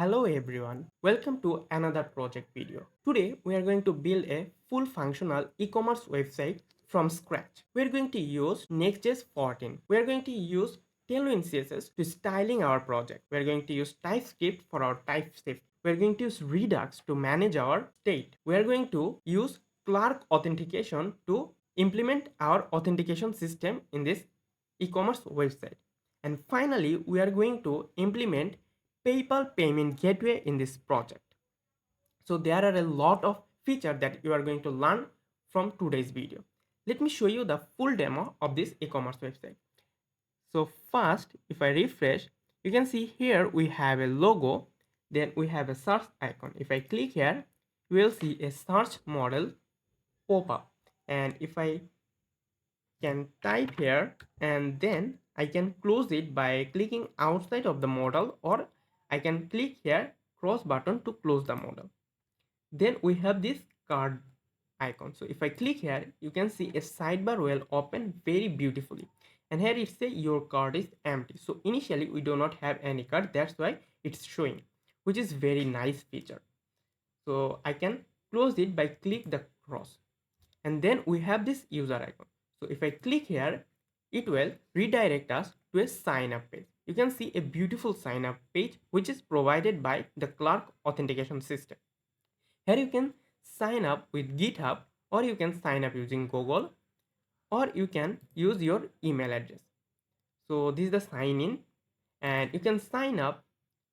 Hello everyone, welcome to another project video. Today we are going to build a full functional e-commerce website from scratch. We are going to use Next.js 14. We are going to use Tailwind CSS to styling our project. We are going to use TypeScript for our TypeScript. We are going to use Redux to manage our state. We are going to use Clerk authentication to implement our authentication system in this e-commerce website. And finally, we are going to implement PayPal payment gateway in this project. So there are a lot of features that you are going to learn from today's video. Let me show you the full demo of this e-commerce website. So first, if I refresh, you can see here we have a logo, then we have a search icon. If I click here, you will see a search model pop up. And if I can type here and then I can close it by clicking outside of the model, or I can click here cross button to close the model. Then we have this card icon. So if I click here, you can see a sidebar will open very beautifully. And here it says your card is empty. So initially we do not have any card. That's why it's showing, which is very nice feature. So I can close it by click the cross. And then we have this user icon. So if I click here, it will redirect us to a sign up page. You can see a beautiful sign up page which is provided by the Clerk authentication system. Here you can sign up with GitHub, or you can sign up using Google, or you can use your email address. So this is the sign in, and you can sign up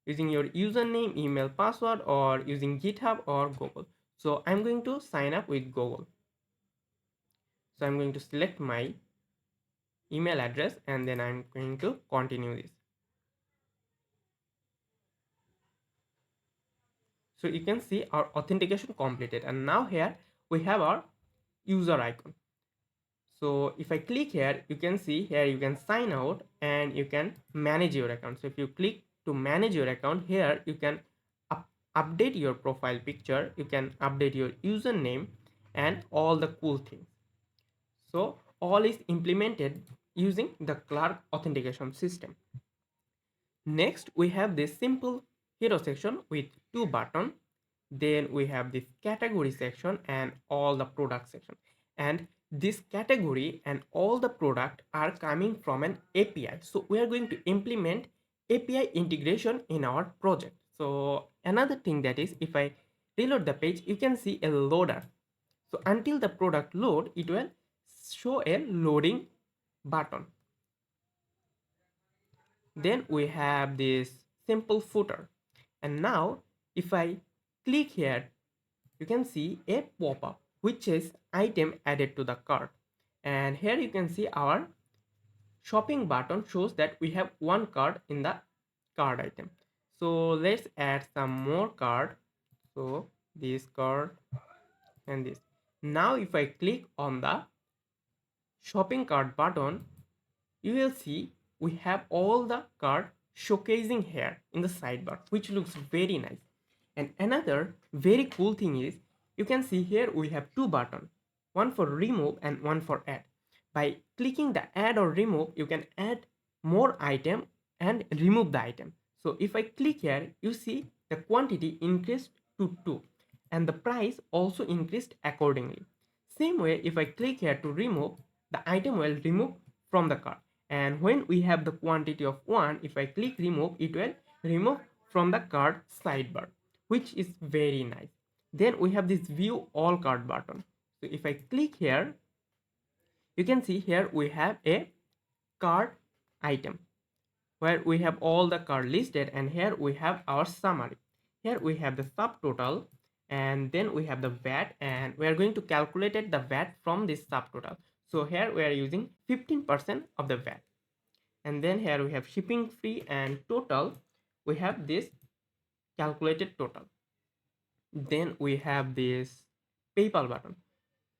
using your username, email, password, or using GitHub or Google. So I'm going to sign up with Google. So I'm going to select my email address and then I'm going to continue this. So you can see our authentication completed, and now here we have our user icon. So if I click here, you can see here you can sign out and you can manage your account. So if you click to manage your account, here you can update your profile picture, you can update your username and all the cool things. So all is implemented using the Clerk authentication system. Next, we have this simple hero section with two buttons. Then we have this category section and all the product section. And this category and all the product are coming from an API. So we are going to implement API integration in our project. So another thing that is, if I reload the page, you can see a loader. So until the product load, it will show a loading button. Then we have this simple footer, and now if I click here, you can see a pop-up which is item added to the cart, and here you can see our shopping button shows that we have one card in the card item. So let's add some more card. So this card and this. Now if I click on the shopping cart button, you will see we have all the card showcasing here in the sidebar, which looks very nice. And another very cool thing is, you can see here we have two buttons, one for remove and one for add. By clicking the add or remove, you can add more item and remove the item. So if I click here, you see the quantity increased to 2 and the price also increased accordingly. Same way, if I click here to remove, the item will remove from the cart. And when we have the quantity of 1, if I click remove, it will remove from the cart sidebar, which is very nice. Then we have this view all cart button. So if I click here, you can see here we have a cart item where we have all the cart listed, and here we have our summary. Here we have the subtotal, and then we have the VAT, and we are going to calculate the VAT from this subtotal. So here we are using 15% of the VAT. And then here we have shipping free and total. We have this calculated total. Then we have this PayPal button.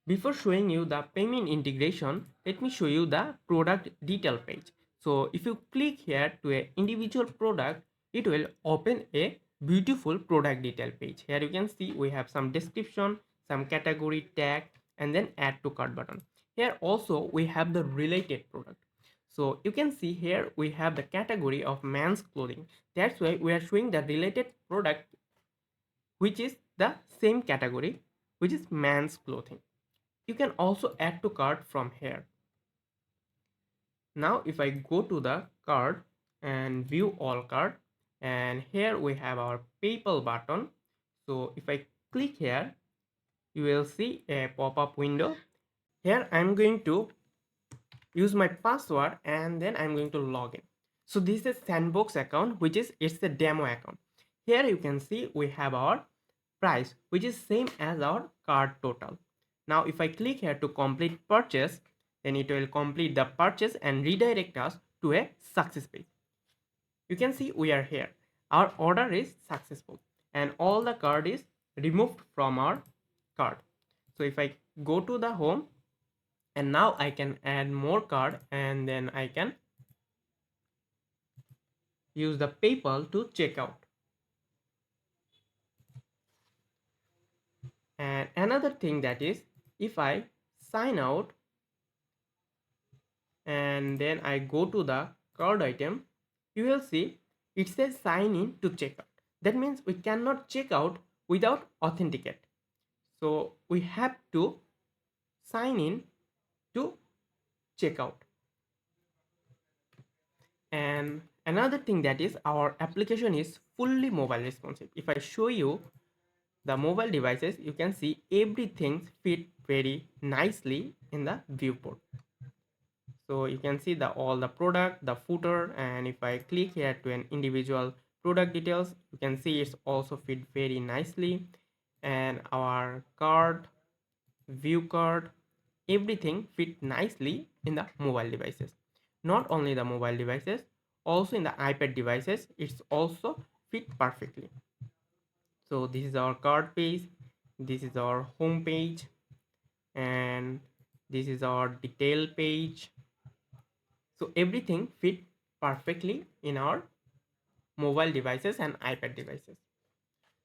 Before showing you the payment integration, let me show you the product detail page. So if you click here to an individual product, it will open a beautiful product detail page. Here you can see we have some description, some category tag, and then add to cart button. Here also we have the related product. So you can see here we have the category of men's clothing. That's why we are showing the related product which is the same category, which is men's clothing. You can also add to cart from here. Now if I go to the cart and view all cart, and here we have our PayPal button. So if I click here, you will see a pop-up window. Here I'm going to use my password and then I'm going to log in. So this is sandbox account, which is it's the demo account. Here you can see we have our price, which is same as our cart total. Now if I click here to complete purchase, then it will complete the purchase and redirect us to a success page. You can see we are here. Our order is successful and all the card is removed from our card. So if I go to the home, and now I can add more card and then I can use the PayPal to check out. And another thing that is, if I sign out and then I go to the card item, you will see it says sign in to checkout. That means we cannot check out without authenticate. So we have to sign in to checkout. And another thing that is, our application is fully mobile responsive. If I show you the mobile devices, you can see everything fit very nicely in the viewport. So you can see the all the product, the footer, and if I click here to an individual product details, you can see it's also fit very nicely. And our card, view card, everything fit nicely in the mobile devices. Not only the mobile devices, also in the iPad devices, it's also fit perfectly. So this is our card page, this is our home page, and this is our detail page. So everything fit perfectly in our mobile devices and iPad devices.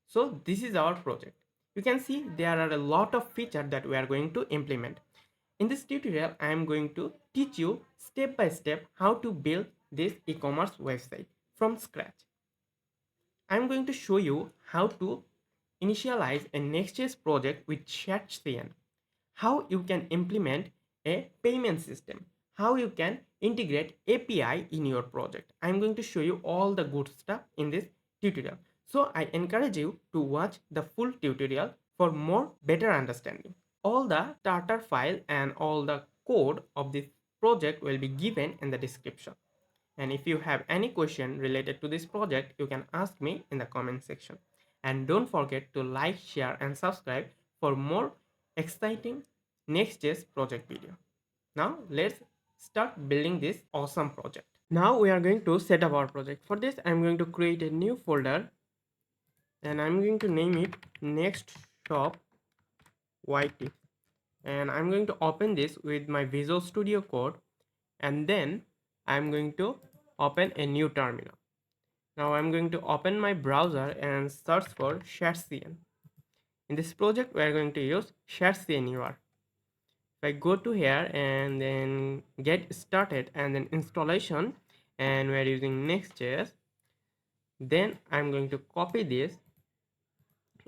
So this is our project. You can see there are a lot of features that we are going to implement. In this tutorial, I am going to teach you step by step how to build this e-commerce website from scratch. I am going to show you how to initialize a Next.js project with SharedCN, how you can implement a payment system, how you can integrate API in your project. I'm going to show you all the good stuff in this tutorial. So I encourage you to watch the full tutorial for more better understanding. All the starter file and all the code of this project will be given in the description. And if you have any question related to this project, you can ask me in the comment section. And don't forget to like, share and subscribe for more exciting Next.js project video. Now let's start building this awesome project. Now we are going to set up our project. For this, I'm going to create a new folder and I'm going to name it Next Shop YT. And I'm going to open this with my Visual Studio Code, and then I'm going to open a new terminal. Now I'm going to open my browser and search for SharedCN. In this project, we are going to use SharedCN UR. If I go to here and then get started and then installation, and we are using Next.js, then I'm going to copy this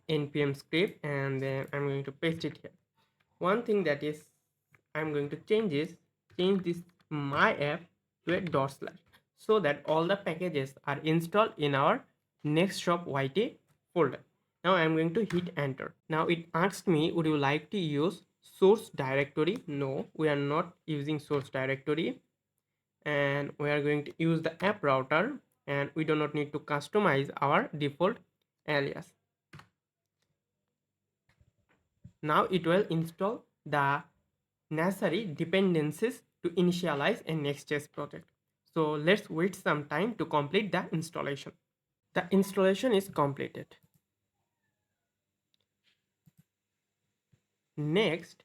npm script and then I'm going to paste it here. One thing that is I'm going to change this my app to a dot slash so that all the packages are installed in our next shop YT folder. Now I'm going to hit enter. Now it asked me, would you like to use source directory? No, we are not using source directory, and we are going to use the app router, and we do not need to customize our default alias. Now it will install the necessary dependencies to initialize a Next.js project. So let's wait some time to complete the installation. The installation is completed. Next,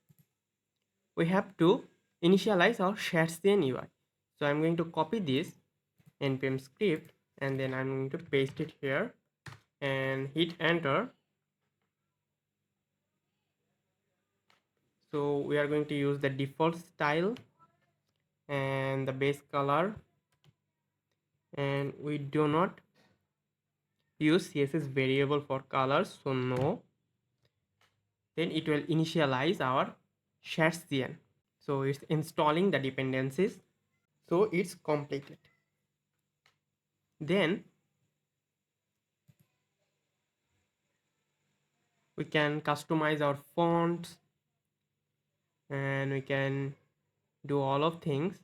we have to initialize our SharedCN UI. So I'm going to copy this npm script and then I'm going to paste it here and hit enter. So we are going to use the default style and the base color, and we do not use CSS variable for colors, so no. Then it will initialize our shared CN. So it's installing the dependencies, so it's completed. Then we can customize our fonts and we can do all of things.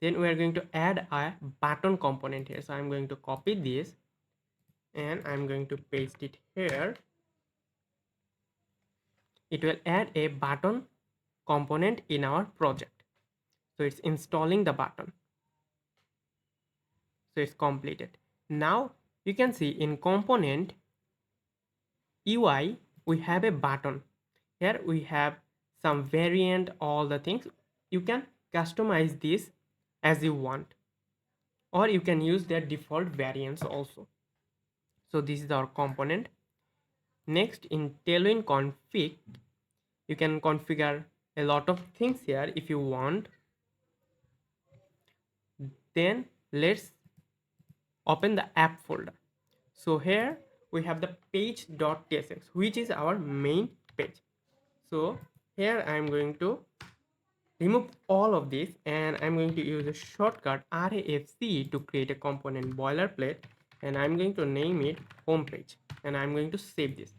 Then we are going to add a button component here, so I'm going to copy this and I'm going to paste it here. It will add a button component in our project, so it's installing the button, so it's completed. Now you can see in component UI we have a button. Here we have some variant, all the things. You can customize this as you want, or you can use their default variants also. So this is our component. Next, in Tailwind config, you can configure a lot of things here if you want. Then let's open the app folder. So here we have the page.tsx, which is our main page. So here I am going to remove all of this and I'm going to use a shortcut RAFC to create a component boilerplate, and I'm going to name it homepage, and I'm going to save this.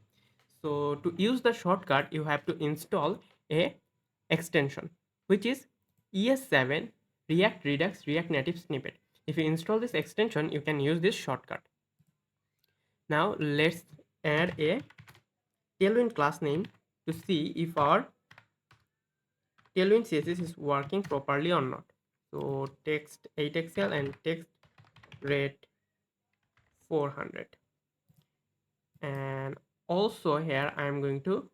So to use the shortcut you have to install a extension which is ES7 React Redux React Native Snippet. If you install this extension you can use this shortcut. Now let's add a Tailwind class name to see if our Tailwind CSS is working properly or not. So text 8XL and text rate 400. And also here I am going to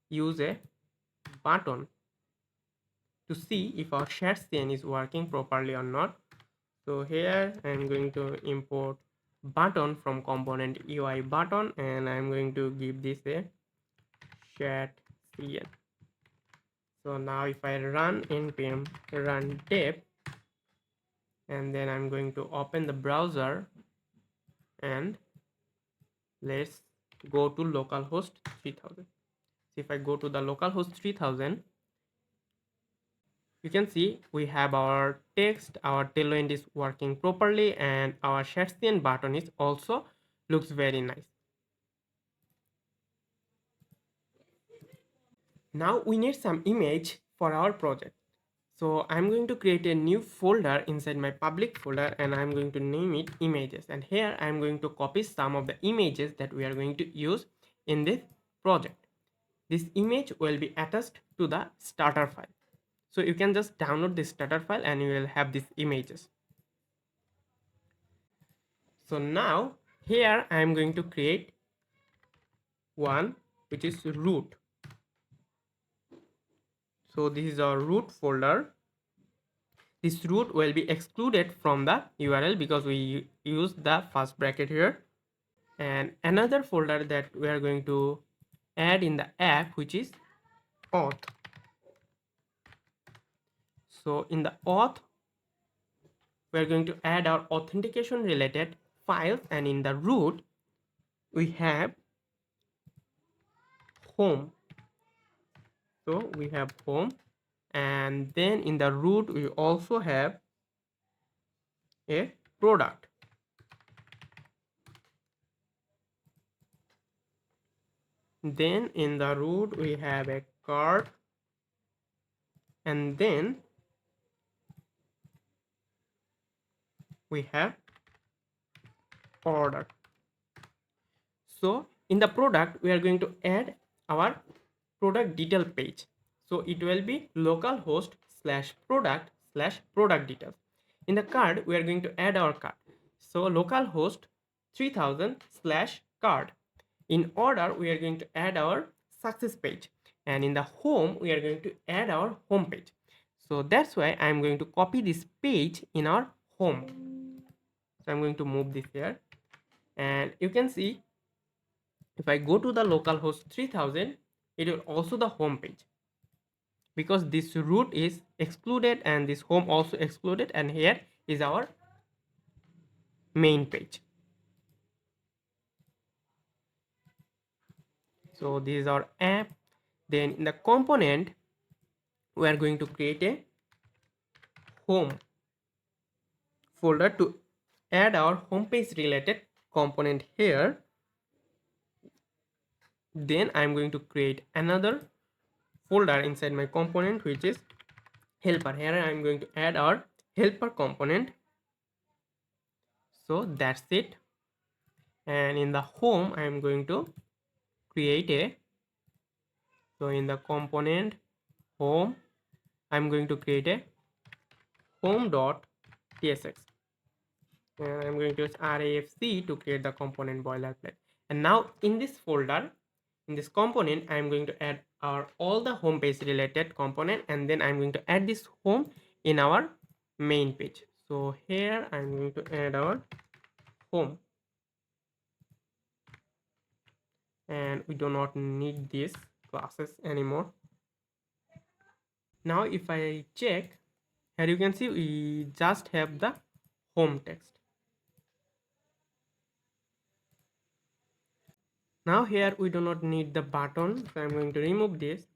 use a button to see if our shared CN is working properly or not. So here I am going to import button from component UI button, and I am going to give this a shared CN. So now if I run npm run dev, and then I'm going to open the browser and let's go to localhost 3000. So if I go to the localhost 3000, you can see we have our text, our tailwind is working properly, and our shared CN button is also looks very nice. Now we need some image for our project. So I'm going to create a new folder inside my public folder, and I'm going to name it images. And here I'm going to copy some of the images that we are going to use in this project. This image will be attached to the starter file. So you can just download this starter file and you will have these images. So now here I am going to create one which is root. So this is our root folder. This root will be excluded from the URL because we use the first bracket here. And another folder that we are going to add in the app, which is auth. So in the auth, we are going to add our authentication related files, and in the root we have home. So we have home, and then in the root we also have a product. Then in the root we have a cart, and then we have order. So in the product we are going to add our product detail page. So it will be localhost /product/product details. In the card we are going to add our card. So localhost 3000/card. In order we are going to add our success page, and in the home we are going to add our home page. So that's why I'm going to copy this page in our home. So I'm going to move this here, and you can see if I go to the localhost 3000, it will also the home page. because this root is excluded and this home also excluded, and here is our main page. So this is our app. Then in the component we are going to create a home folder to add our homepage related component here. Then I'm going to create another folder inside my component which is helper. Here I'm going to add our helper component. So that's it. And in the home I'm going to create a, so in the component home I'm going to create a home.tsx, and I'm going to use RAFC to create the component boilerplate. And now in this folder, in this component, I'm going to add our all the home page related component, and then I'm going to add this home in our main page. So here I'm going to add our home, and we do not need these classes anymore. Now if I check, here you can see we just have the home text. Now here we do not need the button, so I'm going to remove this.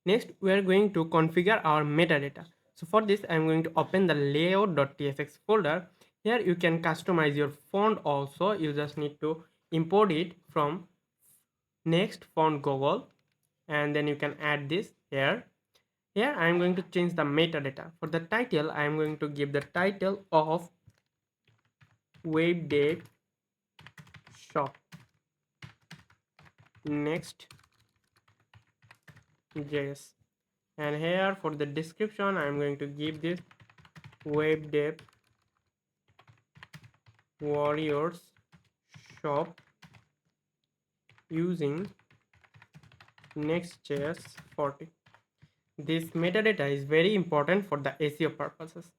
Next we are going to configure our metadata. So for this I'm going to open the layout.tsx folder. Here you can customize your font also. You just need to import it from next font Google, and then you can add this here. Here I am going to change the metadata. For the title I am going to give the title of WebDev shop Next.js, and here for the description I am going to give this WebDev warriors shop using Next.js 40. This metadata is very important for the SEO purposes.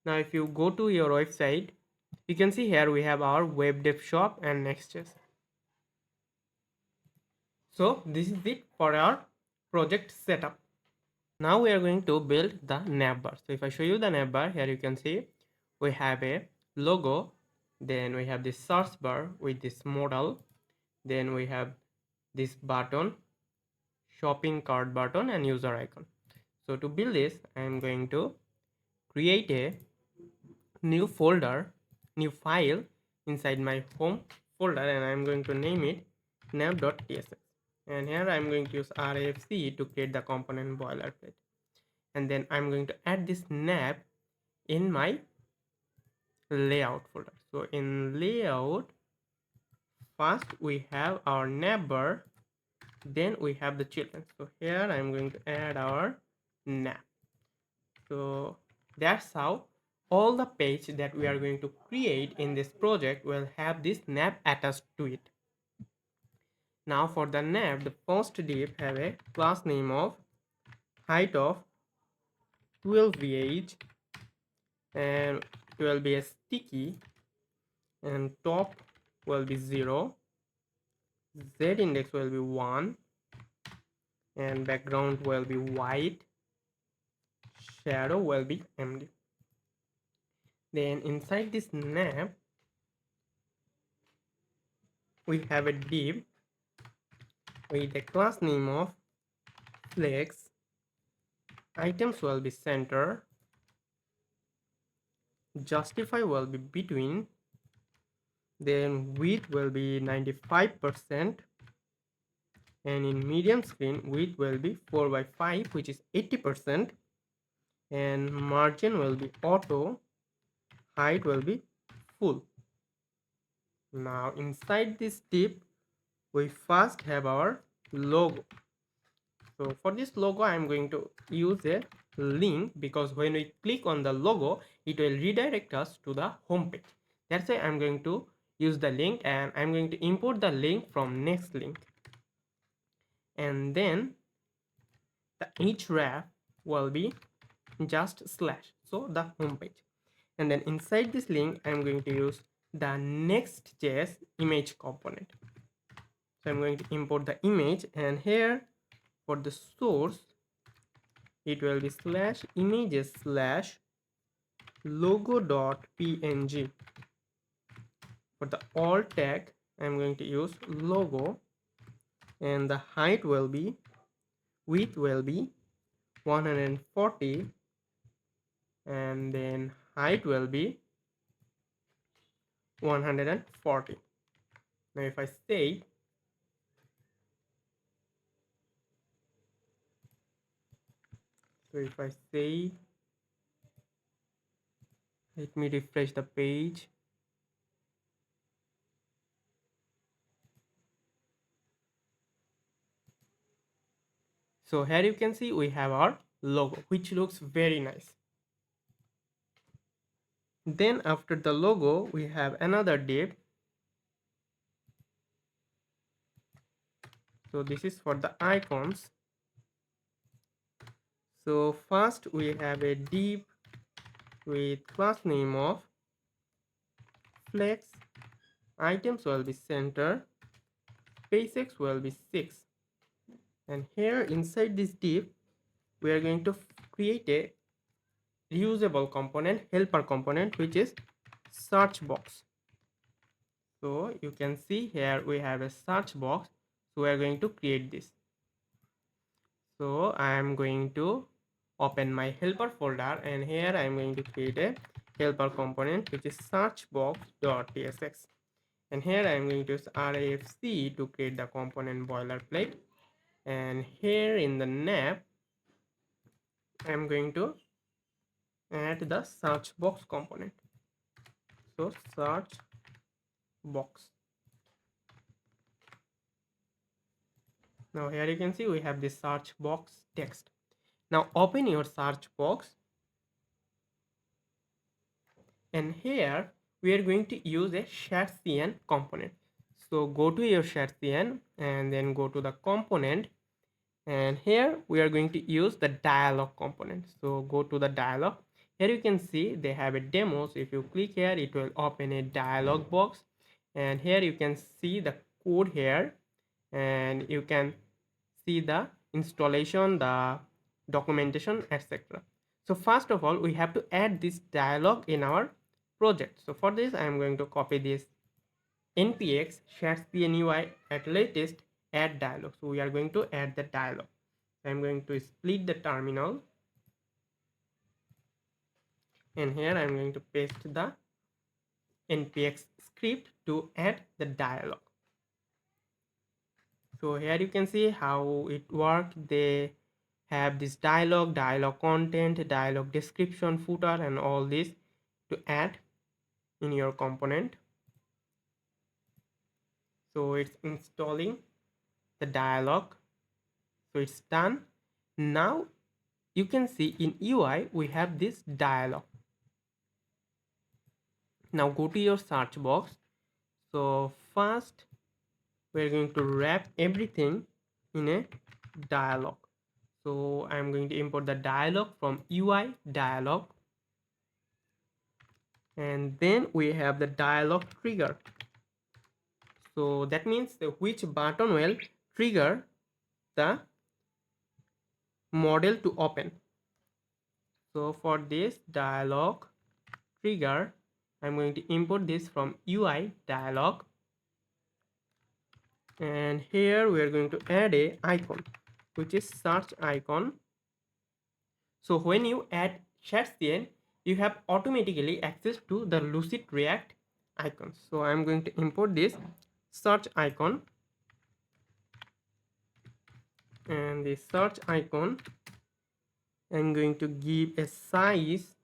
Now if you go to your website, you can see here we have our WebDev shop and Next.js. So this is it for our project setup. Now we are going to build the navbar. So if I show you the navbar, here you can see we have a logo, then we have this search bar with this modal, then we have this button, shopping cart button, and user icon. So to build this I am going to create a new folder, new file inside my home folder, and I'm going to name it nav.tsx, and here I'm going to use RAFC to create the component boilerplate, and then I'm going to add this nav in my layout folder. So in layout, first we have our navbar, then we have the children. So here I'm going to add our nav. So that's how all the page that we are going to create in this project will have this nav attached to it. Now for the nav, the first div have a class name of height of 12vh, and it will be a sticky, and top will be 0, z index will be 1, and background will be white, shadow will be empty. Then inside this nav we have a div with a class name of flex, items will be center, justify will be between, then width will be 95%, and in medium screen width will be 4/5 which is 80%, and margin will be auto, height will be full. Now inside this div we first have our logo. So for this logo I am going to use a link, because when we click on the logo it will redirect us to the home page. That's why I'm going to use the link, and I'm going to import the link from next link, and then the href will be just slash, so the home page, and then inside this link I'm going to use the Next.js image component. So I'm going to import the image, and here for the source it will be slash images slash logo.png. For the alt tag, I'm going to use logo, and the height will be, width will be 140, and then height will be 140. Now if I save, so if I save, let me refresh the page. So here you can see we have our logo, which looks very nice. Then after the logo, we have another div. So this is for the icons. So first we have a div with class name of flex, items will be center, SpaceX will be 6. And here inside this div, we are going to create a reusable component, helper component, which is search box. So you can see here we have a search box. So we are going to create this. So I am going to open my helper folder, and here I am going to create a helper component which is searchbox.tsx. And here I am going to use RAFC to create the component boilerplate. And here in the nav, I am going to add the search box component. So search box. Now here you can see we have this search box text. Now open your search box, and here we are going to use a shared CN component. So go to your shared CN and then go to the component, and here we are going to use the dialog component. So go to the dialog. Here you can see they have a demo. So if you click here, it will open a dialog box, and here you can see the code here, and you can see the installation, the documentation, etc. So first of all, we have to add this dialog in our project. So for this, I am going to copy this npx shared cnui at latest add dialog. So we are going to add the dialog. I am going to split the terminal, and here I am going to paste the npx script to add the dialog. So here you can see how it works. They have this dialog content, dialog description, footer, and all this to add in your component. So it's installing the dialog. So it's done. Now you can see in UI we have this dialog. Now go to your search box. So first we're going to wrap everything in a dialog. So I'm going to import the dialog from UI dialog, and then we have the dialog trigger. So that means which button will trigger the model to open. So for this dialog trigger, I'm going to import this from UI dialog, and here we are going to add a icon which is search icon. So when you add ShadCN, you have automatically access to the Lucid React icons. So I'm going to import this search icon, and the search icon I'm going to give a size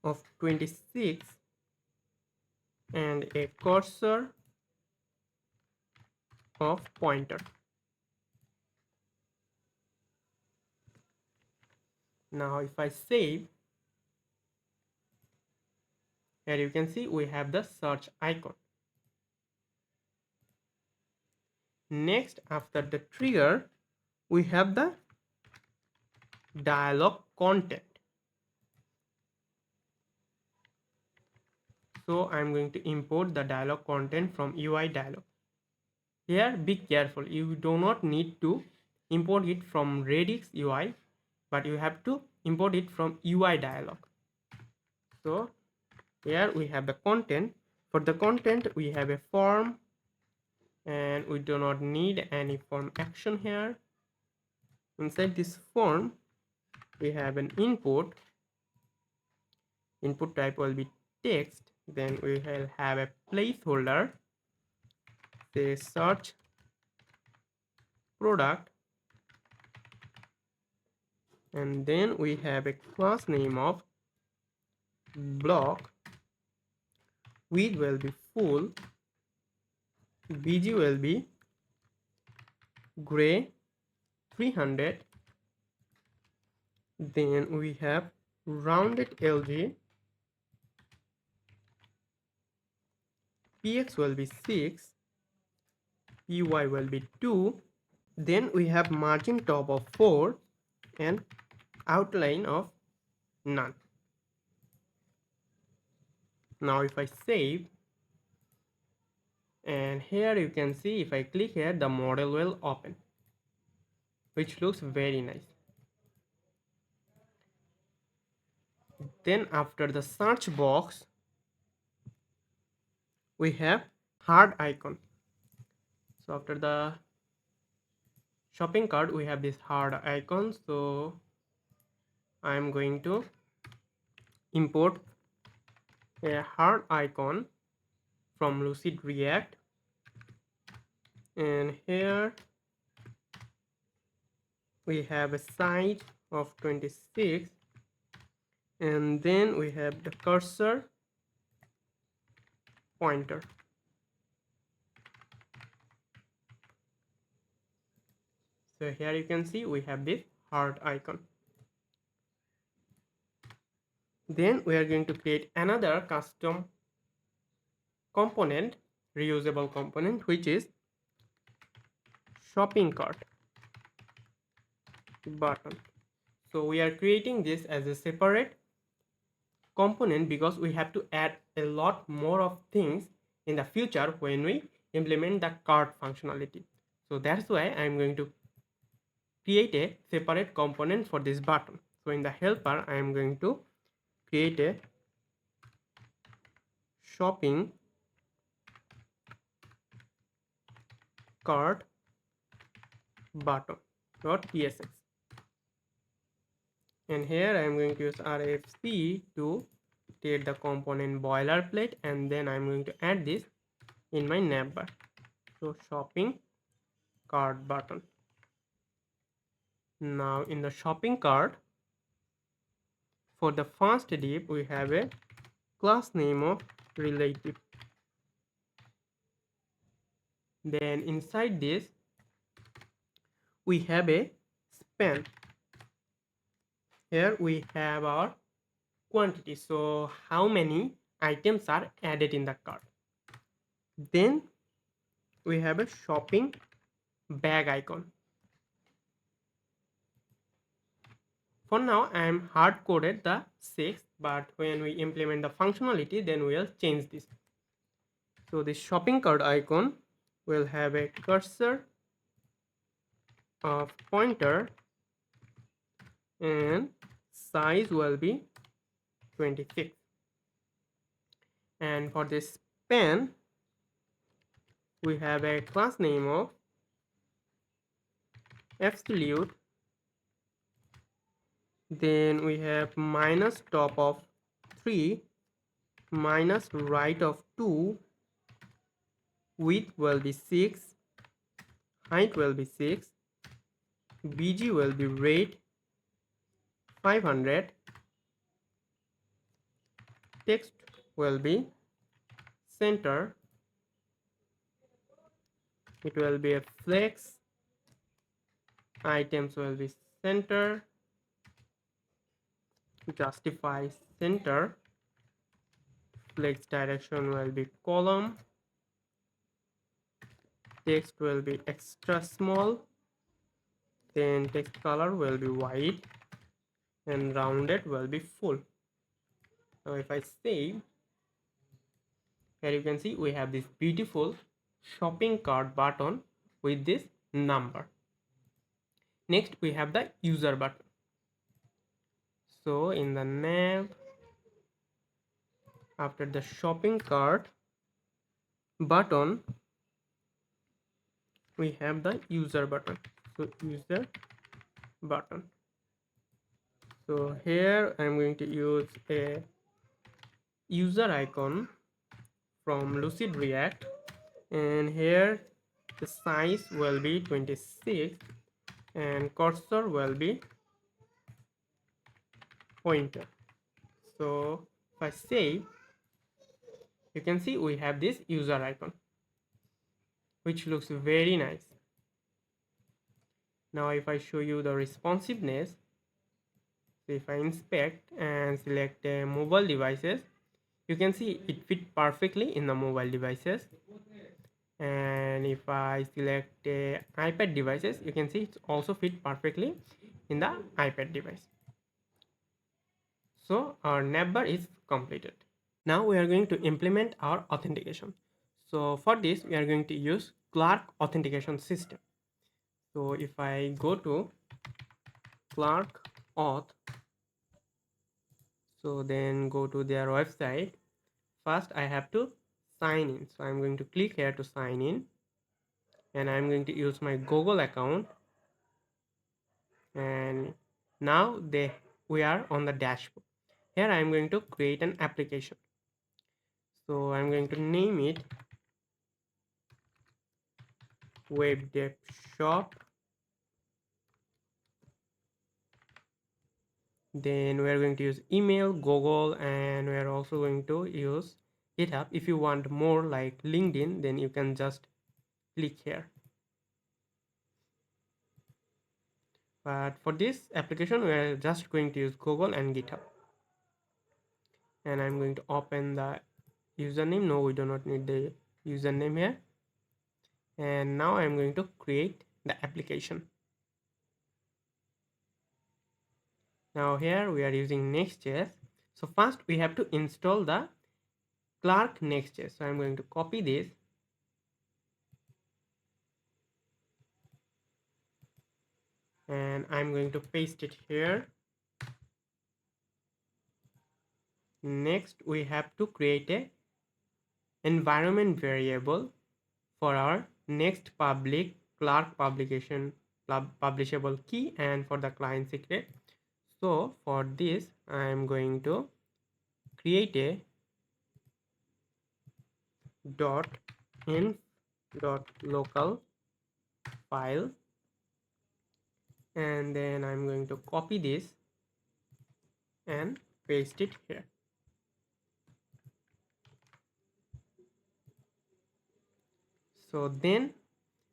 of 26 and a cursor of pointer. Now if I save, here you can see we have the search icon. Next, after the trigger, we have the dialog content. So I'm going to import the dialog content from UI dialog. Here be careful, you do not need to import it from Redux UI. but you have to import it from UI dialog. So here we have the content. For the content we have a form, and we do not need any form action here. Inside this form we have an input type will be text, then we will have a placeholder, say search product, and then we have a class name of block, width will be full, bg will be gray 300, then we have rounded lg, px will be 6, py will be 2, then we have margin top of 4 and outline of none. Now if I save, and here you can see if I click here the model will open, which looks very nice. Then after the search box we have hard icon. So after the shopping cart we have this hard icon, so I am going to import a hard icon from Lucid React, and here we have a size of 26, and then we have the cursor pointer. So here you can see we have this hard icon. Then we are going to create another custom component, reusable component, which is shopping cart button. So we are creating this as a separate component because we have to add a lot more of things in the future when we implement the cart functionality. So that's why I'm going to create a separate component for this button. So in the helper I am going to create a shopping cart button.tsx, and here I am going to use RFC to create the component boilerplate, and then I'm going to add this in my navbar. So shopping cart button. Now in the shopping cart, for the first div we have a class name of relative. Then inside this we have a span. Here we have our quantity, so how many items are added in the cart. Then we have a shopping bag icon. For now I am hard coded the 6, but when we implement the functionality then we will change this. So this shopping cart icon will have a cursor of pointer and size will be 26, and for this span we have a class name of absolute, then we have minus top of 3, minus right of 2, width will be 6, height will be 6, bg will be rate 500, text will be center, it will be a flex, items will be center, justify center, flex direction will be column, text will be extra small, then text color will be white, and rounded will be full. Now if I save, here you can see we have this beautiful shopping cart button with this number. Next we have the user button. So in the nav, after the shopping cart button, we have the user button. So user button. So here I'm going to use a user icon from Lucid React, and here the size will be 26 and cursor will be pointer. So if I save, you can see we have this user icon which looks very nice. Now if I show you the responsiveness, so if I inspect and select mobile devices, you can see it fit perfectly in the mobile devices. And if I select iPad devices, you can see it's also fit perfectly in the iPad device. So our Navbar is completed. Now we are going to implement our authentication. So for this we are going to use Clerk authentication system. So if I go to Clerk auth, so then go to their website. First I have to sign in. So I'm going to click here to sign in, and I'm going to use my Google account. And now we are on the dashboard. Here I'm going to create an application. So I'm going to name it WebDev shop. Then we're going to use email, Google, and we're also going to use GitHub. If you want more like LinkedIn, then you can just click here. But for this application, we're just going to use Google and GitHub. And I'm going to open the username. No, we do not need the username here. And now I'm going to create the application. Now here we are using Next.js. So first we have to install the Clerk Next.js. So I'm going to copy this and I'm going to paste it here. Next we have to create a environment variable for our next public Clerk publishable key and for the client secret. So for this I'm going to create a dot inf dot local file, and then I'm going to copy this and paste it here. So then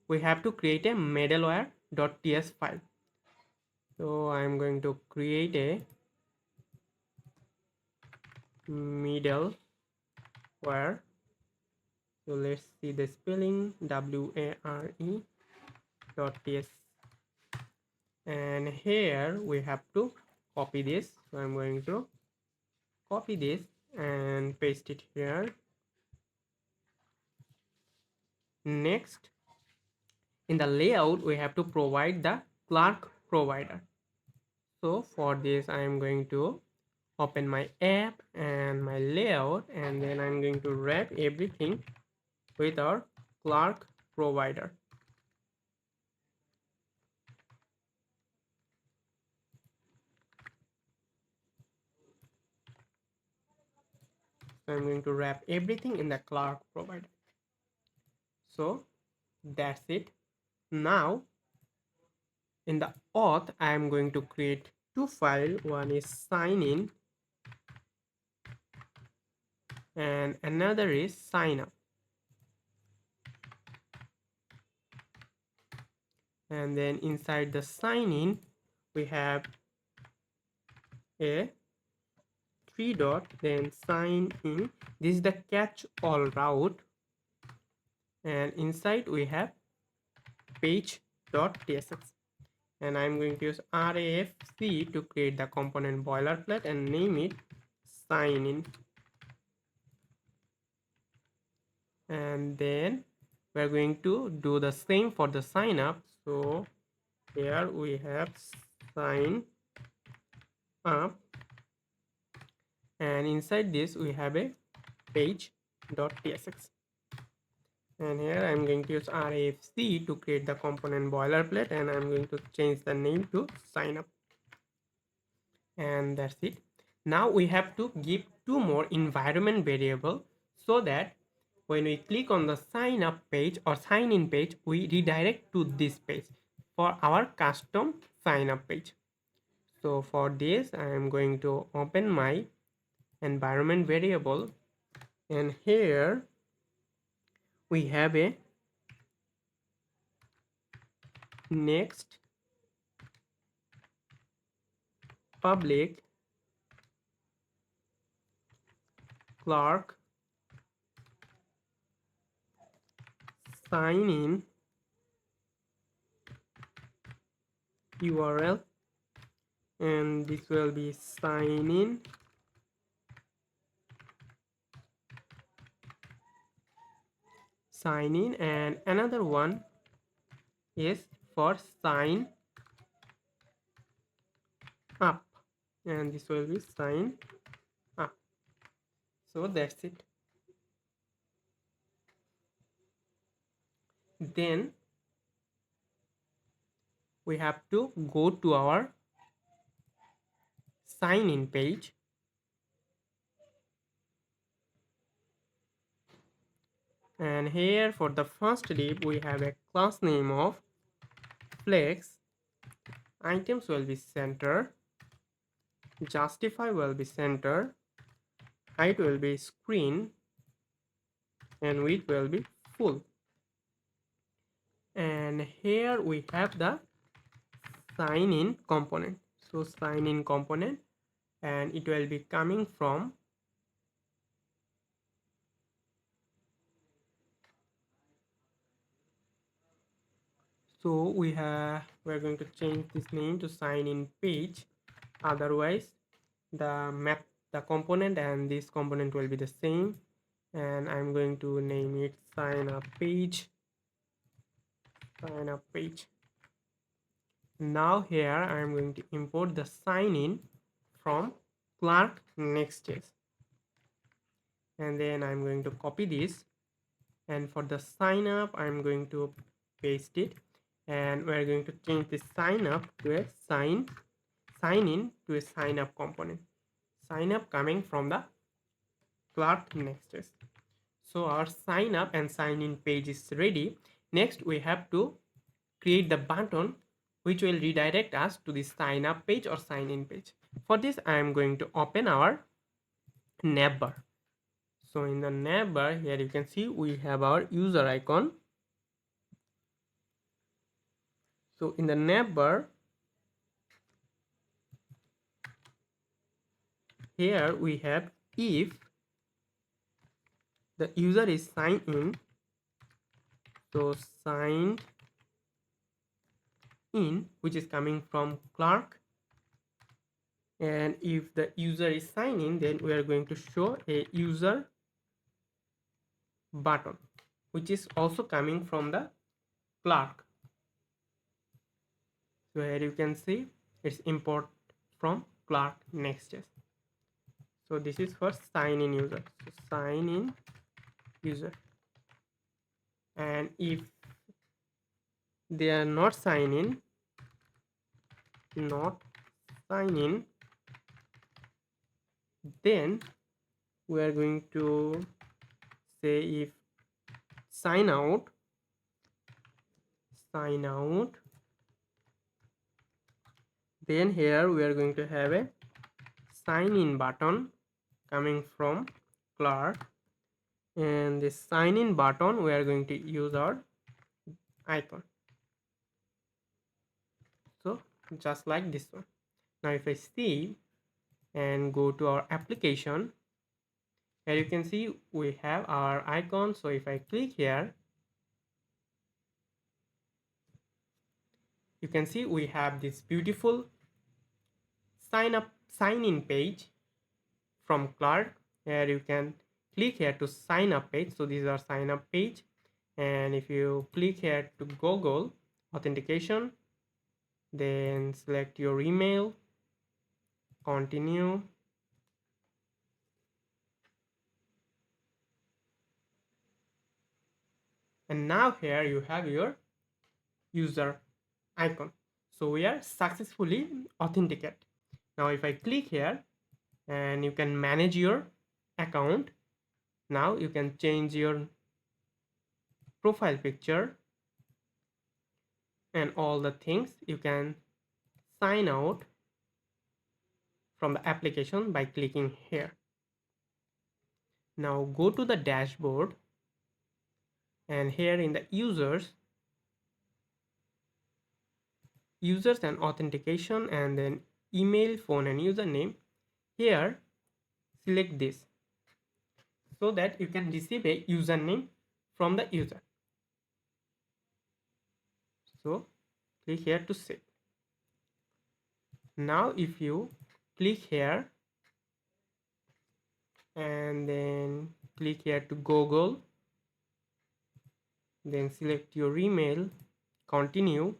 we have to create a middleware.ts file. So I'm going to create a middleware. So let's see the spelling, ware.ts, and here we have to copy this. So I'm going to copy this and paste it here. Next, in the layout we have to provide the Clerk provider. So for this I am going to open my app and my layout, and then I'm going to wrap everything with our Clerk provider. So I'm going to wrap everything in the Clerk provider. So that's it. Now in the auth I am going to create two files. One is sign in and another is sign up. And then inside the sign in we have a three dot, then sign in. This is the catch all route, and inside we have page.tsx, and I'm going to use RAFC to create the component boilerplate and name it sign in. And then we're going to do the same for the sign up. So here we have sign up, and inside this we have a page.tsx, and here I'm going to use RAFC to create the component boilerplate, and I'm going to change the name to sign up, and that's it. Now we have to give two more environment variable so that when we click on the sign up page or sign in page, we redirect to this page for our custom sign up page. So for this I am going to open my environment variable, and here we have a next public Clerk sign in URL, and this will be sign in, and another one is for sign up, and this will be sign up. So that's it. Then we have to go to our sign in page, and here for the first div we have a class name of flex, items will be center, justify will be center, height will be screen, and width will be full. And here we have the sign in component. So sign in component, and it will be coming from we're going to change this name to sign in page, otherwise the component and this component will be the same, and I'm going to name it sign up page. Now here I'm going to import the sign in from Clerk Next.js, and then I'm going to copy this, and for the sign up I'm going to paste it, and we're going to change the sign up to a sign in to a sign up component, sign up coming from the Clerk Next.js. So our sign up and sign in page is ready. Next we have to create the button which will redirect us to the sign up page or sign in page. For this I am going to open our Navbar. So in the Navbar, here you can see we have our user icon. So in the Navbar, here we have if the user is signed in, so signed in, which is coming from Clerk, and if the user is signed in, then we are going to show a user button which is also coming from the Clerk. So here you can see it's import from Clerk Next.js. So this is for sign in user, so sign in user, and if they are not sign in, then we are going to say if sign out, then here we are going to have a sign in button coming from Clerk, and this sign in button we are going to use our icon, so just like this one. Now if I save and go to our application, here you can see we have our icon. So if I click here, you can see we have this beautiful sign in page from Clerk. Here you can click here to sign up page, so this is our sign up page, and if you click here to Google authentication, then select your email, continue, and now here you have your user icon. So we are successfully authenticated. Now if I click here, and you can manage your account. Now you can change your profile picture and all the things. You can sign out from the application by clicking here. Now go to the dashboard, and here in the users and authentication, and then email, phone and username, here select this so that you can receive a username from the user. So click here to save. Now if you click here and then click here to Google, then select your email, continue,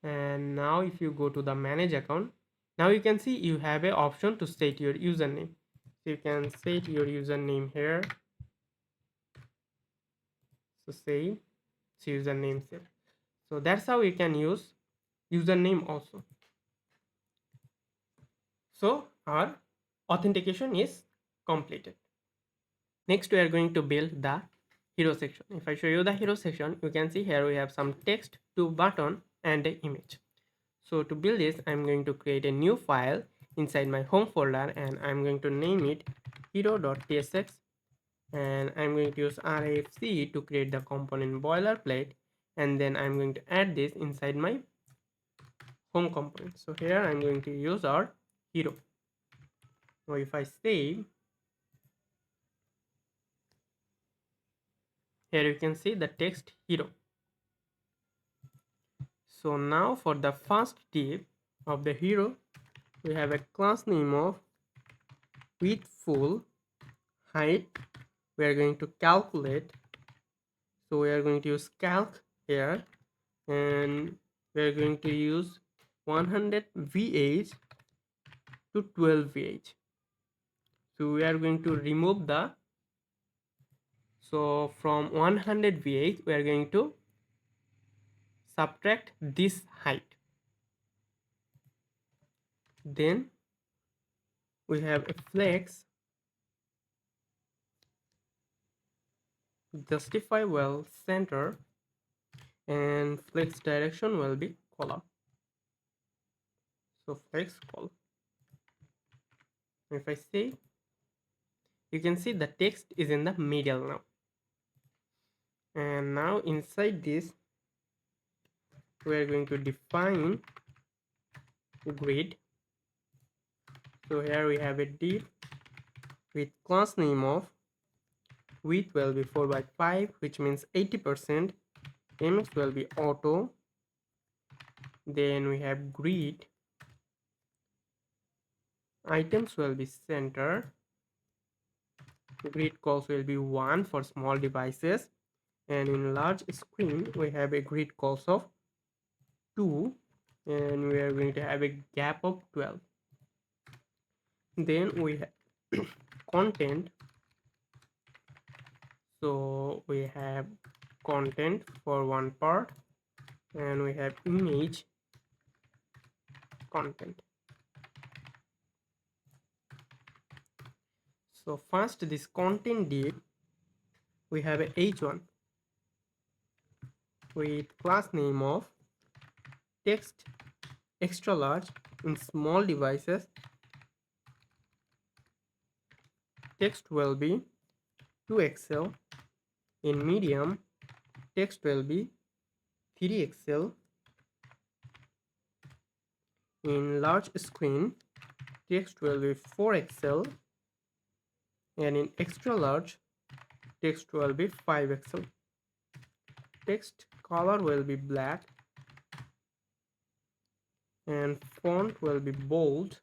and now if you go to the manage account, now you can see you have an option to set your username. So you can set your username here. So save, so username set. So that's how you can use username also. So our authentication is completed. Next we are going to build the hero section. If I show you the hero section, you can see here we have some text, 2 button and an image. So to build this, I'm going to create a new file inside my home folder, and I'm going to name it hero.tsx, and I'm going to use RFC to create the component boilerplate, and then I'm going to add this inside my home component. So here I'm going to use our hero. Now if I save, here you can see the text hero. So now for the first div of the hero, we have a class name of width full, height we are going to calculate. So we are going to use calc here, and we are going to use 100 VH to 12 VH. So we are going to remove the, so from 100 VH we are going to subtract this height. Then we have a flex, justify well center, and flex direction will be column. So flex column. If I say, you can see the text is in the middle now. And now inside this we are going to define grid. So here we have a div with class name of width will be 4/5, which means 80%. Mx will be auto. Then we have grid. Items will be center. Grid calls will be 1 for small devices, and in large screen we have a grid calls of 2, and we are going to have a gap of 12. Then we have content. So we have content for one part, and we have image content. So first this content div, we have a h1 with class name of text extra large. In small devices text will be 2XL. In medium text will be 3XL. In large screen text will be 4XL, and in extra large text will be 5XL. Text color will be black, and font will be bold,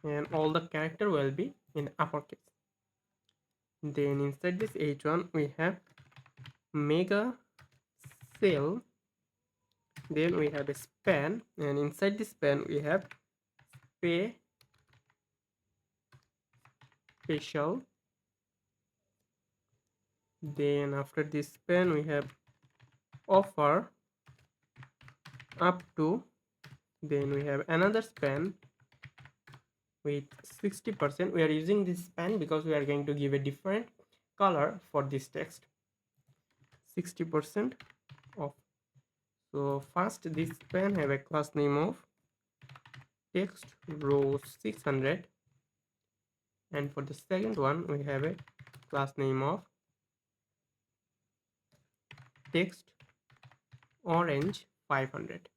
and all the character will be in uppercase. Then inside this h1 we have mega cell. Then we have a span, and inside this span we have special. Then after this span we have offer up to. Then we have another span with 60%. We are using this span because we are going to give a different color for this text. 60% off. So first this span have a class name of text row 600, and for the second one we have a class name of text orange 500.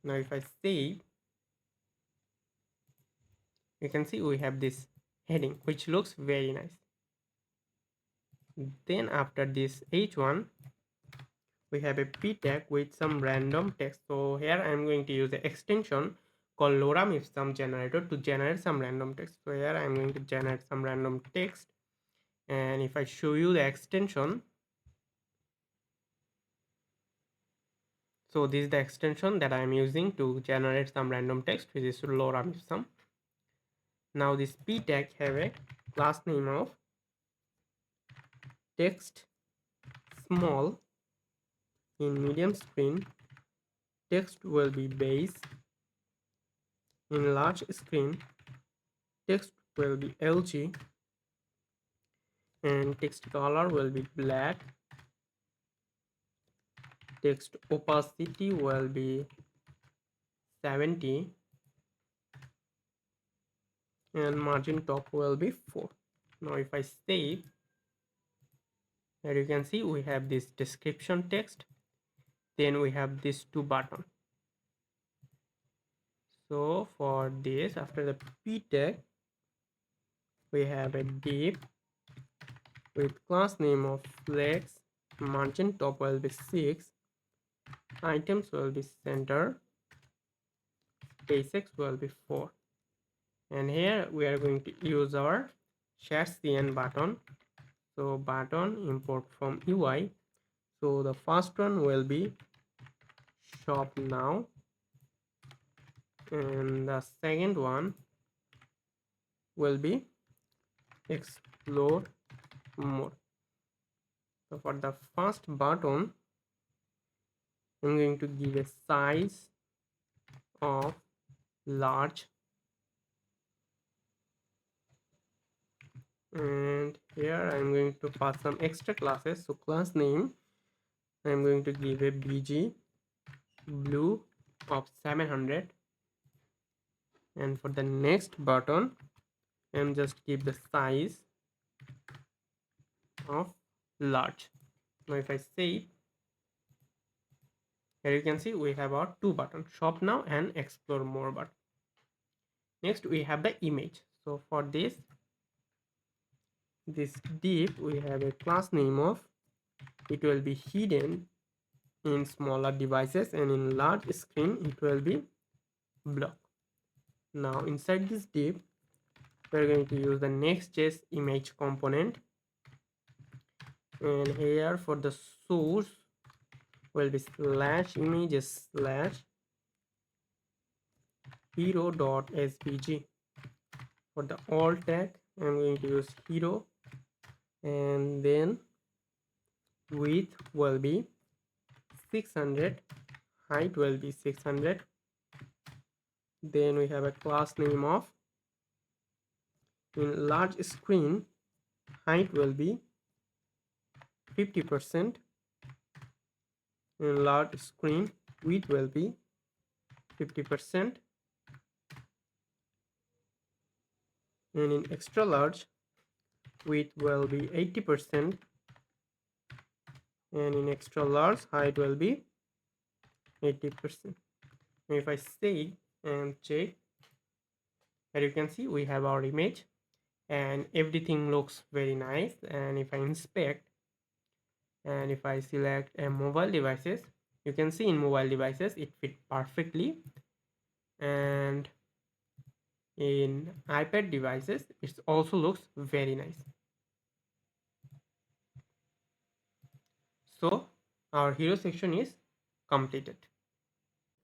Now if I save, you can see we have this heading which looks very nice. Then after this h1 we have a p tag with some random text. So here I am going to use the extension called lorem ipsum generator to generate some random text. So here I am going to generate some random text, and if I show you the extension, so this is the extension that I am using to generate some random text, which is lorem ipsum. Now this p tag have a class name of text small. In medium screen text will be base. In large screen text will be LG, and text color will be black. Text opacity will be 70, and margin top will be 4. Now if I save, here you can see we have this description text, then we have these two buttons. So for this, after the p tag we have a div with class name of flex. Margin top will be 6, items will be center, basics will be 4, and here we are going to use our share cn button. So button import from UI. So the first one will be shop now, and the second one will be explore more. So for the first button I'm going to give a size of large, and here I'm going to pass some extra classes. So class name I'm going to give a bg blue of 700, and for the next button I'm just give the size of large. Now if I save, here you can see we have our two buttons, shop now and explore more button. Next we have the image. So for this div we have a class name of, it will be hidden in smaller devices, and in large screen it will be block. Now inside this div we're going to use the Next.js image component, and here for the source will be slash images slash hero.svg. For the alt tag I'm going to use hero, and then width will be 600, height will be 600. Then we have a class name of, in large screen height will be 50%, in large screen width will be 50%, and in extra large width will be 80%, and in extra large height will be 80%. If I save and check, here you can see we have our image and everything looks very nice. And if I inspect and if I select a mobile devices, you can see in mobile devices it fit perfectly, and in iPad devices it also looks very nice. So our hero section is completed.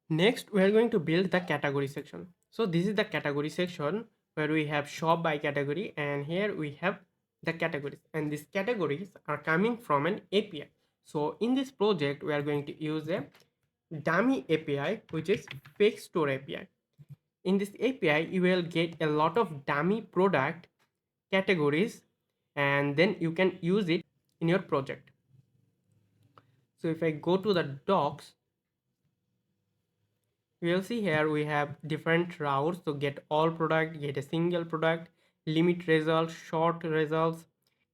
Next we are going to build the category section. So this is the category section where we have shop by category, and here we have the categories, and these categories are coming from an API. So in this project we are going to use a dummy API, which is fake store API. In this API you will get a lot of dummy product categories, and then you can use it in your project. So if I go to the docs, you will see here we have different routes. So get all product, get a single product, limit results, short results,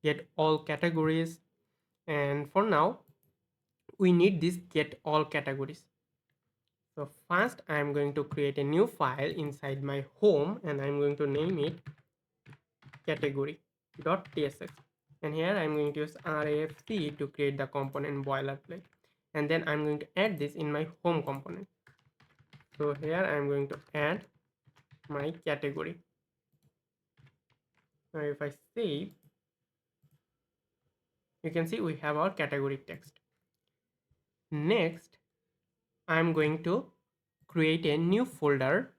get all categories. And for now we need this get all categories. So first I am going to create a new file inside my home, and I'm going to name it category.tsx, and here I'm going to use RAFC to create the component boilerplate, and then I'm going to add this in my home component. So here I'm going to add my category. Now if I save, you can see we have our category text. Next I'm going to create a new folder,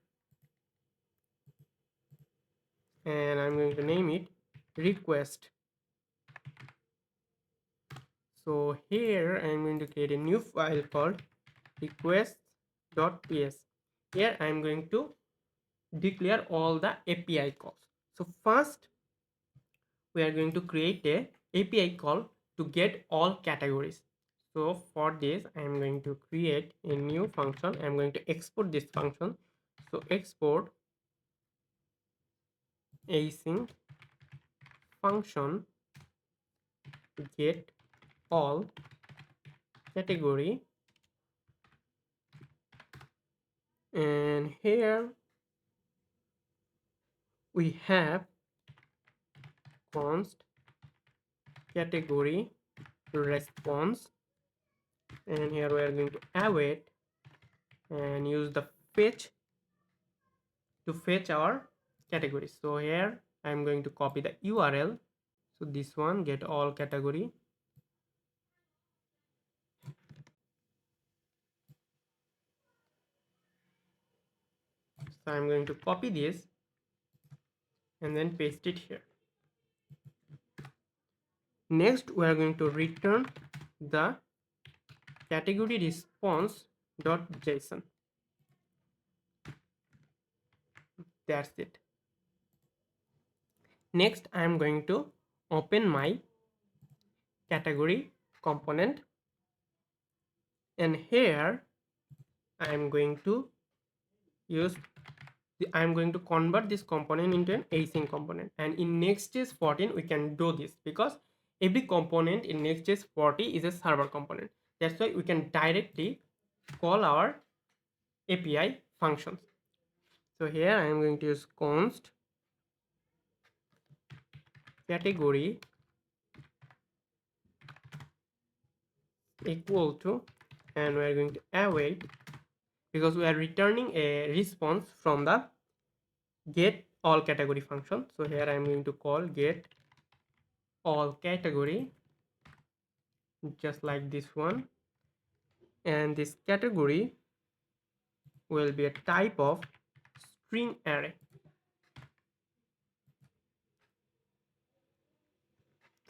and I'm going to name it request. So here I'm going to create a new file called request.ps. Here I'm going to declare all the API calls. So first we are going to create a API call to get all categories. So for this I am going to create a new function. I am going to export this function. So export async function get all category, and here we have const category response, and here we are going to await and use the fetch to fetch our categories. So here I'm going to copy the URL. So this one get all category, so I'm going to copy this and then paste it here. Next we are going to return the category response.json. That's it. Next I am going to open my category component, and here I am going to use I'm going to convert this component into an async component, and in Next.js 14 we can do this because every component in Next.js 40 is a server component. That's why we can directly call our API functions. So here I am going to use const category equal to, and we are going to await because we are returning a response from the get all category function. So here I am going to call get all category, just like this one, and this category will be a type of string array.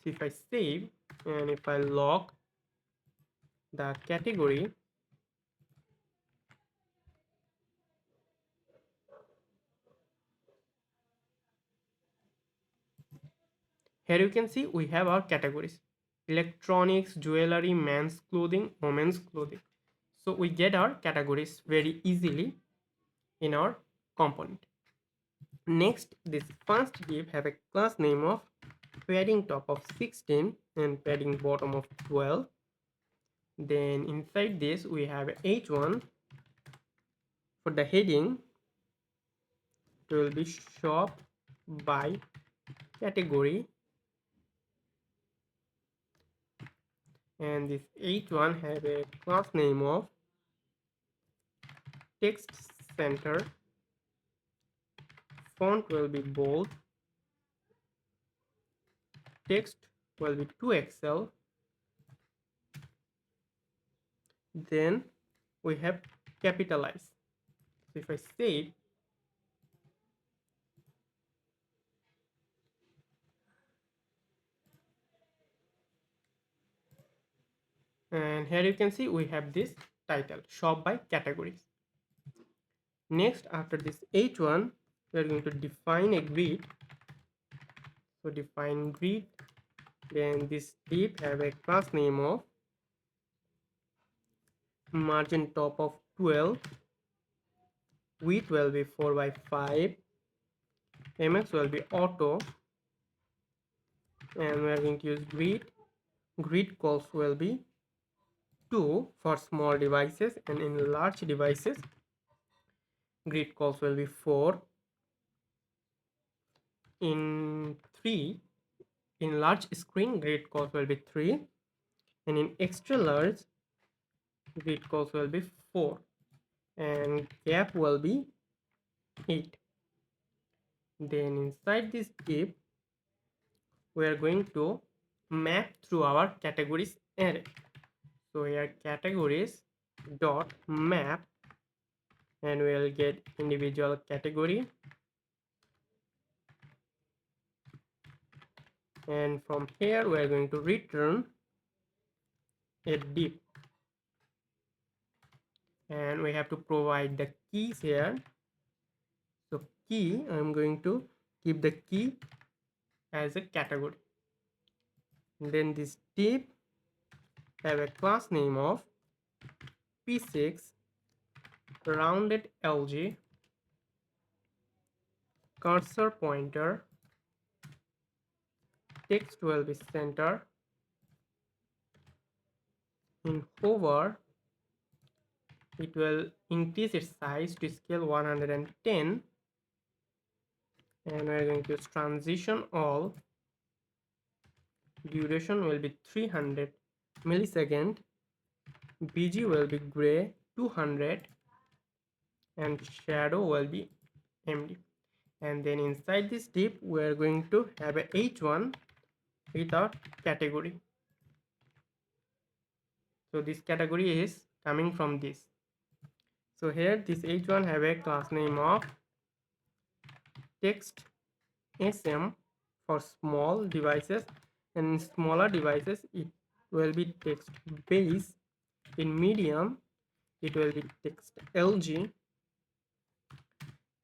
So if I save and if I log the category, here you can see we have our categories: electronics, jewelry, men's clothing, women's clothing. So we get our categories very easily in our component. Next, this first div have a class name of padding top of 16 and padding bottom of 12. Then inside this we have h1 for the heading. It will be shop by category, and this h1 have a class name of text center. Font will be bold, text will be 2XL. Then we have capitalize. So if I save, And here you can see we have this title shop by categories. Next, after this h1, we are going to define a grid. So define grid, then this div have a class name of margin top of 12, width will be 4 by 5, mx will be auto, and we are going to use grid calls will be 2 for small devices, and in large devices grid calls will be 4, in 3 in large screen grid calls will be 3, and in extra large grid calls will be 4, and gap will be 8. Then inside this div we are going to map through our categories array. So here categories dot map, and we'll get individual category, and from here we are going to return a div, and we have to provide the keys here. So key, I'm going to keep the key as a category. And then this div have a class name of p6 rounded lg cursor pointer, text will be center, in hover it will increase its size to scale 110, and we're going to use transition all, duration will be 300 millisecond, bg will be gray 200, and shadow will be empty. And then inside this div we're going to have a h1 with our category. So this category is coming from this. So here this h1 have a class name of text sm for small devices, and in smaller devices it will be text base, in medium it will be text lg,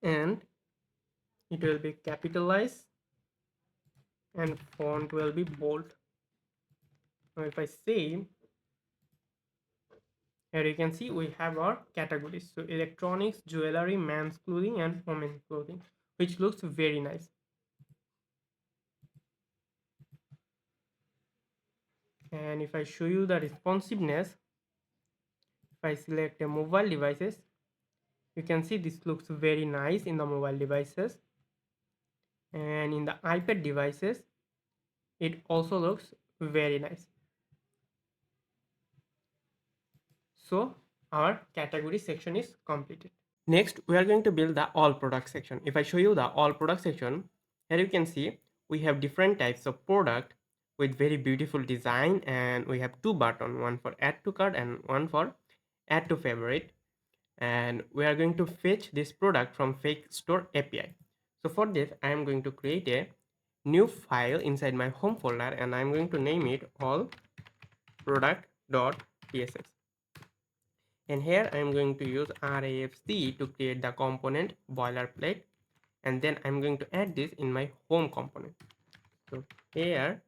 and it will be capitalized, and font will be bold. Now if I save, here you can see we have our categories. So electronics, jewelry, men's clothing, and women's clothing, which looks very nice. And if I show you the responsiveness, if I select a mobile devices, you can see this looks very nice in the mobile devices, and in the iPad devices it also looks very nice. So our category section is completed. Next we are going to build the all product section. If I show you the all product section, here you can see we have different types of product with very beautiful design, and we have two buttons, one for add to cart and one for add to favorite, and we are going to fetch this product from fake store API. So for this I am going to create a new file inside my home folder, and I'm going to name it all product.tss, and here I'm going to use RAFC to create the component boilerplate, and then I'm going to add this in my home component. So here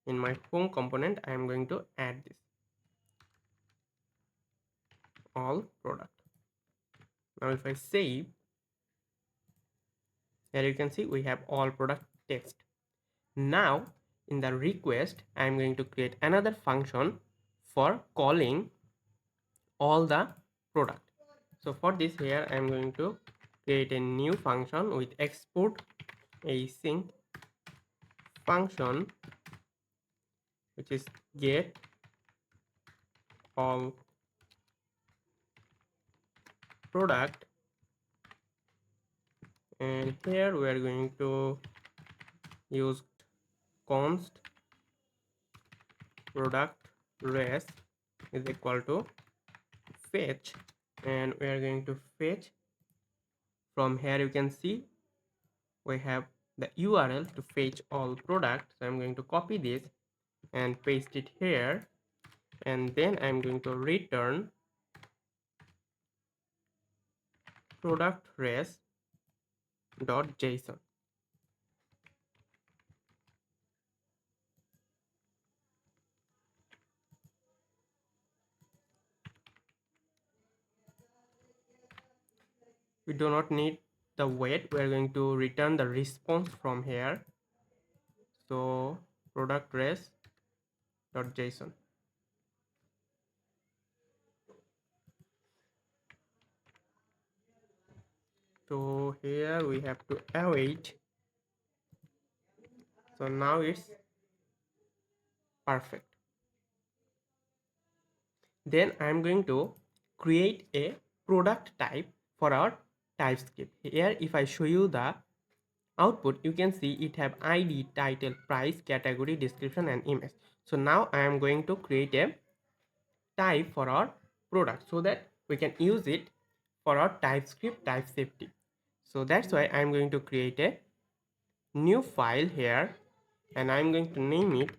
in my home component I'm going to add this all product. Now if I save, here you can see we have all product text. Now in the request I'm going to create another function for calling all the product. So for this, here I'm going to create a new function with export async function, which is get all product, and here we are going to use const product res is equal to fetch, and we are going to fetch from here. You can see we have the URL to fetch all product, so I'm going to copy this and paste it here, and then I'm going to return product res.json. We do not need the wait, we are going to return the response from here. So product res.json. So here we have to await. So now it's perfect. Then I'm going to create a product type for our TypeScript. Here if I show you the output, you can see it have ID, title, price, category, description and image. So now I am going to create a type for our product so that we can use it for our TypeScript type safety. So that's why I'm going to create a new file here and I'm going to name it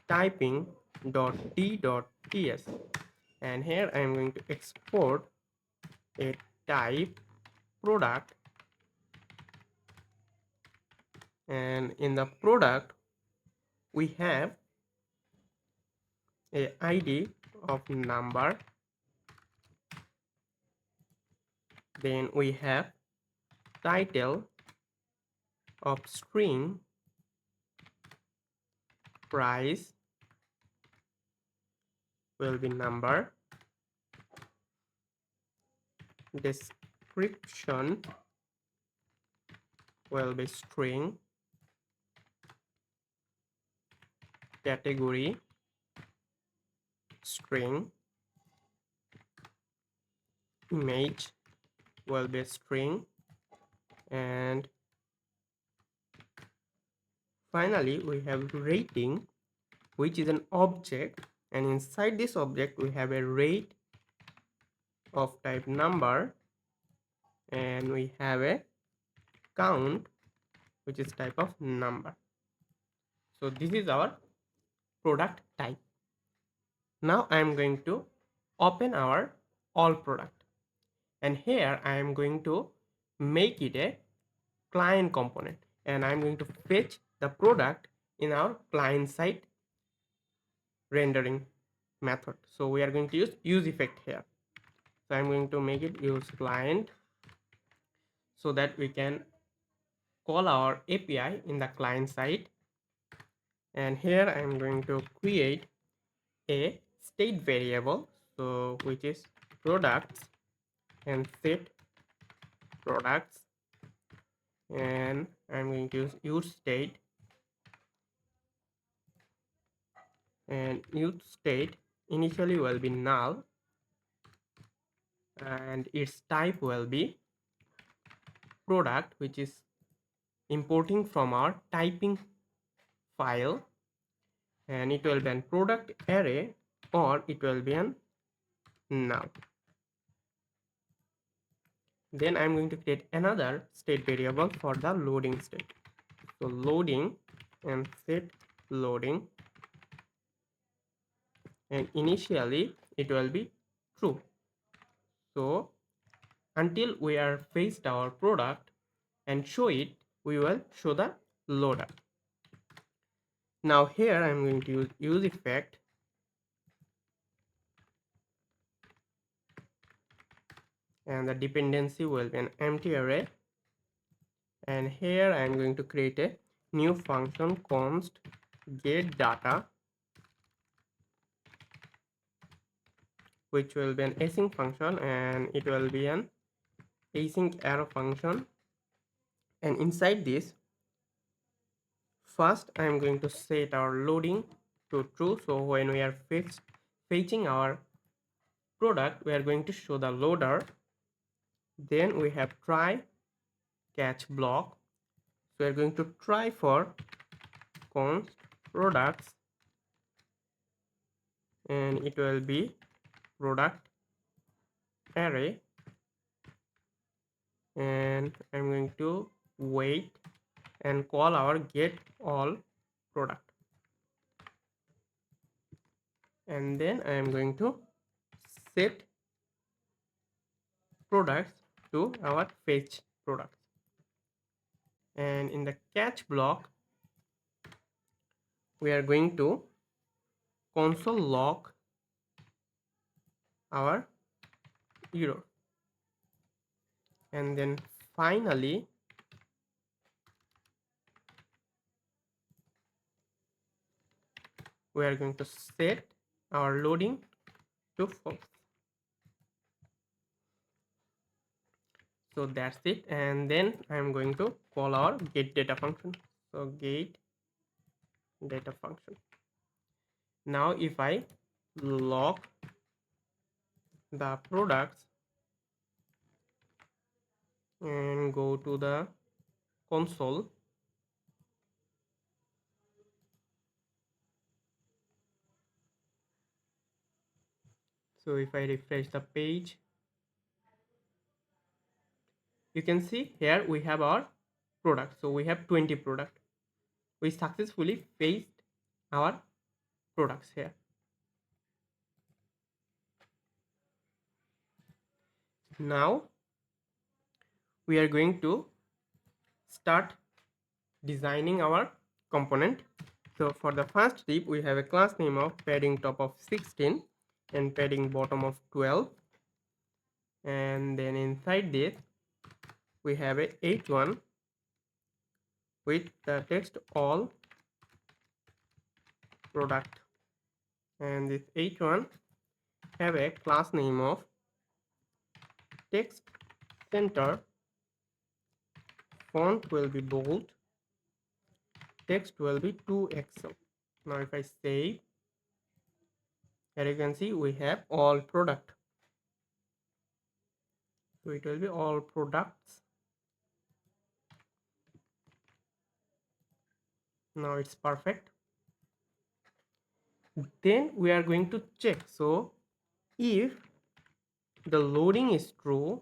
typing.t.ts, and here I'm going to export a type product, and in the product we have a ID of number, then we have title of string, price will be number, description will be string, category string, image will be string, and finally we have rating, which is an object, and inside this object we have a rate of type number, and we have a count which is type of number. So this is our product type. Now I am going to open our all product, and here I am going to make it a client component, and I'm going to fetch the product in our client side rendering method. So we are going to use effect here. So I'm going to make it use client so that we can call our API in the client side. And here I'm going to create a state variable, so which is products, and set products, and I'm going to use state, and use state initially will be null and its type will be product, which is importing from our typing file, and it will be an product array or it will be an null. Then I'm going to create another state variable for the loading state. So loading, and set loading, and initially it will be true. So until we are fetched our product and show it, we will show the loader. Now here I'm going to use effect, and the dependency will be an empty array, and here I'm going to create a new function const get data, which will be an async function, and it will be an async arrow function. And inside this, first I'm going to set our loading to true, so when we are fetching our product we are going to show the loader. Then we have try catch block, so we are going to try for const products, and it will be product array, and I'm going to wait and call our get all product, and then I am going to set products to our fetch products, and in the catch block we are going to console log our error, and then finally we are going to set our loading to false. So that's it, and then I am going to call our get data function. So get data function. Now if I log the products and go to the console, so if I refresh the page, you can see here we have our product. So we have 20 product. We successfully fetched our products here. Now we are going to start designing our component. So for the first step, we have a class name of padding top of 16 and padding bottom of 12, and then inside this we have a h1 with the text all product, and this h1 have a class name of text center, font will be bold, text will be 2XL. Now if I save, here you can see we have all product, so it will be all products. Now it's perfect. Then we are going to check, so if the loading is true,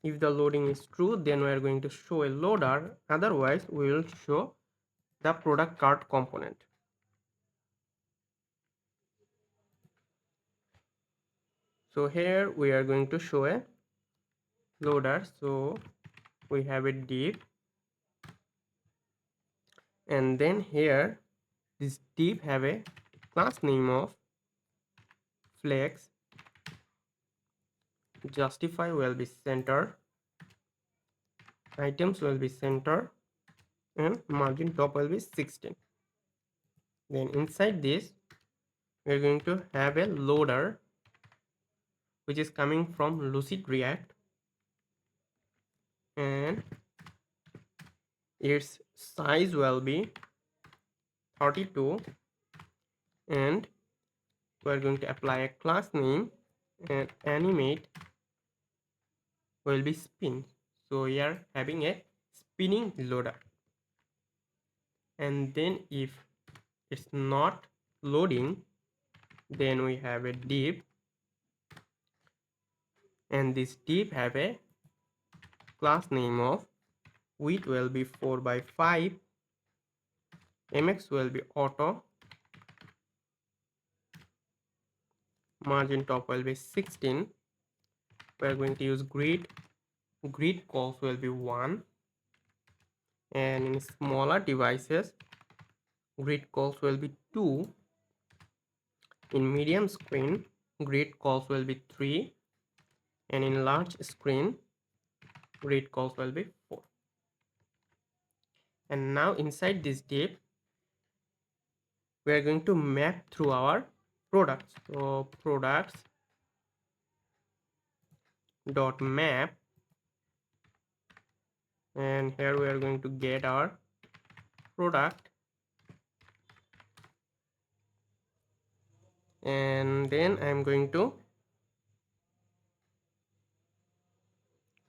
if the loading is true, then we are going to show a loader, otherwise we will show the product cart component. So here we are going to show a loader, so we have a div, and then here this div have a class name of flex, justify will be center, items will be center, and margin top will be 16. Then inside this we are going to have a loader which is coming from Lucid React, and its size will be 32, and we are going to apply a class name, and animate will be spin. So we are having a spinning loader, and then if it's not loading, then we have a div, and this div have a class name of width will be 4/5, mx will be auto, margin top will be 16. We are going to use grid calls will be 1, and in smaller devices grid calls will be 2, in medium screen grid calls will be 3, and in large screen grid calls will be 4. And now inside this div we are going to map through our products. So products dot map, and here we are going to get our product, and then I am going to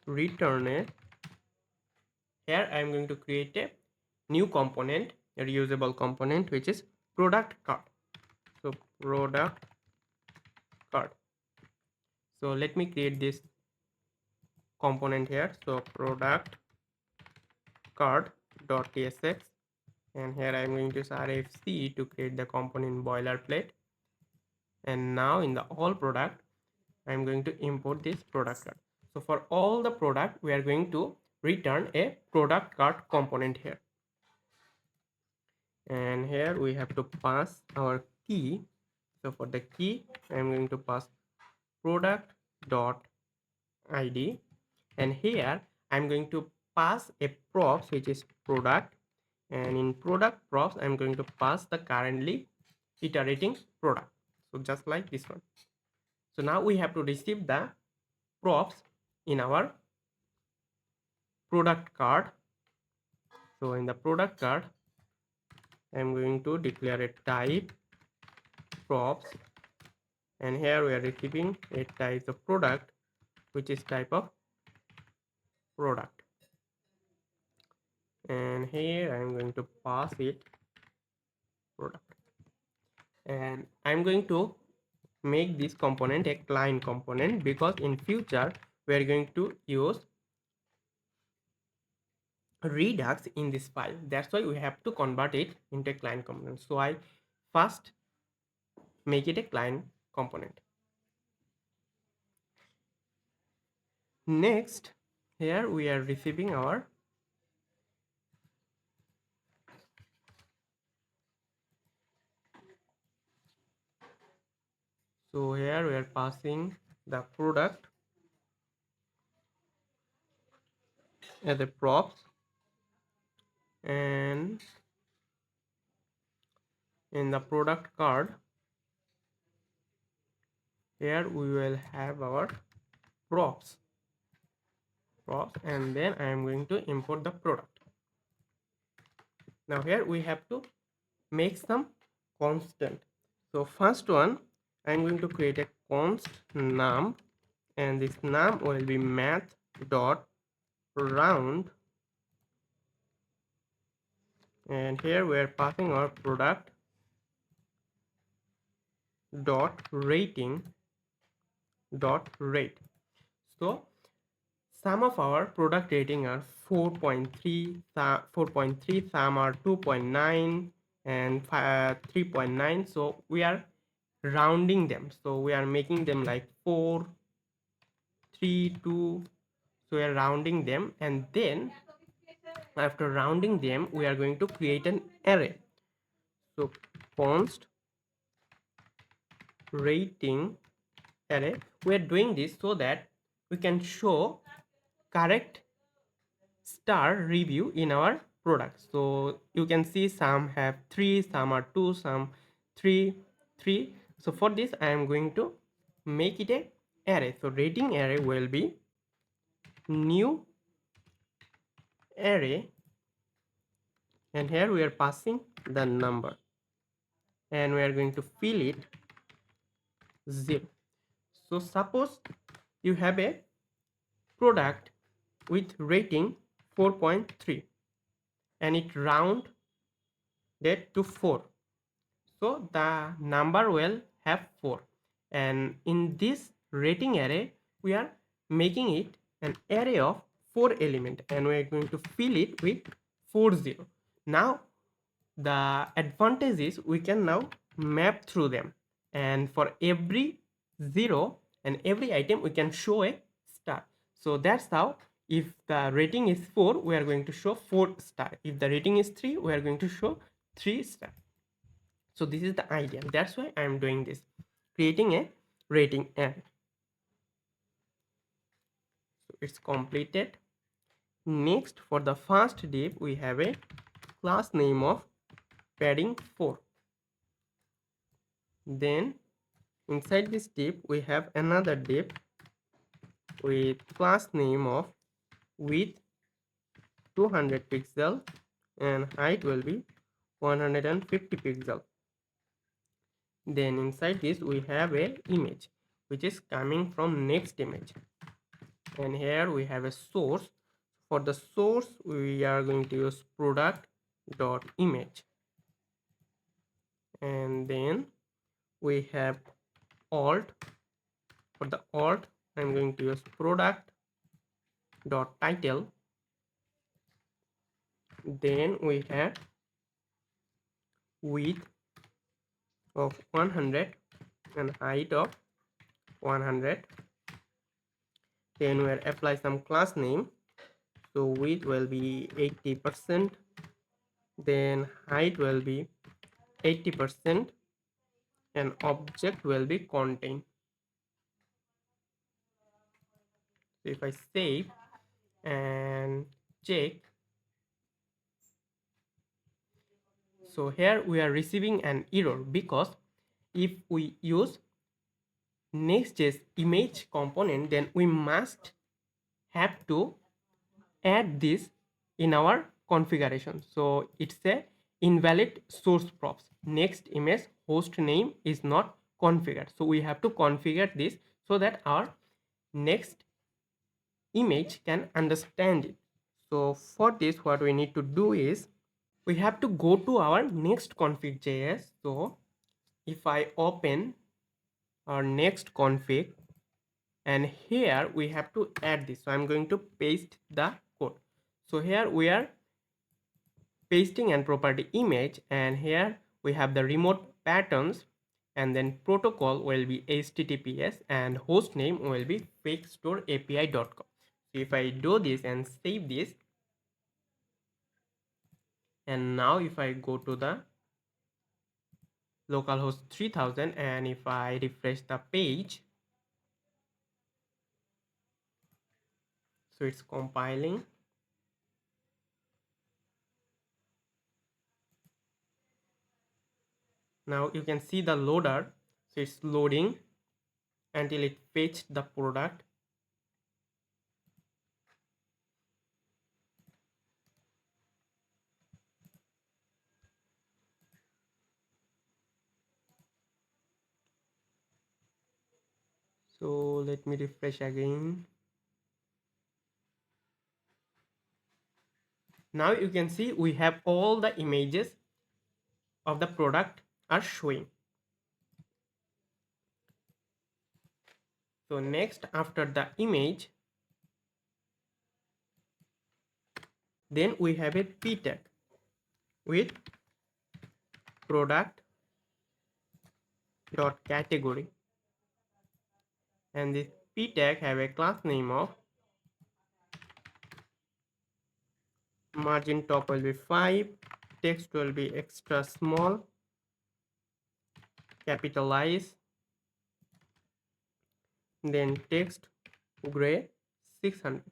return it. Here I am going to create a new component, a reusable component, which is product card. So product card. So let me create this component here. So product card.tsx, and here I'm going to use RFC to create the component boilerplate. And now in the all product, I'm going to import this product card. So for all the product, we are going to return a product card component here. And here we have to pass our key. So for the key, I'm going to pass product dot id, and here I'm going to pass a props which is product, and in product props I'm going to pass the currently iterating product. So just like this one. So now we have to receive the props in our product card. So in the product card, I'm going to declare a type props, and here we are receiving a type of product which is type of product, and here I'm going to pass it product, and I'm going to make this component a client component because in future we are going to use Redux in this file. That's why we have to convert it into a client component. So I first make it a client component. Next, here we are receiving our so here we are passing the product as a props, and in the product card here we will have our props, and then I am going to import the product. Now here we have to make some constant. So first one, I'm going to create a const num, and this num will be math dot round, and here we are passing our product dot rating dot rate. So some of our product rating are 4.3, 4.3, some are 2.9 and 3.9. So we are rounding them. So we are making them like 4, 3, 2. So we are rounding them, and then after rounding them, we are going to create an array. So const rating array. We are doing this so that we can show correct star review in our product. So you can see some have 3, some are 2, some 3, 3. So for this I am going to make it a array. So rating array will be new array, and here we are passing the number, and we are going to fill it 0. So suppose you have a product with rating 4.3 and it rounded to 4. So the number will have 4, and in this rating array we are making it an array of 4 element, and we are going to fill it with 40. Now the advantage is we can now map through them, and for every 0 and every item we can show a star. So that's how, if the rating is 4 we are going to show 4 star, if the rating is 3 we are going to show 3 star. So this is the idea. That's why I am doing this, creating a rating array. So it's completed. Next, for the first div we have a class name of padding 4. Then inside this div we have another div with class name of width 200 pixel and height will be 150 pixel. Then inside this we have a image which is coming from next image, and here we have a source. For the source we are going to use product dot image, and then we have alt. For the alt I'm going to use product dot title. Then we have width of 100 and height of 100. Then we'll apply some class name. So width will be 80%, then height will be 80%, and object will be content. So if I save and check, so here we are receiving an error because if we use Next.js image component, then we must have to add this in our configuration. So it's a invalid source props. Next image host name is not configured. So we have to configure this so that our next image can understand it. So for this, what we need to do is we have to go to our next config.js. So if I open our next config, and here we have to add this. So I'm going to paste the code. So here we are pasting and property image, and here we have the remote patterns, and then protocol will be https and host name will be fakestore.api.com. So if I do this and save this, and now if I go to the localhost 3000 and if I refresh the page, so it's compiling. Now you can see the loader, so it's loading until it fetched the product. So let me refresh again. Now you can see we have all the images of the product are showing. So next, after the image, then we have a p tag with product dot category, and this p tag have a class name of margin top will be 5, text will be extra small, capitalize, then text gray 600.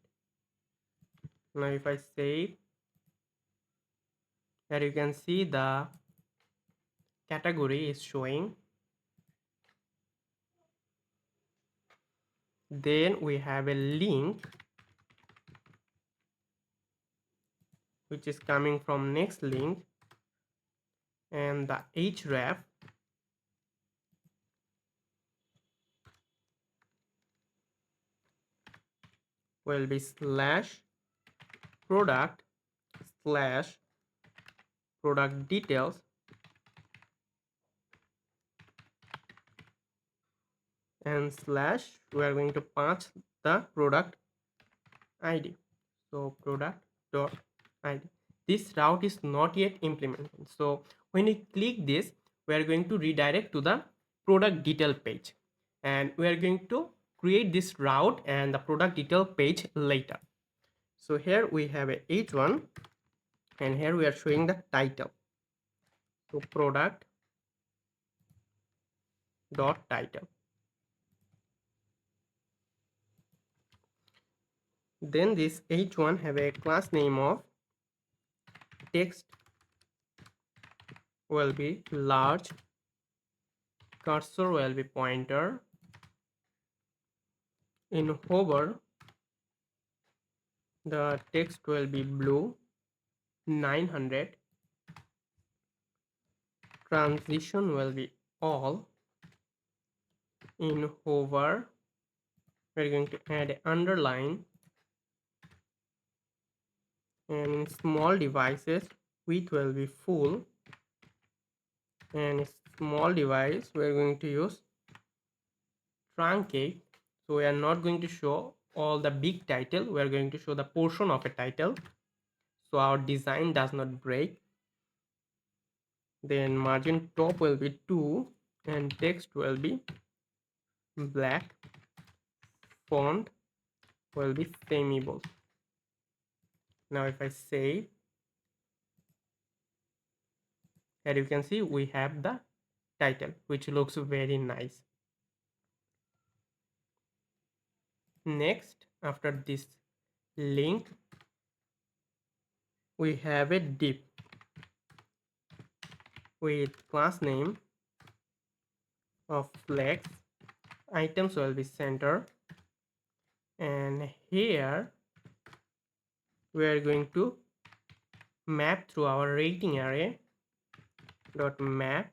Now if I save, here you can see the category is showing. Then we have a link which is coming from next link, and the href will be slash product slash product details, and slash we are going to pass the product id. So product dot id. This route is not yet implemented. So when we click this, we are going to redirect to the product detail page, and we are going to create this route and the product detail page later. So here we have a h1, and here we are showing the title. So product dot title. Then this h1 have a class name of text will be large, cursor will be pointer, in hover the text will be blue, 900, transition will be all, in hover we're going to add an underline, and in small devices width will be full, and small device we're going to use truncate. So we are not going to show all the big title, we are going to show the portion of a title so our design does not break. Then margin top will be 2 and text will be black. Font will be semi-bold. Now if I save, here you can see we have the title, which looks very nice. Next, after this link, we have a div with class name of flex. Items will be center, and here we are going to map through our rating array dot map,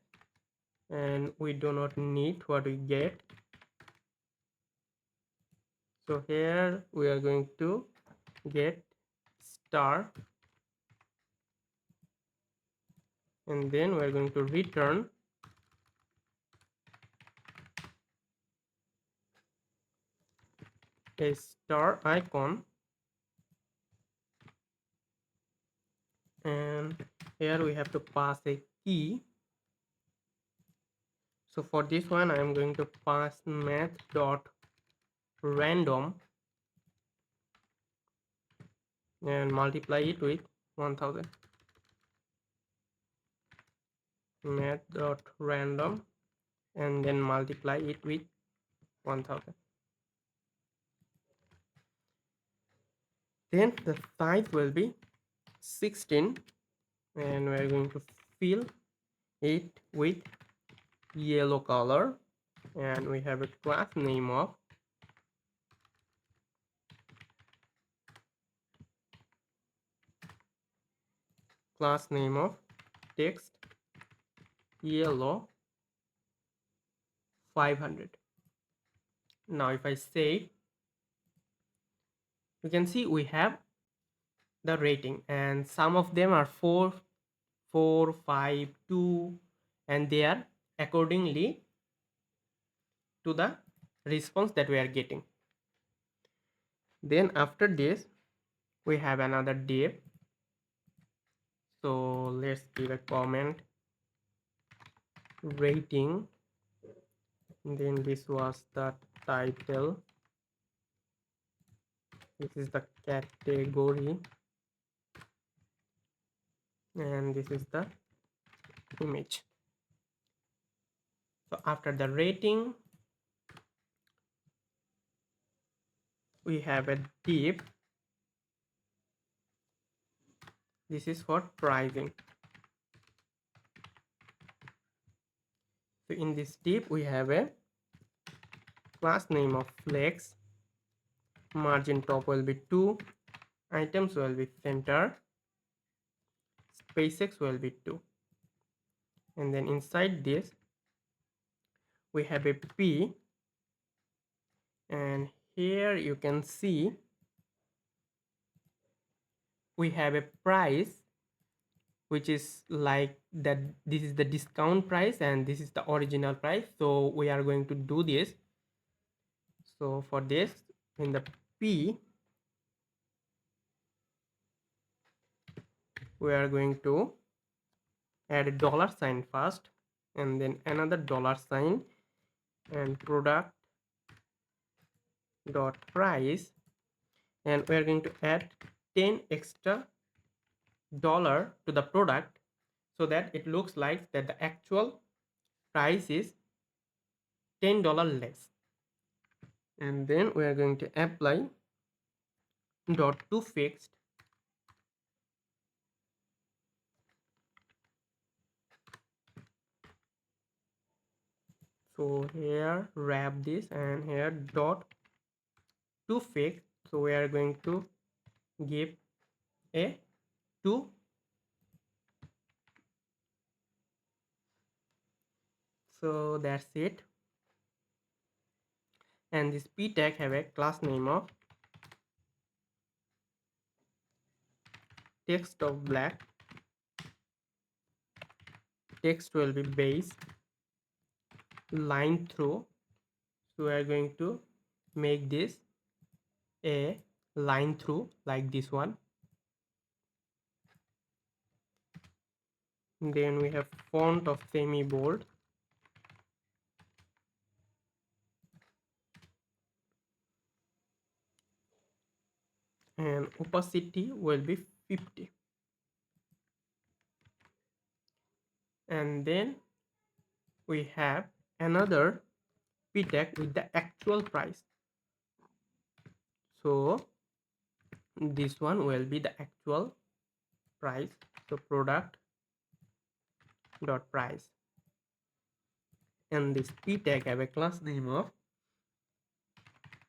and we do not need what we get. So here we are going to get star, and then we are going to return a star icon, and here we have to pass a key. So for this one I am going to pass math dot random and multiply it with 1000. Math dot random and then multiply it with 1000. Then the size will be 16, and we are going to fill it with yellow color, and we have a class name of text yellow 500. Now if I save, you can see we have the rating, and some of them are 4, 4, 5, 2, and they are accordingly to the response that we are getting. Then after this we have another div. So let's give a comment rating, then this was the title, this is the category, and this is the image. So after the rating we have a div. This is for pricing. So in this div we have a class name of flex. Margin top will be 2, items will be center, SpaceX will be 2, and then inside this we have a p, and here you can see we have a price which is like that. This is the discount price and this is the original price. So we are going to do this. So for this, in the p we are going to add a dollar sign first, and then another dollar sign, and product dot price, and we are going to add 10 extra dollar to the product so that it looks like that the actual price is $10 less. And then we are going to apply dot to fixed, so here wrap this, and here dot to fixed. So we are going to give a 2. So that's it. And this p tag have a class name of text of black, text will be base, line through. So we are going to make this a line through like this one, Then we have font of semi bold, and opacity will be 50. And then we have another p tag with the actual price. So this one will be the actual price. So product dot price, and this p tag have a class name of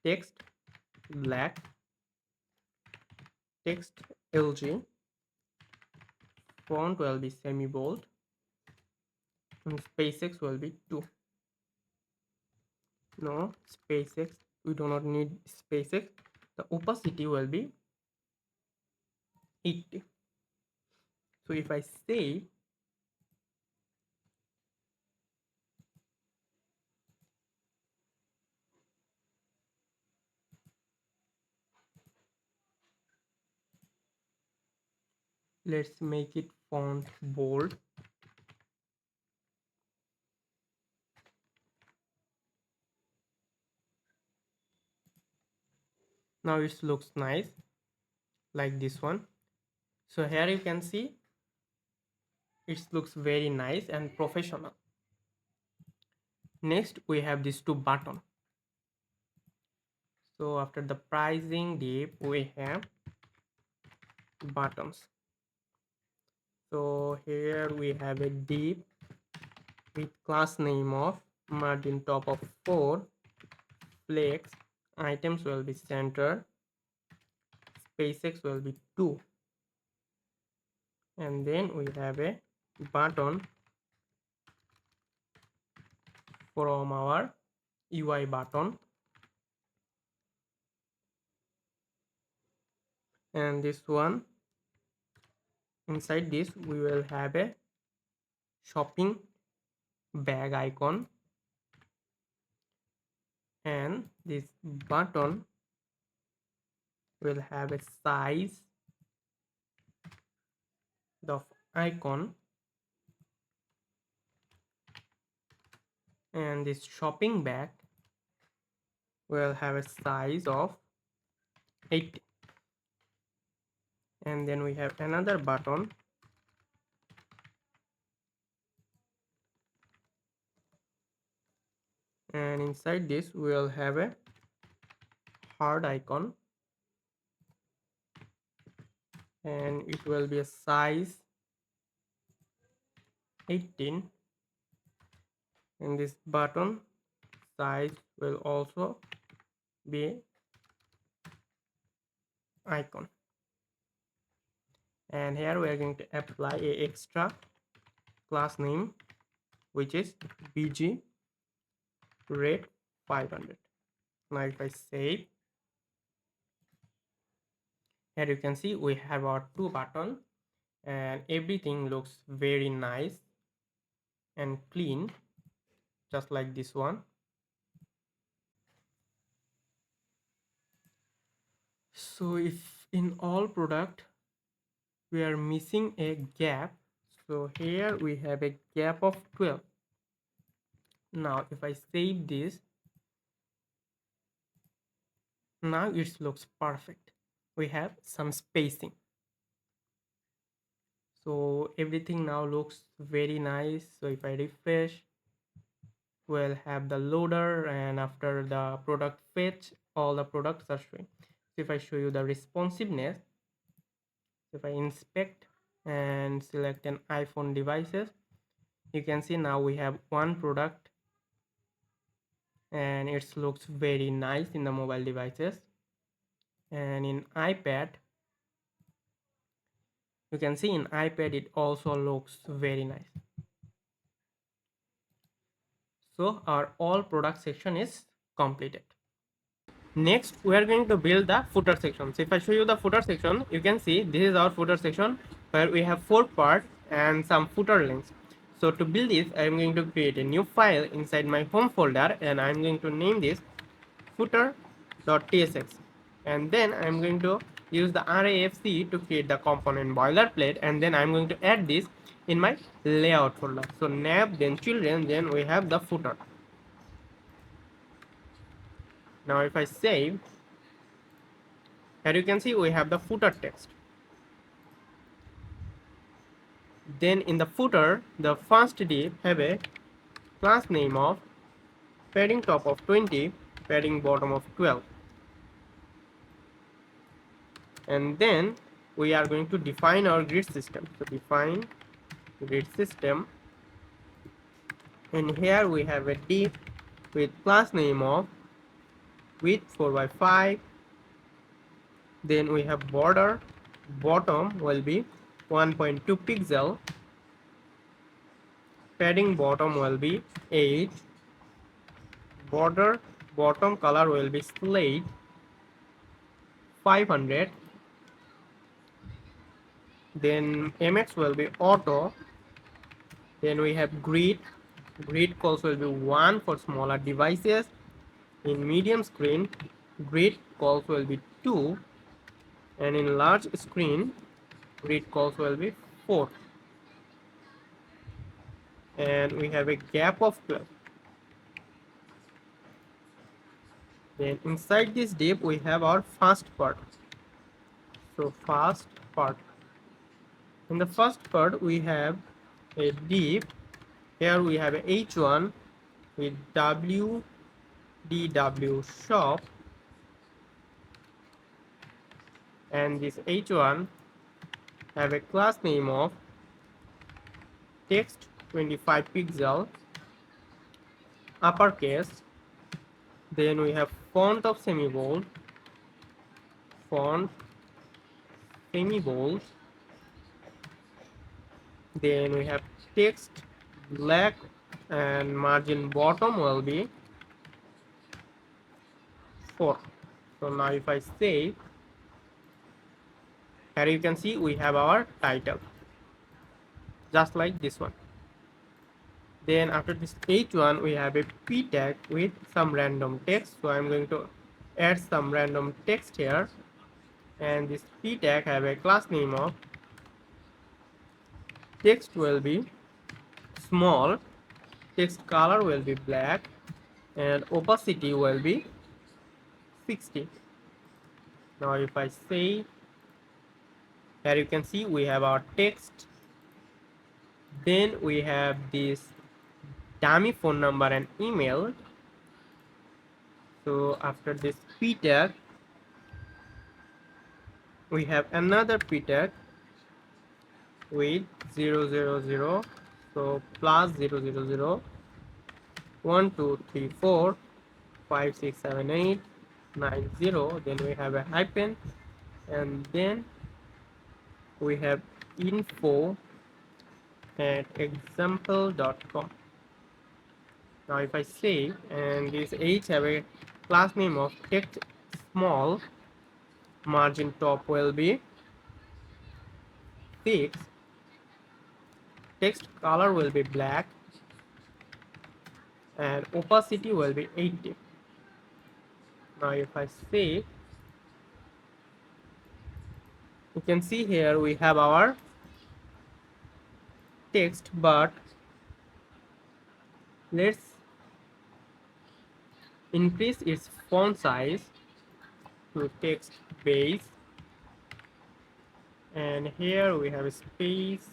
text black, text lg, font will be semi bold, and SpaceX will be 2. No, SpaceX, we do not need SpaceX. The opacity will be 80. So if I say let's make it font bold, now it looks nice like this one. So here you can see it looks very nice and professional. Next we have these two buttons. So after the pricing div we have buttons. So here we have a div with class name of margin top of 4, flex, items will be centered, SpaceX will be 2, and then we have a button from our UI button, and this one inside this we will have a shopping bag icon, and this button will have a size of icon, and this shopping bag will have a size of 80. And then we have another button, and inside this we will have a heart icon, and it will be a size 18, and this button size will also be icon. And here we are going to apply a extra class name which is bg rate 500. Now if I save, here you can see we have our two buttons and everything looks very nice and clean, just like this one. So if in all product we are missing a gap, so here we have a gap of 12. Now if I save this, now it looks perfect. We have some spacing, so everything now looks very nice. So if I refresh, we'll have the loader, and after the product fetch, all the products are showing. So if I show you the responsiveness, if I inspect and select an iPhone devices, you can see now we have one product and it looks very nice in the mobile devices. And in iPad, you can see in iPad it also looks very nice. So our all product section is completed. Next we are going to build the footer section. So if I show you the footer section, you can see this is our footer section where we have 4 parts and some footer links. So to build this, I am going to create a new file inside my home folder, and I am going to name this footer.tsx, and then I am going to use the RAFC to create the component boilerplate, and then I am going to add this in my layout folder. So nav, then children, then we have the footer. Now if I save, here you can see we have the footer text. Then in the footer, the first div have a class name of padding top of 20, padding bottom of 12. And then we are going to define our grid system. So define grid system, and here we have a div with class name of width 4x5. Then we have border, bottom will be 1.2 pixel, padding bottom will be 8, border bottom color will be slate 500, then mx will be auto, then we have grid, grid calls will be 1 for smaller devices, in medium screen grid calls will be 2, and in large screen grid calls will be 4, and we have a gap of 12. Then inside this div we have our first part. So first part, in the first part we have a div. Here we have a h1 with wdw shop, and this h1 have a class name of text 25 pixel uppercase. Then we have font of semi-bold, font semi-bold. Then we have text black, and margin bottom will be 4. So now if I save, here you can see we have our title, just like this one. Then after this h1 we have a p tag with some random text. So I'm going to add some random text here, and this p tag have a class name of text will be small, text color will be black, and opacity will be 60. Now if I say, here you can see we have our text, then we have this dummy phone number and email. So after this p tag we have another p tag with 000, so plus 000, 1 2 3 4 5 6 7 8 9 0. Then we have a hyphen, and then we have info at example.com. Now if I save, and this h have a class name of text small, margin top will be 6, text color will be black, and opacity will be 80. Now if I save, you can see here we have our text, but let's increase its font size to text base, and here we have a space.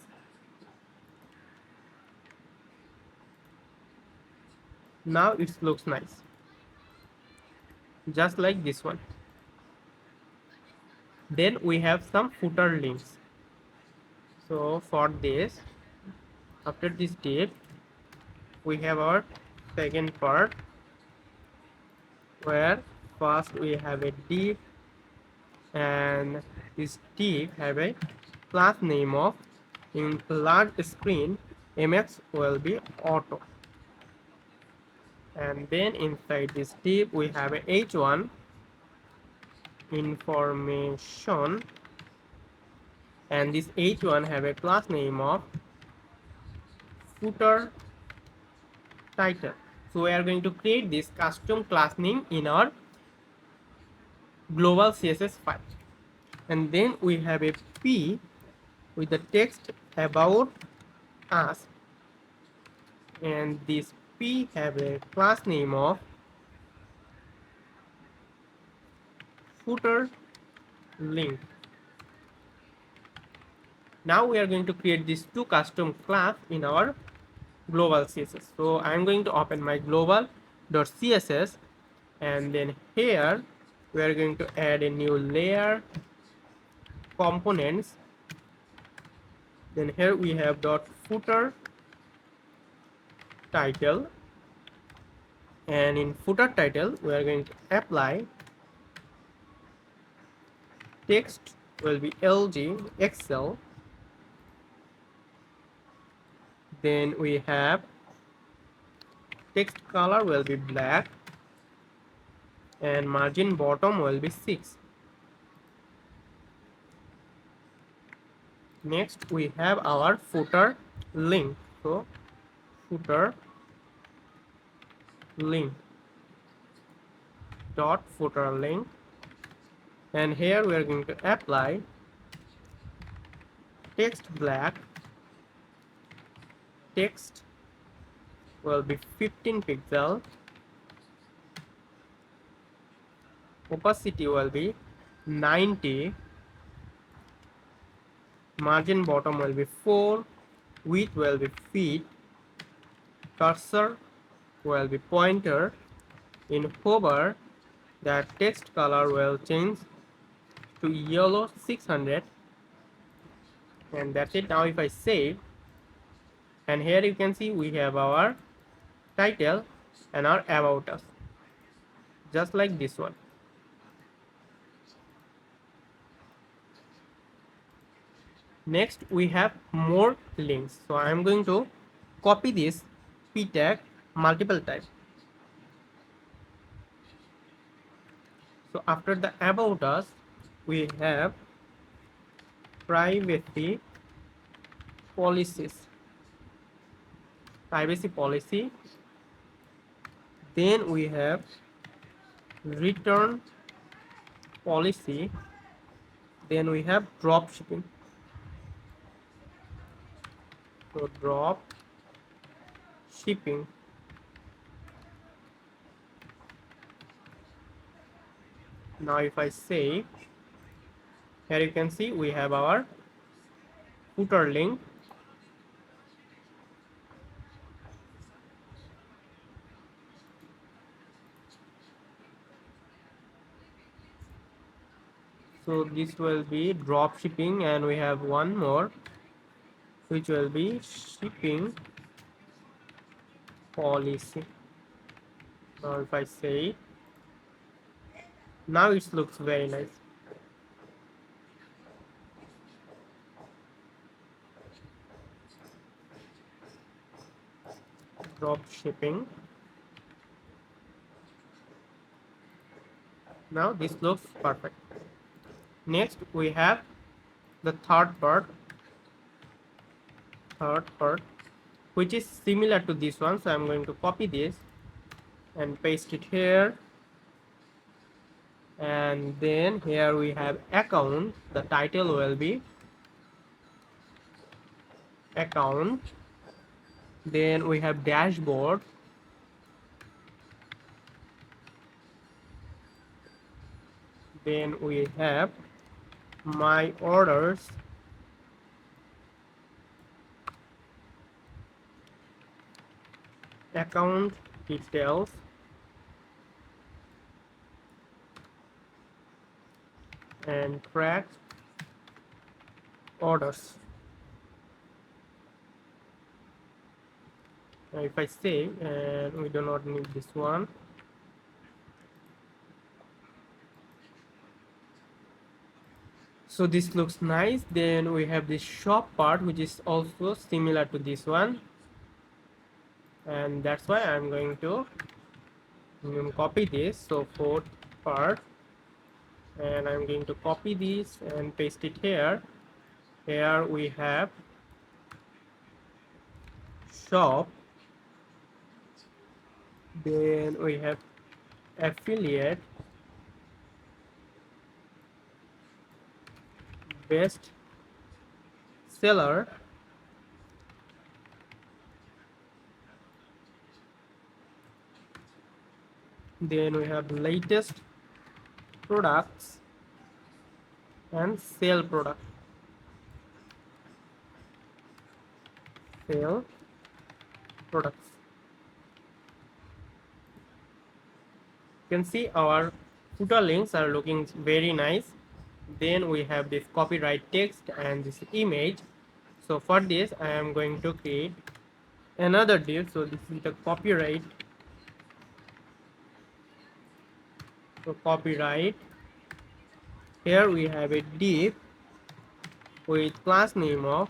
Now it looks nice, just like this one. Then we have some footer links. So for this, after this div we have our second part, where first we have a div, and this div have a class name of, in large screen mx will be auto, and then inside this div we have a h1 information, and this h1 have a class name of footer title. So we are going to create this custom class name in our global css file, and then we have a p with the text about us, and this p have a class name of footer link. Now we are going to create these two custom class in our global CSS. So I'm going to open my global.css, and then here we are going to add a new layer components. Then here we have dot footer title, and in footer title we are going to apply text will be LG Excel. Then we have text color will be black, and margin bottom will be 6. Next we have our footer link. So footer link dot footer link, and here we are going to apply text black. Text will be 15 pixel, opacity will be 90, margin bottom will be 4, width will be feet, cursor will be pointer. In hover, the text color will change to yellow 600, and that's it. Now if I save, and here you can see we have our title and our about us, just like this one. Next we have more links, so I am going to copy this p tag multiple times. So after the about us we have privacy policies, privacy policy. Then we have return policy. Then we have drop shipping. So drop shipping. Now if I save, here you can see we have our footer link. So this will be drop shipping, and we have one more which will be shipping policy. Now if I say, now it looks very nice. Drop shipping. Now this looks perfect. Next we have the third part, which is similar to this one. So I'm going to copy this and paste it here, and then here we have account. The title will be account. Then we have dashboard. Then we have my orders. Account details. And track orders. Now if I save, and we do not need this one. So this looks nice. Then we have this shop part, which is also similar to this one, and that's why I'm going to copy this. So fourth part, and I'm going to copy this and paste it here. Here we have shop. Then we have affiliate, best seller, Then we have latest products and sale product. Sale products. You can see our footer links are looking very nice. Then we have this copyright text and this image. So for this I am going to create another div. So this is the copyright. So copyright. Here we have a div with class name of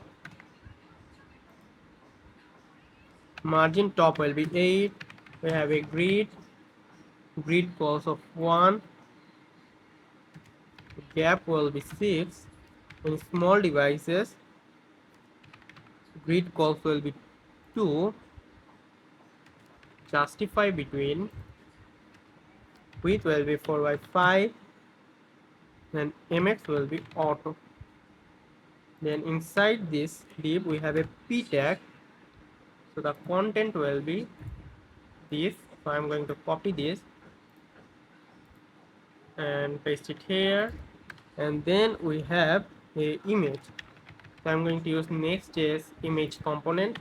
margin top will be 8. We have a grid calls of 1, gap will be 6. In small devices, grid calls will be 2, justify between, width will be 4 by 5, and mx will be auto. Then inside this div we have a p tag, so the content will be this. So I'm going to copy this and paste it here, and then we have a image. So I'm going to use Next.js image component.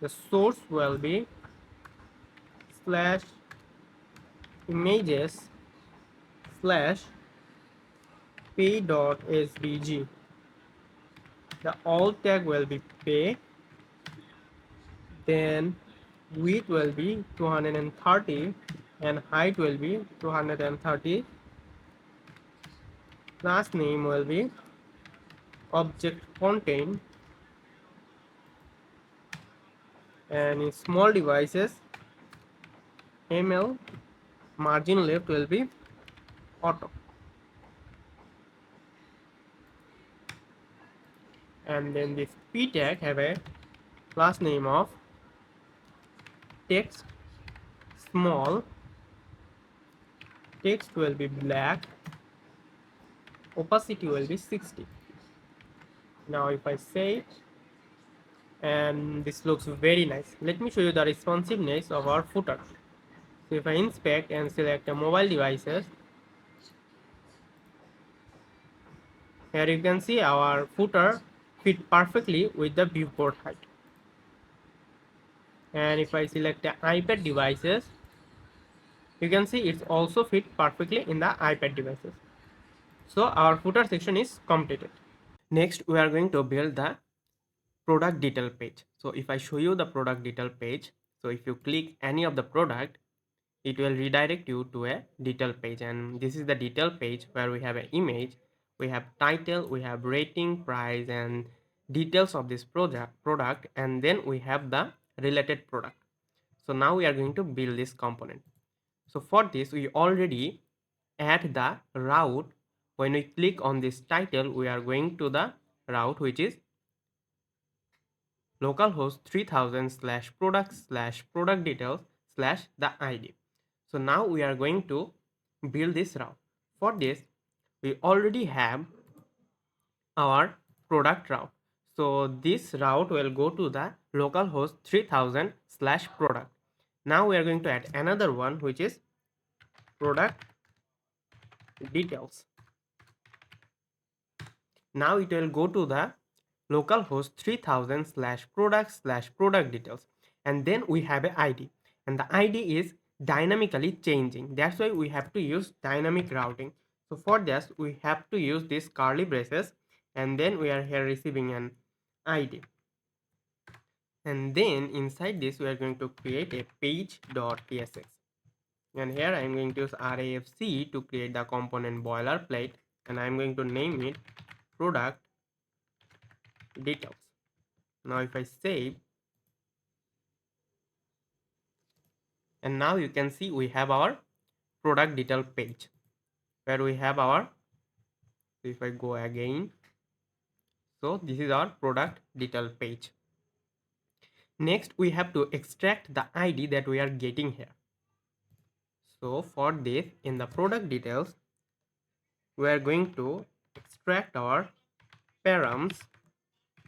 The source will be slash images slash pay.svg. The alt tag will be pay. Then width will be 230 and height will be 230. Class name will be object contain, and in small devices ml margin left will be auto. And then this p tag have a class name of text small, text will be black, opacity will be 60. Now if I save, and this looks very nice. Let me show you the responsiveness of our footer. So if I inspect and select the mobile devices, here you can see our footer fit perfectly with the viewport height. And if I select the iPad devices, you can see it's also fit perfectly in the iPad devices. So our footer section is completed. Next, we are going to build the product detail page. So if I show you the product detail page, so if you click any of the product, it will redirect you to a detail page, and this is the detail page where we have an image, we have title, we have rating, price, and details of this product, and then we have the related product. So now we are going to build this component. So for this we already add the route. When we click on this title, we are going to the route which is localhost 3000 slash product details slash the id. So now we are going to build this route. For this we already have our product route. So this route will go to the localhost 3000 slash product. Now we are going to add another one which is product details. Now it will go to the localhost 3000 slash product details, and then we have an id, and the id is dynamically changing. That's why we have to use dynamic routing. So for this we have to use this curly braces, and then we are here receiving an id, and then inside this we are going to create a page.tsx, and here I am going to use rafc to create the component boilerplate, and I am going to name it product details. Now if I save, and now you can see we have our product detail page where we have our, if I go again, so this is our product detail page. Next we have to extract the id that we are getting here. So for this, in the product details we are going to extract our params,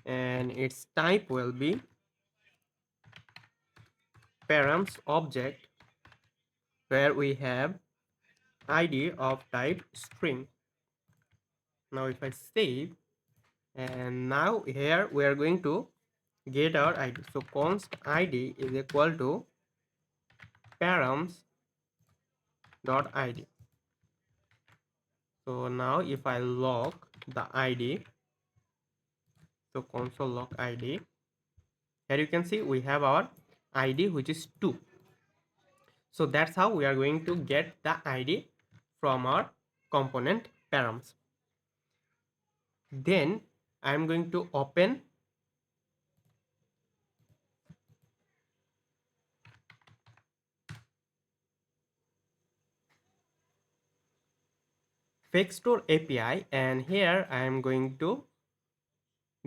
and its type will be params object, where we have id of type string. Now if I save, and now here we are going to get our id. So const id is equal to params dot id. So now if I log the id, so console log id, here you can see we have our id which is 2. So that's how we are going to get the id from our component params. Then I am going to open FakeStore API, and here I am going to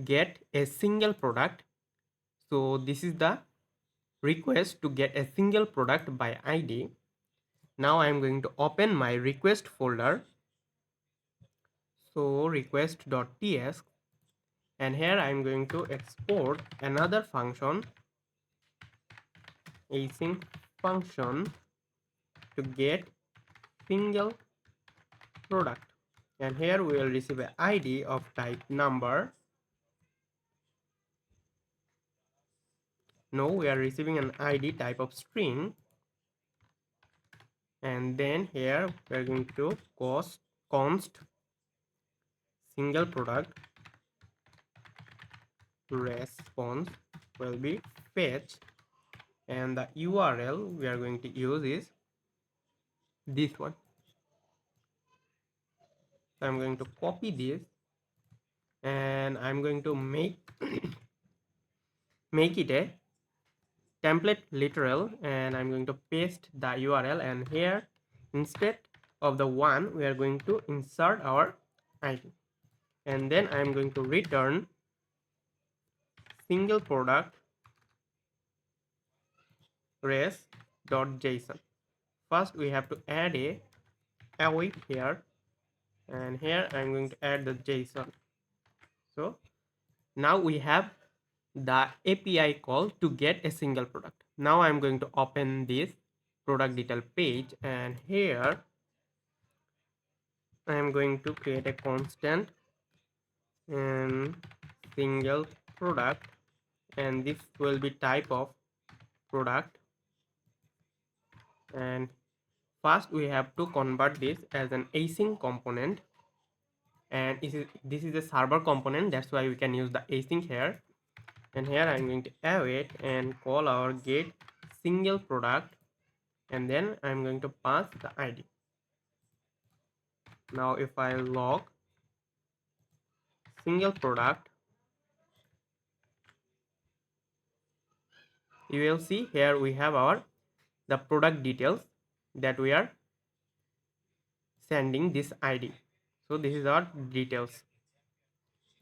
get a single product. So this is the request to get a single product by ID. Now I am going to open my request folder. So request.ts, and here I am going to export another function, async function, to get single product. And here we will receive an ID of type number. No, we are receiving an ID type of string. And then here we are going to const single product response will be fetch, and the URL we are going to use is this one. So I'm going to copy this, and I'm going to make make it a template literal, and I'm going to paste the URL, and here instead of the one we are going to insert our ID, and then I'm going to return single product res.json. First we have to add a await here, and here I'm going to add the JSON. So now we have the API call to get a single product. Now I'm going to open this product detail page, and here I am going to create a constant and single product, and this will be type of product. And first we have to convert this as an async component, and this is a server component, that's why we can use the async here. And here I'm going to await and call our get single product, and then I'm going to pass the ID. Now if I log single product, you will see here we have our the product details that we are sending this ID. So this is our details.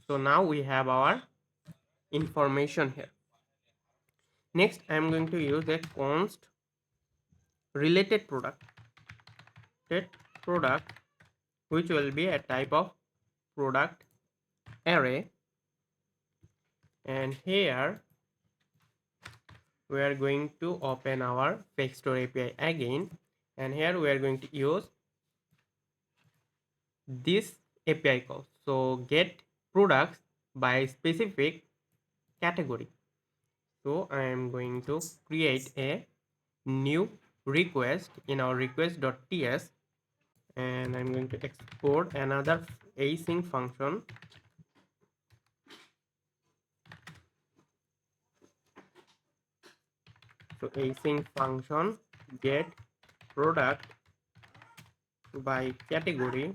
So now we have our information here. Next I'm going to use a const related product which will be a type of product array, and here we are going to open our FakeStore API again, and here we are going to use this API call. So get products by specific category. So I am going to create a new request in our request.ts, and I'm going to export another async function. So async function get product by category,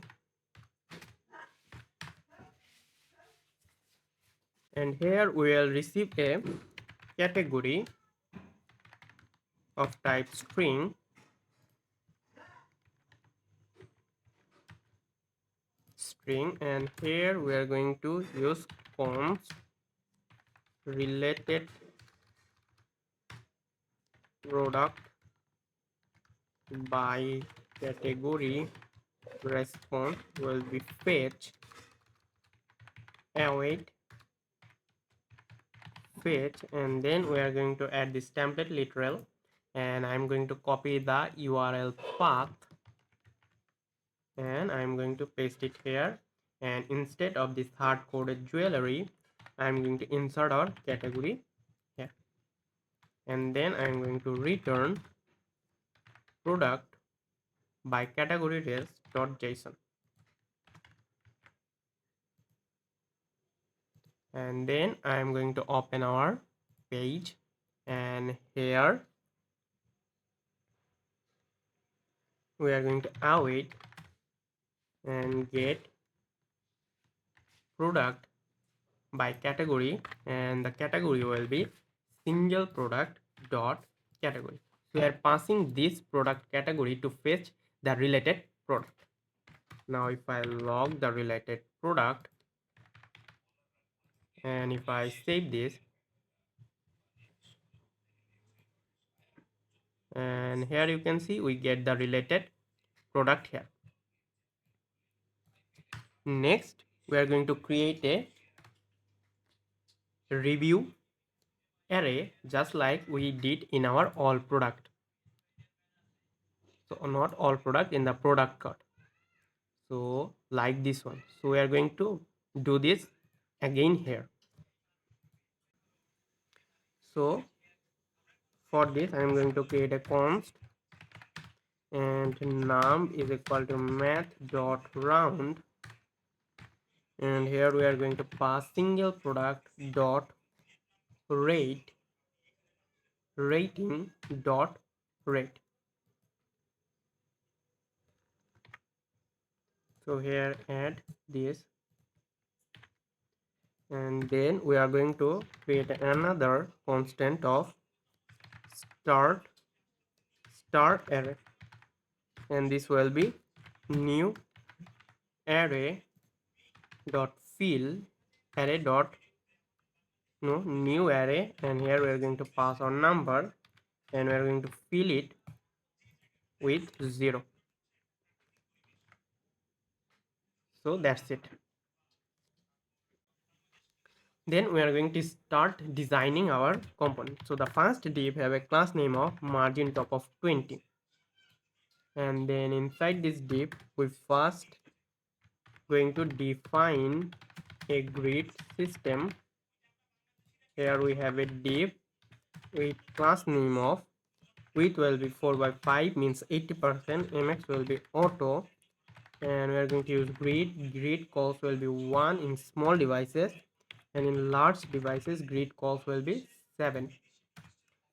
and here we will receive a category of type string, and here we are going to use const related product by category response will be fetch await fetch, and then we are going to add this template literal, and I'm going to copy the URL path and I'm going to paste it here, and instead of this hard coded jewelry I'm going to insert our category here, and then I'm going to return product by category res.json, and then I'm going to open our page, and here we are going to await and get product by category, and the category will be single product dot category. So we are passing this product category to fetch the related product. Now if I log the related product and if I save this, and here you can see we get the related product here. Next we are going to create a review array just like we did in our all product. So not all product, in the product card. So like this one. So we are going to do this again here. So for this I am going to create a const, and num is equal to math dot round, and here we are going to pass single product dot rate rating dot rate. So here add this, and then we are going to create another constant of start array, and this will be new array dot fill array dot new array, and here we are going to pass our number and we are going to fill it with 0. So that's it. Then we are going to start designing our component. So the first div have a class name of margin top of 20, and then inside this div we first going to define a grid system. Here we have a div with class name of width will be 4 by 5 means 80%, mx will be auto, and we are going to use grid calls will be 1 in small devices, and in large devices grid calls will be 7,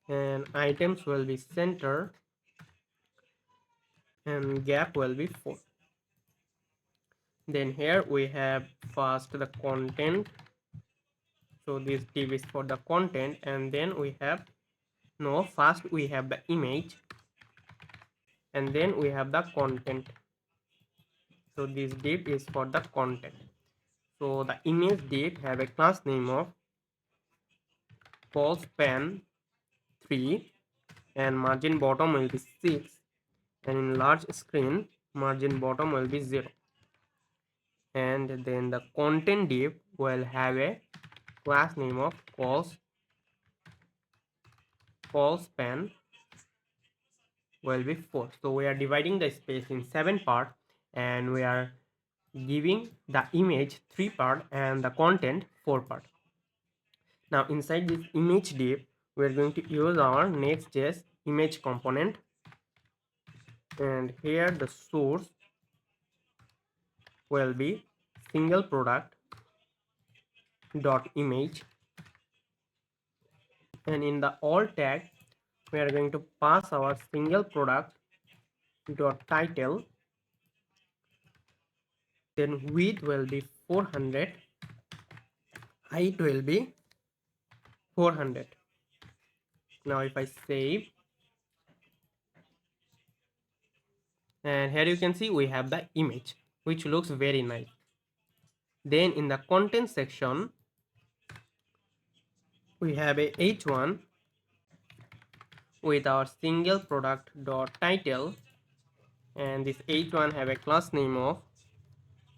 and items will be center and gap will be 4. Then here we have first the content, so this div is for the content, and then we have first we have the image, and then we have the content. So this div is for the content. So the image div have a class name of span 3, and margin bottom will be 6, and in large screen margin bottom will be 0, and then the content div will have a class name of span will be 4. So we are dividing the space in 7 parts, and we are giving the image 3 part and the content 4 part. Now inside this image div we are going to use our Next.js image component, and here the source will be single product dot image, and in the all tag we are going to pass our single product dot title, then width will be 400, height will be 400. Now if I save, and here you can see we have the image which looks very nice. Then in the content section we have a h1 with our single product dot title, and this h1 have a class name of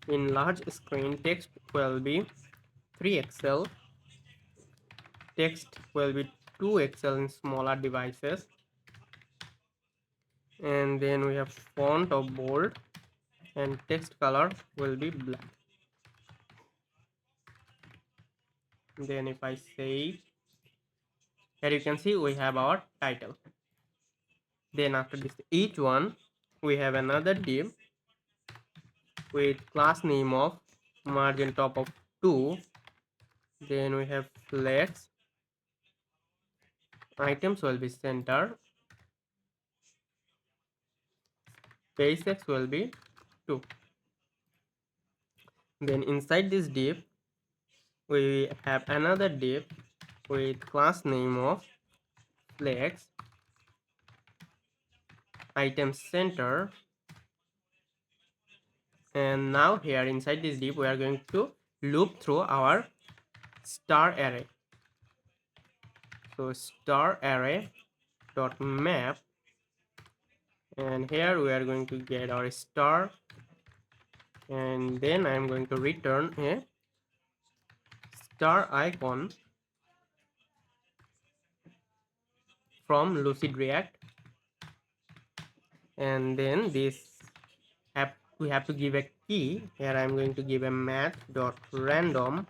in large screen text will be 3xl, text will be 2xl in smaller devices, and then we have font of bold, and text color will be black. Then if I save, here you can see we have our title. Then after this each one, we have another div with class name of margin top of 2. Then we have flex, items will be center, SpaceX will be 2. Then inside this div, we have another div with class name of flex, item center, and now here inside this div we are going to loop through our star array. So star array dot map, and here we are going to get our star, and then I am going to return a star icon from Lucid React, and then this we have to give a key. Here I am going to give a math dot random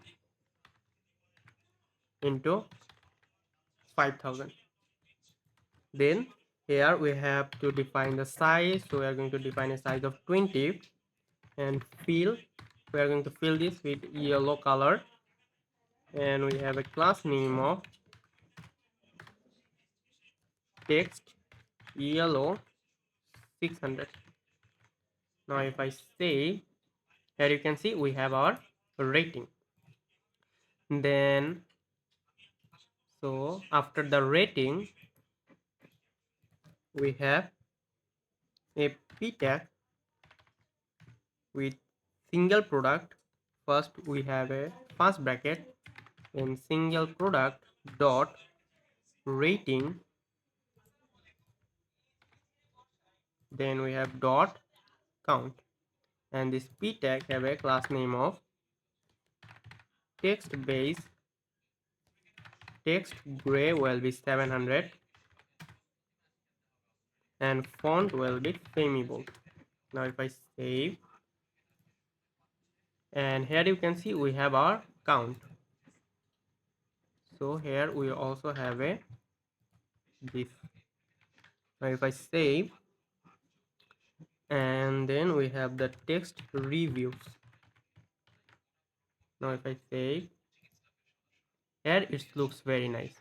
into 5000. Then here we have to define the size, so we are going to define a size of 20, and fill, we are going to fill this with yellow color, and we have a class name of text yellow 600. Now if I say, here you can see we have our rating. Then so after the rating we have a p tag with single product. First we have a first bracket, then single product dot rating, then we have dot count, and this p tag have a class name of text base, text gray will be 700, and font will be semi-bold. Now if I save, and here you can see we have our count. So here we also have a this. Now if I save, and then we have the text reviews. Now if I save, here it looks very nice.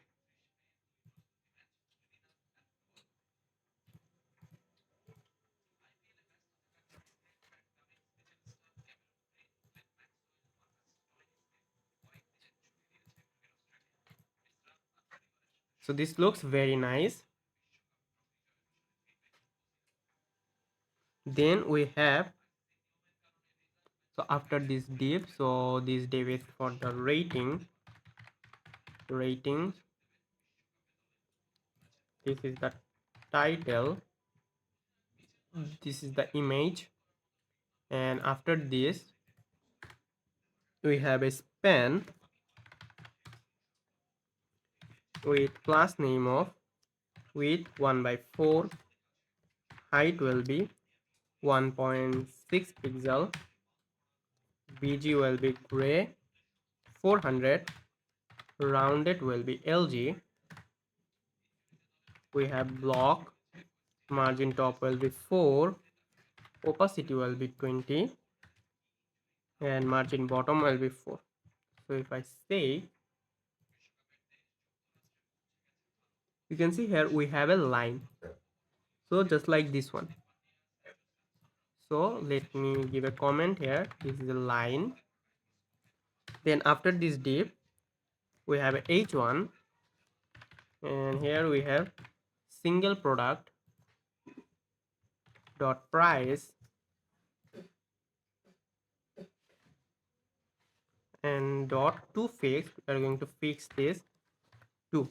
So this looks very nice. Then we have, so after this div, so this div is for the ratings. This is the title, this is the image, and after this we have a span with class name of width 1/4, height will be 1.6 pixel, bg will be gray 400, rounded will be lg, we have block, margin top will be 4, opacity will be 20, and margin bottom will be 4. So if I say, you can see here we have a line, so just like this one. So let me give a comment here, this is a line. Then after this div we have a h1, and here we have single product dot price, and dot to fix, we are going to fix this 2,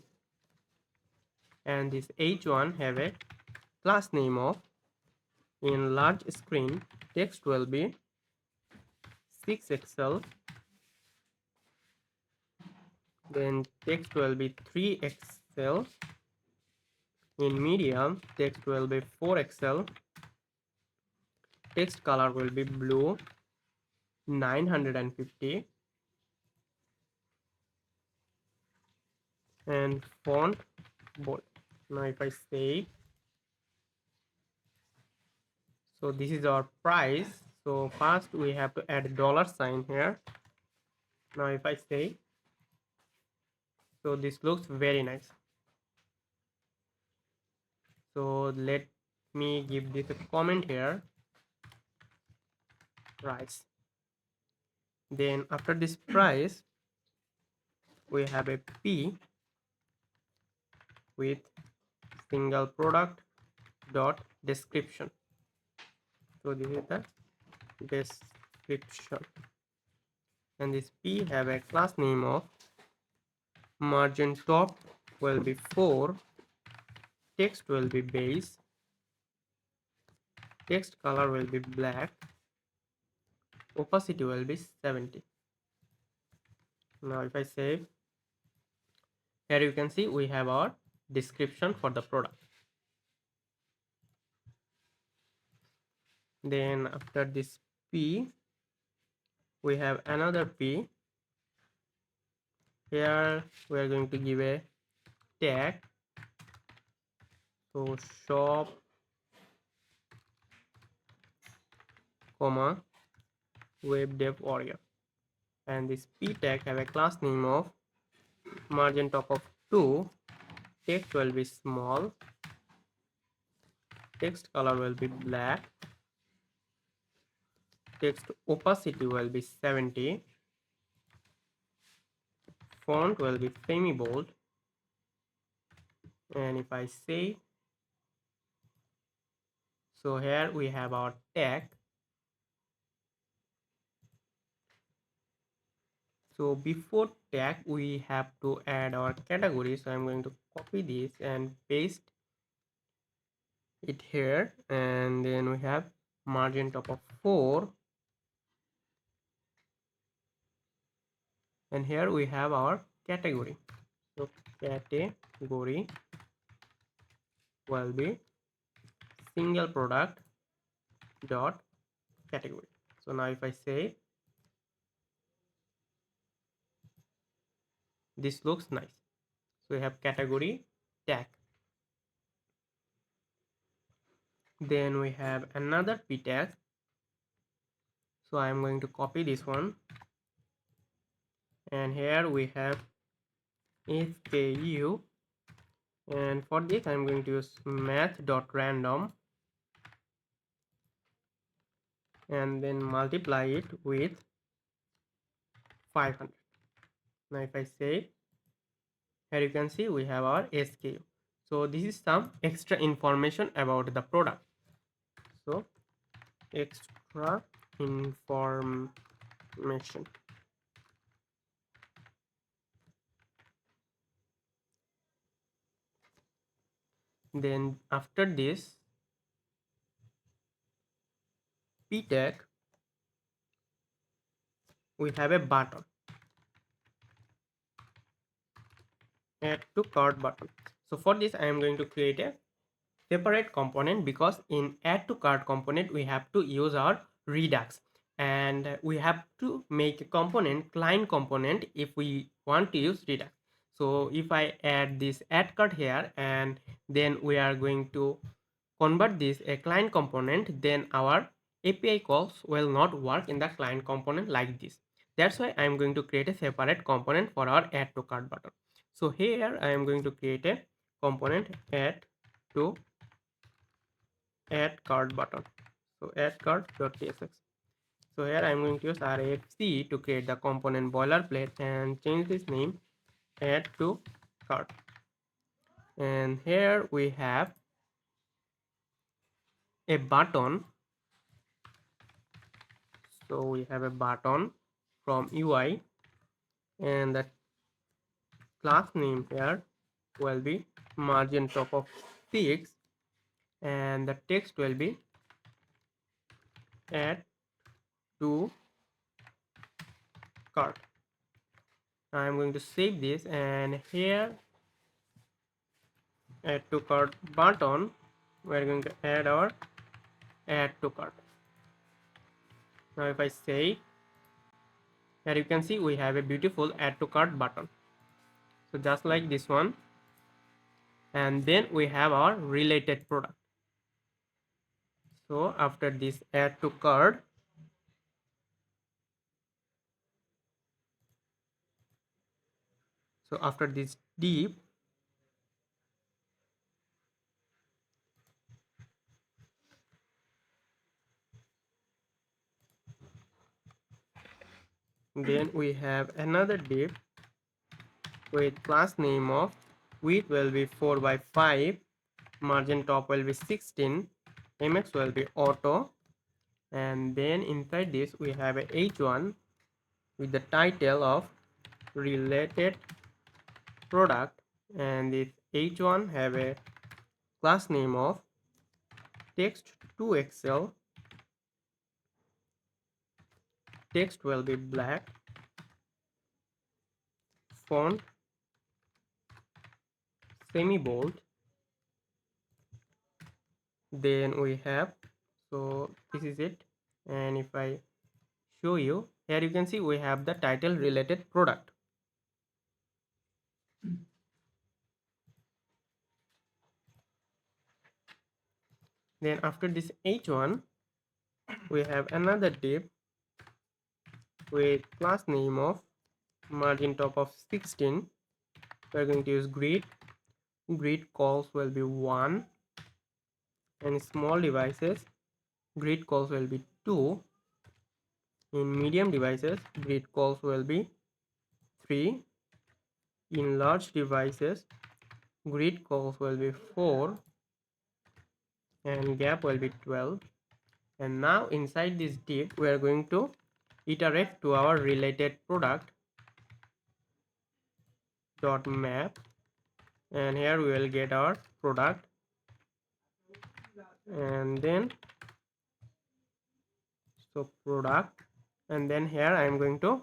and this h1 have a class name of, in large screen text will be 6 pixel, then text will be 3 pixel, In medium, text will be 4 XL, text color will be blue 950, and font bold. Now if I save, so this is our price. So first we have to add a $sign here. Now if I say, so this looks very nice. So let me give this a comment here, price. Then after this price, we have a P with single product dot description. So this is the description, and this P have a class name of margin top will be 4, text will be base, text color will be black, opacity will be 70. Now if I save, here you can see we have our description for the product. Then after this P, we have another P. Here we are going to give a tag, so shop comma WebDev warrior, and this P tag have a class name of margin top of 2, text will be small, text color will be black, text opacity will be 70, font will be semi bold, and if I say, so here we have our tag. So before tag we have to add our category, so I'm going to copy this and paste it here, and then we have margin top of 4, and here we have our category. So category will be single product dot category. So now if I say, this looks nice. So we have category tag. Then we have another p tag, so I'm going to copy this one, and here we have SKU, and for this I'm going to use math.random and then multiply it with 500. Now if I say, here you can see we have our SKU. So this is some extra information about the product. So extra information. Then after this p tag, we have a button, add to cart button. So for this I am going to create a separate component, because in add to cart component we have to use our Redux, and we have to make a component, client component, if we want to use Redux. So if I add this add cart here, and then we are going to convert this a client component, then our API calls will not work in the client component like this. That's why I am going to create a separate component for our add to cart button. So here I am going to create a component add to add cart button. So add cart.tsx. So here I am going to use RFC to create the component boilerplate and change this name add to cart. And here we have a button. So we have a button from UI, and the class name here will be margin top of 6, and the text will be add to cart. I'm going to save this, and here add to cart button, we're going to add our add to cart. Now if I say, here you can see we have a beautiful add to cart button. So just like this one, and then we have our related product. So after this add to cart, so after this div, then we have another div with class name of width will be 4 by 5, margin top will be 16, mx will be auto, and then inside this we have a h1 with the title of related product, and this h1 have a class name of text to excel, text will be black, font semi bold, then we have, so this is it. And if I show you, here you can see we have the title related product. Then after this h1 we have another div with class name of margin top of 16. We're going to use grid calls will be 1, and small devices grid calls will be 2, in medium devices grid calls will be 3, in large devices grid calls will be 4, and gap will be 12. And now inside this div we are going to iterate to our related product dot map, and here we will get our product, and then so product, and then here I am going to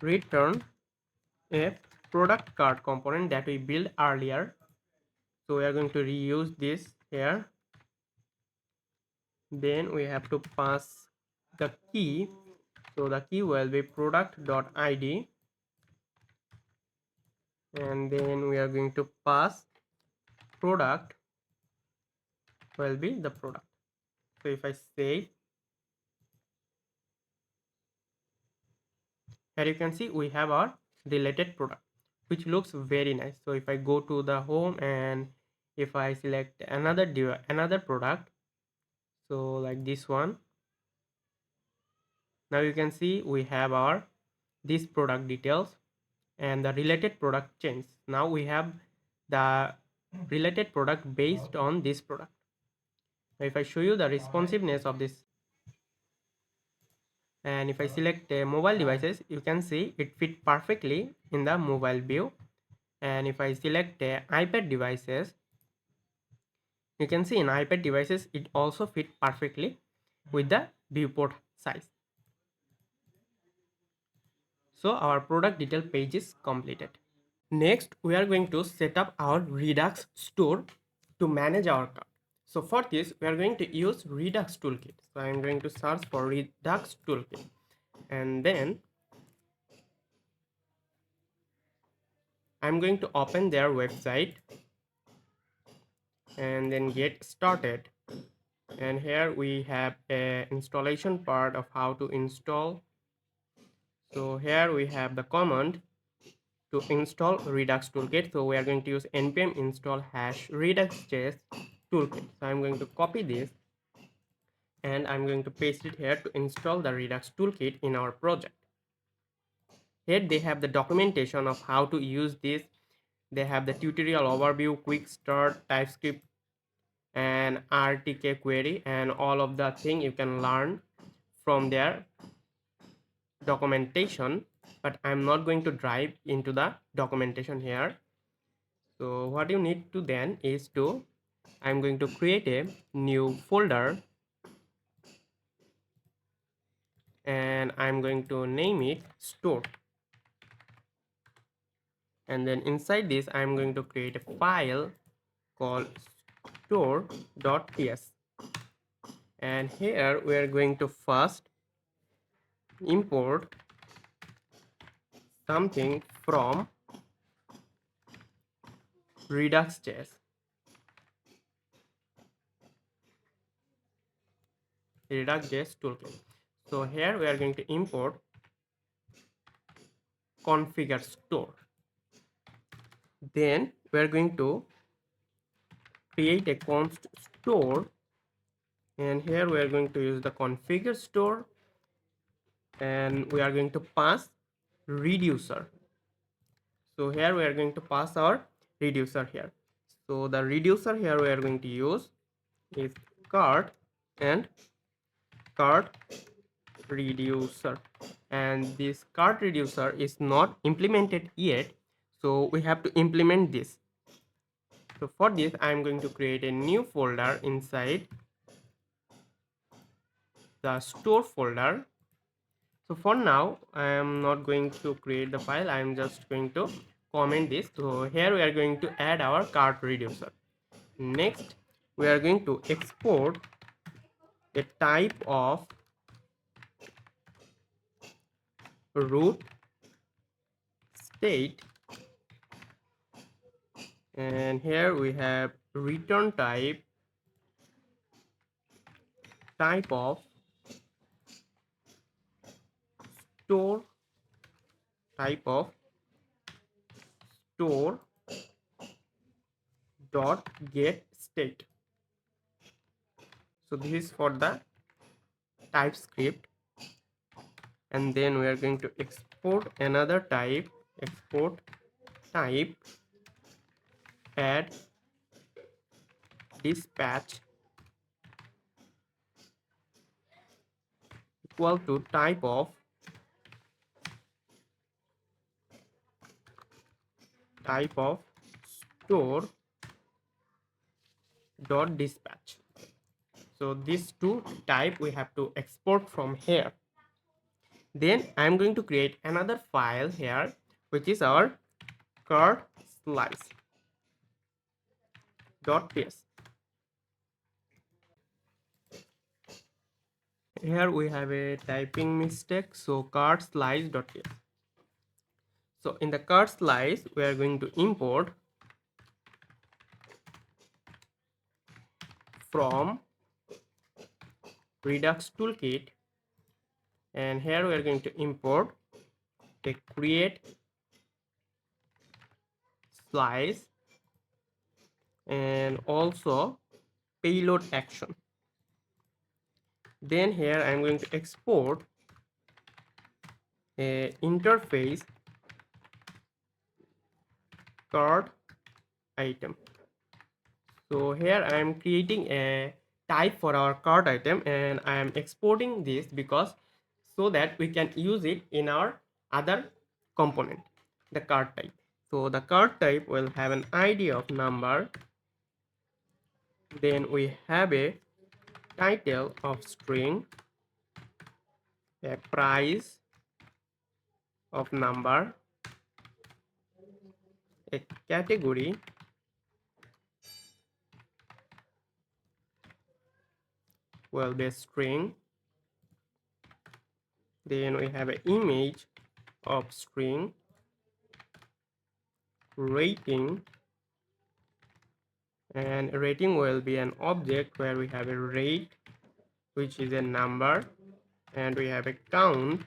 return a product card component that we built earlier. So we are going to reuse this here. Then we have to pass the key, so the key will be product.id, and then we are going to pass product will be the product. So if I say, here you can see we have our related product which looks very nice. So if I go to the home and if I select another product, so like this one, now you can see we have our this product details and the related product change. Now we have the related product based on this product. Now if I show you the responsiveness of this, and if I select mobile devices, you can see it fit perfectly in the mobile view. And if I select iPad devices, you can see in iPad devices it also fit perfectly with the viewport size. So our product detail page is completed. Next, we are going to set up our Redux store to manage our card. So for this, we are going to use Redux toolkit. So I am going to search for Redux toolkit, and then I'm going to open their website and then get started. And here we have a installation part of how to install. So here we have the command to install Redux toolkit. So we are going to use npm install hash redux.js toolkit. So I'm going to copy this and I'm going to paste it here to install the Redux toolkit in our project. Here they have the documentation of how to use this. They have the tutorial overview, quick start, TypeScript, and RTK query, and all of the thing you can learn from their documentation. But I'm not going to dive into the documentation here. So what you need to then is to, I'm going to create a new folder and I'm going to name it store, and then inside this I'm going to create a file called store.ts, and here we are going to first import something from Redux.js. Redux.js toolkit. So here we are going to import configure store. Then we are going to create a const store, and here we are going to use the configure store, and we are going to pass reducer. So here we are going to pass our reducer here. So the reducer here we are going to use is cart and cart reducer, and this cart reducer is not implemented yet, so we have to implement this. So for this I am going to create a new folder inside the store folder. So for now I am not going to create the file, I am just going to comment this. So here we are going to add our cart reducer. Next we are going to export a type of root state, and here we have return type of store, type of store dot get state. So this is for the TypeScript, and then we are going to export another type, export type add dispatch equal to type of store dot dispatch. So these two type we have to export from here. Then I am going to create another file here, which is our card slice .ps. Here we have a typing mistake, so card slice.ps. So in the card slice we are going to import from Redux toolkit, and here we are going to import a create slice and also payload action. Then here I am going to export a interface card item. So here I am creating a type for our card item, and I am exporting this because so that we can use it in our other component, the card type. So the card type will have an ID of number, then we have a title of string, a price of number, a category, will be a string, then we have an image of string, rating, and rating will be an object where we have a rate, which is a number, and we have a count,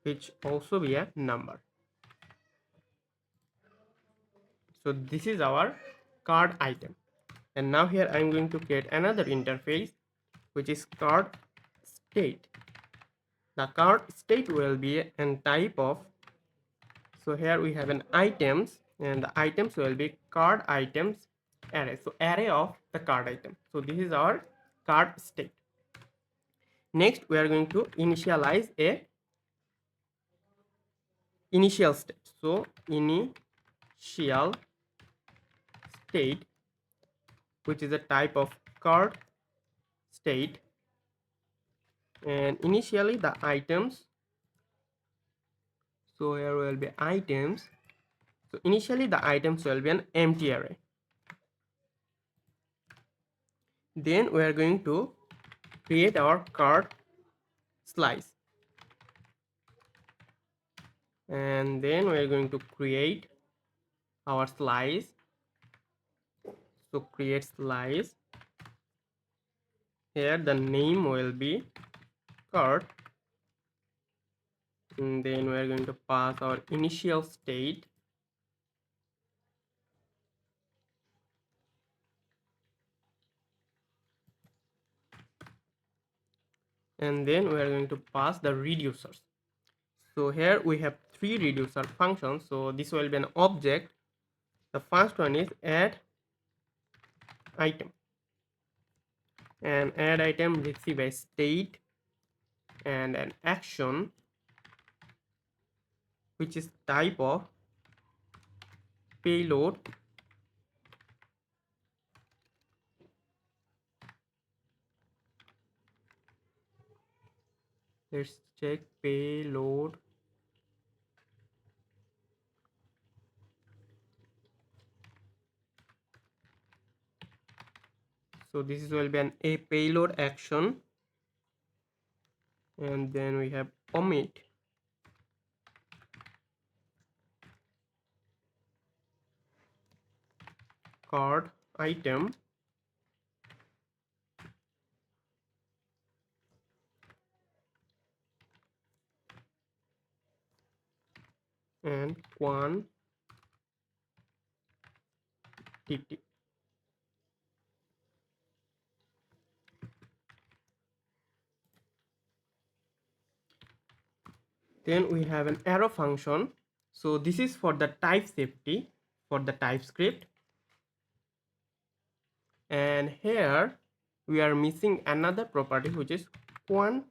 which also be a number. So this is our card item, and now here I'm going to create another interface, which is card state. The card state will be a type of, so here we have an items, and the items will be card items array, so array of the card item. So this is our card state. Next we are going to initialize a initial state. So initial state, which is a type of card state, and initially the items, so here will be items, So initially the items will be an empty array. Then we are going to create our cart slice, and then we are going to create our slice. So create slice. Here the name will be cart, and then we are going to pass our initial state, and then we are going to pass the reducers. So here we have three reducer functions. So this will be an object. The first one is add item, and add item receive a state and an action which is type of payload. Let's check payload. So this will be a payload action, and then we have omit card item, and quantity. Then we have an arrow function. So this is for the type safety for the TypeScript, and here we are missing another property which is quantity,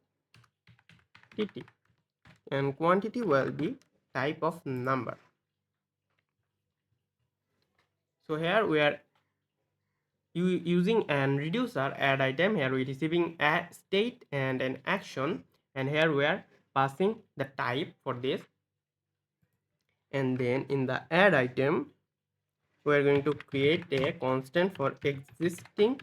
and quantity will be type of number. So here we are using an reducer add item. Here we are receiving a state and an action, and here we are passing the type for this, and then in the add item we are going to create a constant for existing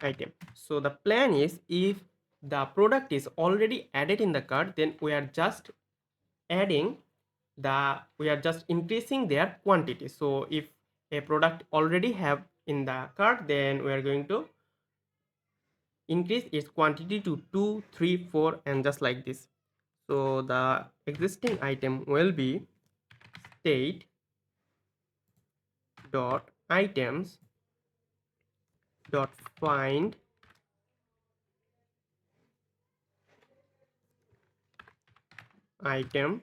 item. So the plan is, if the product is already added in the cart, then we are just increasing their quantity. So if a product already have in the cart, then we are going to increase its quantity to 2, 3, 4, and just like this. So the existing item will be state dot items dot find item,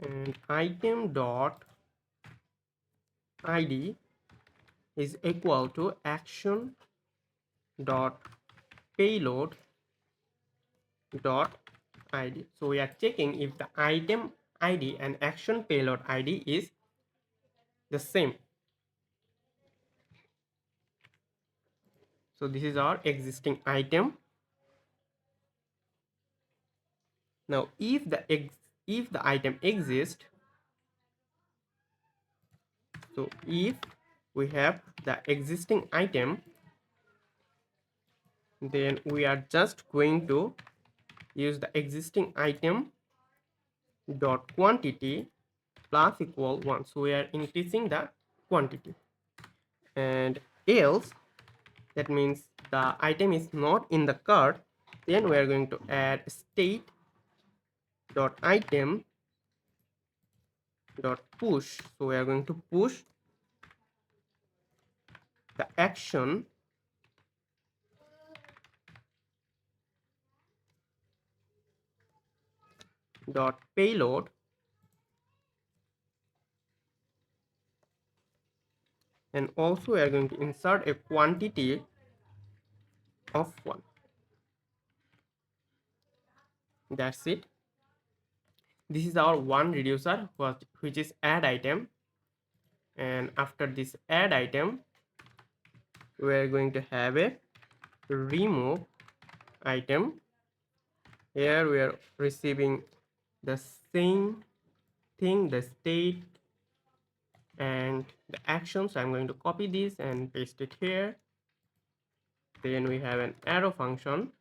and item dot id is equal to action dot payload dot id. So we are checking if the item id and action payload id is the same. So this is our existing item. Now if the item exists, so if we have the existing item, then we are just going to use the existing item dot quantity plus equal 1. So we are increasing the quantity, and else, that means the item is not in the cart, then we are going to add state dot item dot push. So we are going to push the action dot payload, and also we are going to insert a quantity of 1. That's it. This is our one reducer which is add item, and after this add item we are going to have a remove item, Here we are receiving the same thing, the state and the action. So I'm going to copy this and paste it here. Then we have an arrow function.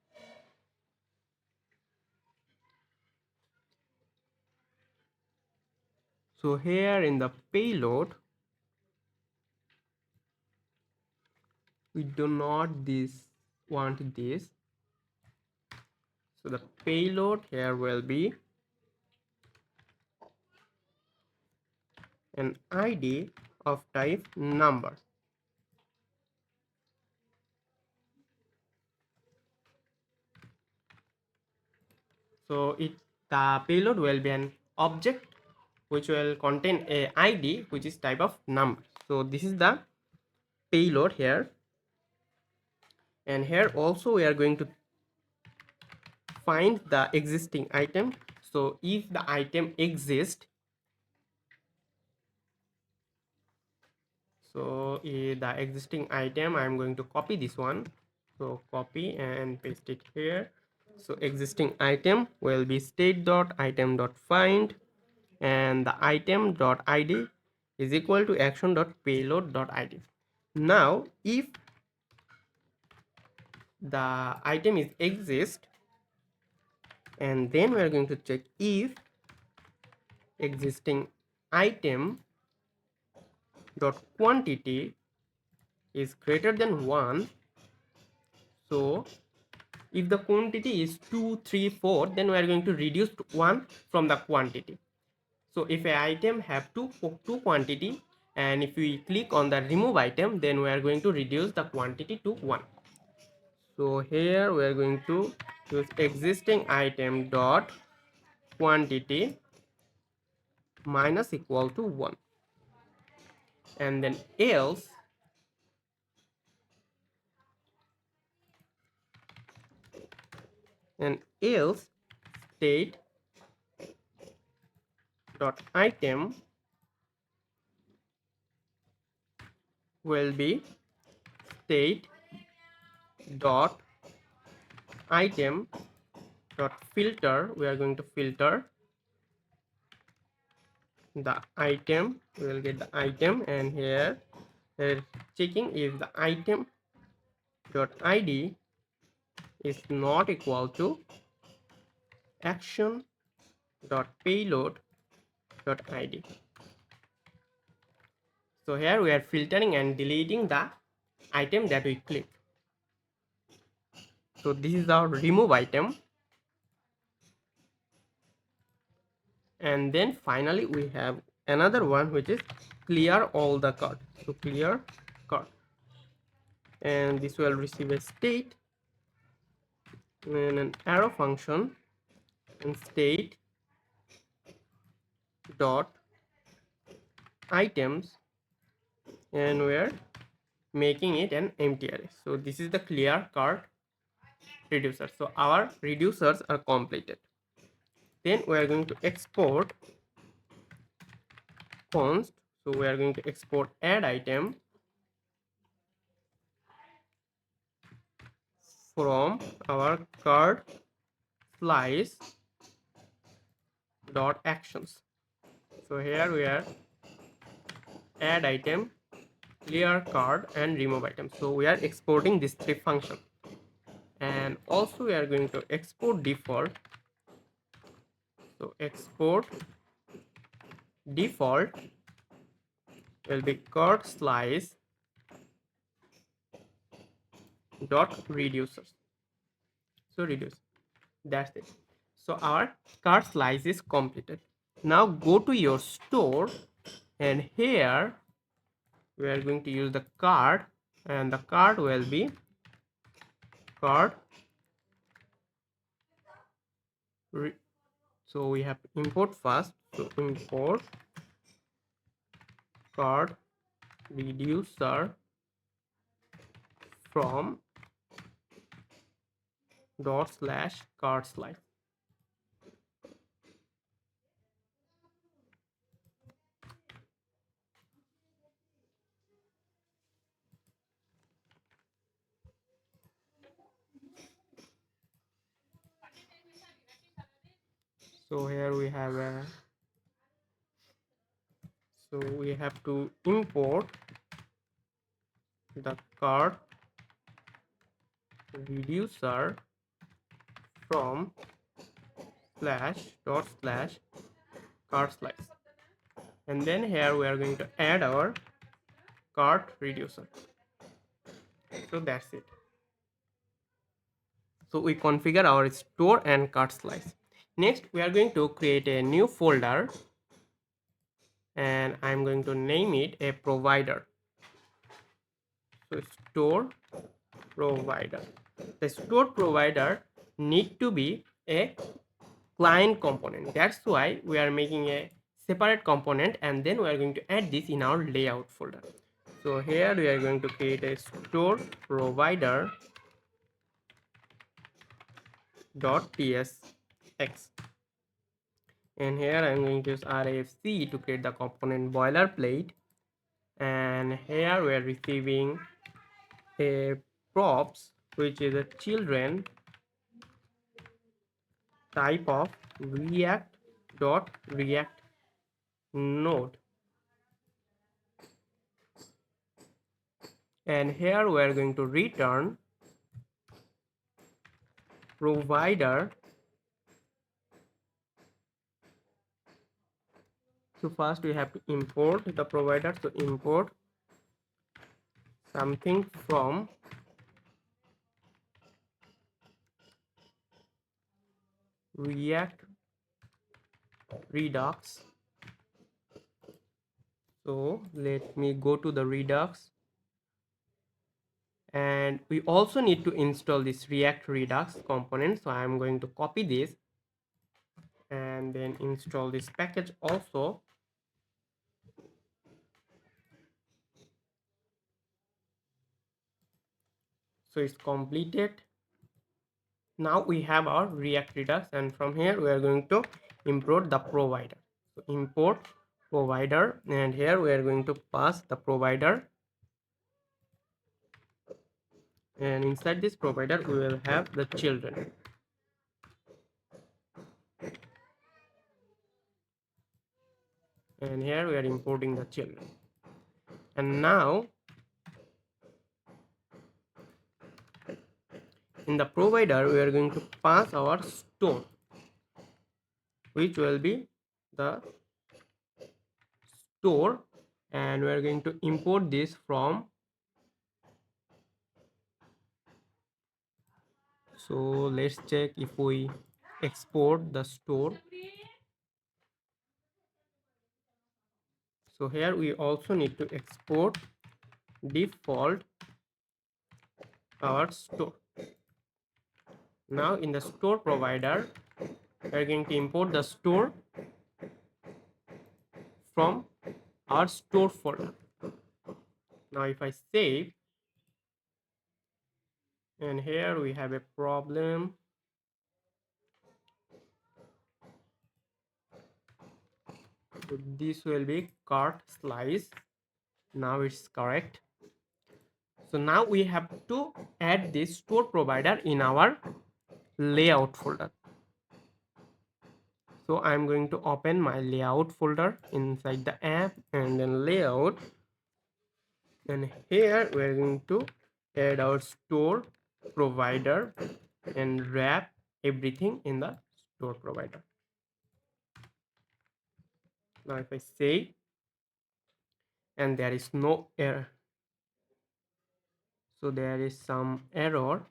So here in the payload, we do not want this. So the payload here will be an ID of type number. So the payload will be an object which will contain a ID which is type of number. So this is the payload here, and here also we are going to find the existing item. So if the item exists, so the existing item, I'm going to copy this one. So copy and paste it here. So existing item will be state.item.find, and the item.id is equal to action.payload.id. Now if the item is exist, and then we are going to check if existing item dot quantity is greater than 1. So if the quantity is 2, 3, 4, then we are going to reduce 1 from the quantity. So if an item have two quantity, and if we click on the remove item, then we are going to reduce the quantity to 1. So here we are going to use existing item dot quantity minus equal to 1, and then else state dot item will be state dot item dot filter. We are going to filter the item. We will get the item, and here we're checking if the item dot id is not equal to action dot payload dot id. So here we are filtering and deleting the item that we click. So this is our remove item, and then finally we have another one which is clear all the card. So clear card, and this will receive a state and an arrow function and state dot items, and we are making it an empty array. So this is the clear card reducer. So our reducers are completed. Then we are going to export const. So we are going to export add item from our card slice dot actions. So here we are add item, clear card, and remove item. So we are exporting these three functions, and also we are going to export default. So export default will be card slice dot reducers. So reduce, that's it. So our card slice is completed. Now go to your store, and here we are going to use the card, and the card will be card. So we have import first. So import card reducer from dot slash card slice. So here we have a, so we have to import the cart reducer from slash dot slash cart slice, and then here we are going to add our cart reducer. So that's it. So we configure our store and cart slice. Next we are going to create a new folder, and I'm going to name it a provider. So store provider. The store provider need to be a client component. That's why we are making a separate component, and then we are going to add this in our layout folder. So here we are going to create a store provider .tsx, and here I'm going to use RAFC to create the component boilerplate, and here we are receiving a props which is a children type of react node, and here we are going to return provider. So first we have to import the provider. So import something from React Redux. So let me go to the Redux, and we also need to install this React Redux component. So I am going to copy this and then install this package also. So it's completed. Now we have our React Redux, and from here we are going to import the provider. So import provider, and here we are going to pass the provider, and inside this provider we will have the children. And here we are importing the children, and now in the provider we are going to pass our store, which will be the store, and we are going to import this from, so let's check if we export the store. So here we also need to export default our store. Now in the store provider we are going to import the store from our store folder. Now if I save, and here we have a problem. So this will be cart slice. Now it's correct. So now we have to add this store provider in our layout folder. So I'm going to open my layout folder inside the app, and then layout, and here we're going to add our store provider and wrap everything in the store provider. Now if I say, and there is no error, so there is some error.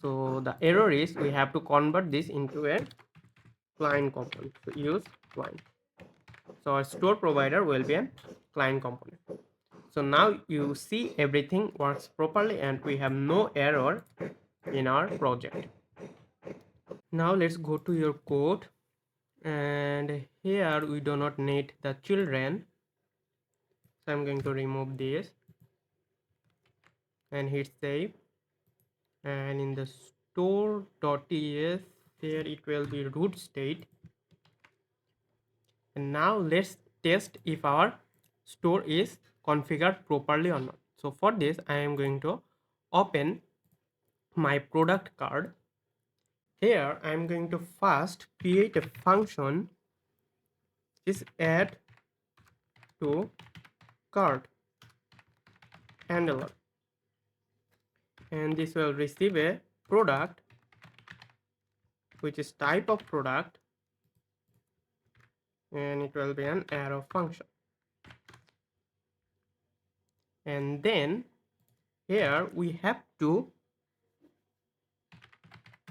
So the error is we have to convert this into a client component. So use client. So our store provider will be a client component. So now you see everything works properly and we have no error in our project. Now let's go to your code, and here we do not need the children, so I'm going to remove this and hit save. And in the store.ts, here it will be root state. And now let's test if our store is configured properly or not. So for this I am going to open my product card, Here I'm going to first create a function is add to cart handler, and this will receive a product which is type of product, and it will be an arrow function. And then here we have to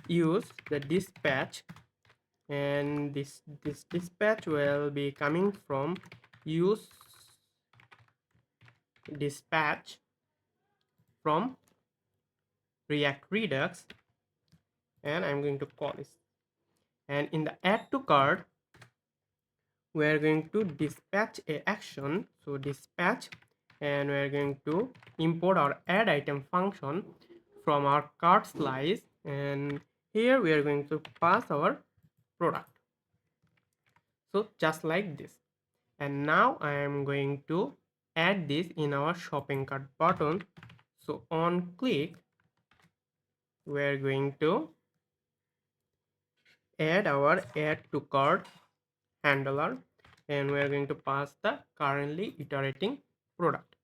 use the dispatch, and this dispatch will be coming from use dispatch from React Redux, and I'm going to call this. And in the add to cart we are going to dispatch a action, so dispatch, and we are going to import our add item function from our cart slice, and here we are going to pass our product, so just like this. And now I am going to add this in our shopping cart button. So on click we are going to add our add to cart handler, and we are going to pass the currently iterating product.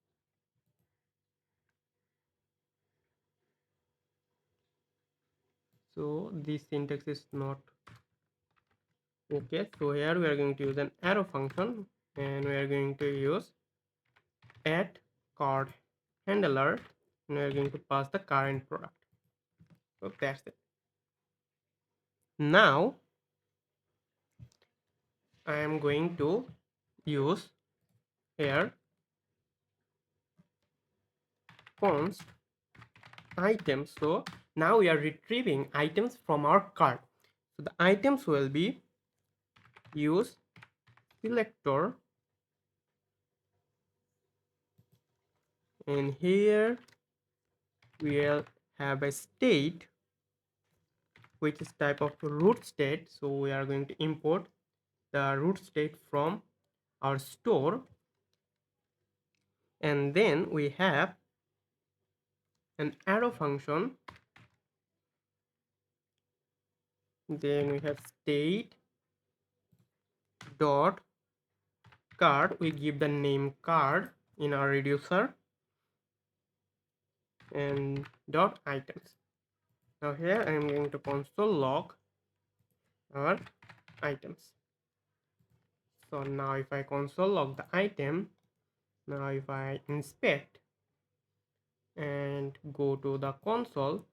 So this syntax is not okay, so here we are going to use an arrow function, and we are going to use add cart handler, and we are going to pass the current product. So that's it. Now I am going to use here const items. So now we are retrieving items from our cart. So the items will be use selector, and here we'll have a state which is type of root state. So we are going to import the root state from our store, and then we have an arrow function, then we have state dot card, we give the name card in our reducer, and dot items. Now here I am going to console log our items. So now if I console log the item, now if I inspect and go to the console,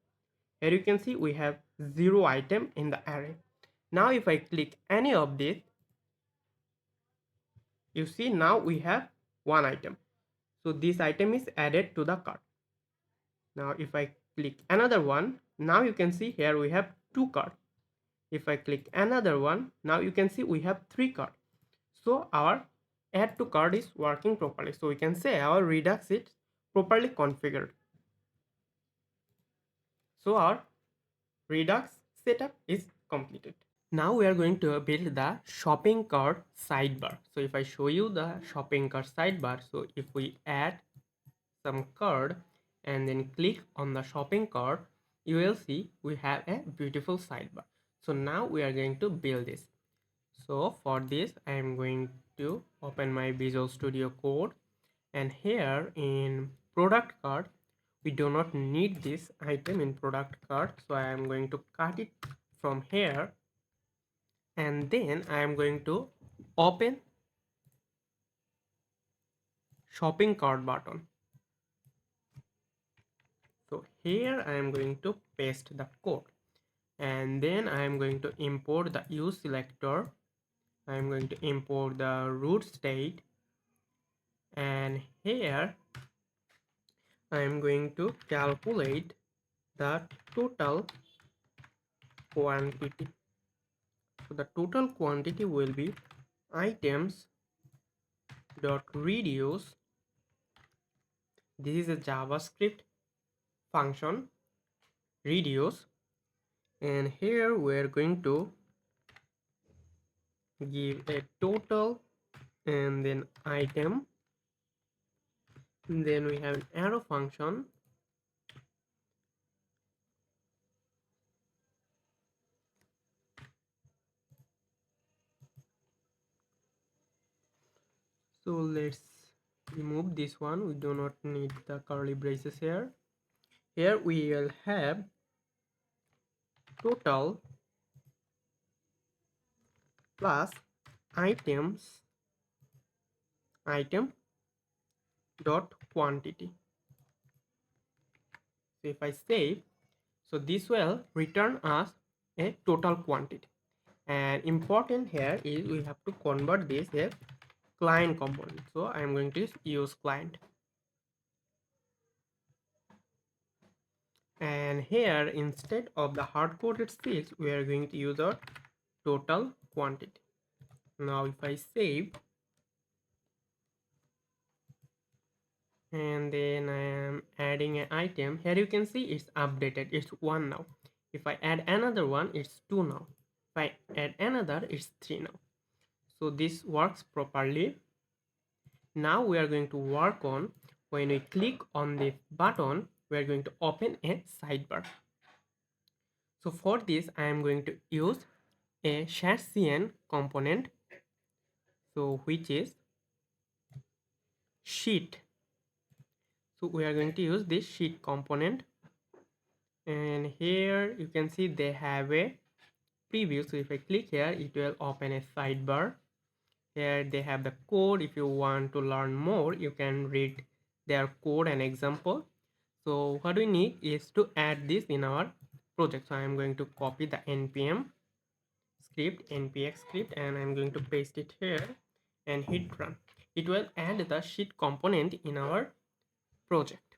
here you can see we have 0 item in the array. Now if I click any of this, you see now we have 1 item. So this item is added to the cart. Now if I click another one, now you can see here we have 2 cards. If I click another one, now you can see we have 3 cards. So our add to cart is working properly. So we can say our Redux is properly configured. So our Redux setup is completed. Now we are going to build the shopping cart sidebar. So if I show you the shopping cart sidebar, so if we add some card and then click on the shopping cart, you will see we have a beautiful sidebar. So now we are going to build this. So for this I am going to open my Visual Studio Code, and here in product card we do not need this item in product card, so I am going to cut it from here, and then I am going to open shopping cart button. So here I am going to paste the code, and then I am going to import the use selector. I am going to import the root state, and here I am going to calculate the total quantity. So the total quantity will be items dot reduce. This is a JavaScript function, reduce, and here we are going to give a total and then item, and then we have an arrow function, So let's remove this one. We do not need the curly braces here. Here we will have total plus item dot quantity. So if I save, so this will return us a total quantity. And important here is we have to convert this as client component. So I am going to use client. And here instead of the hard-coded fields, we are going to use our total quantity. Now if I save, and then I am adding an item, here you can see it's updated, it's 1 now. If I add another one, it's 2 now. If I add another, it's 3 now. So this works properly. Now we are going to work on, when we click on the button, we are going to open a sidebar. So for this I am going to use a cn component, so which is sheet. So we are going to use this sheet component, and here you can see they have a preview. So if I click here, it will open a sidebar. Here they have the code. If you want to learn more, you can read their code and example. So what we need is to add this in our project. So I am going to copy the npm script, npx script, and I'm going to paste it here and hit run. It will add the sheet component in our project.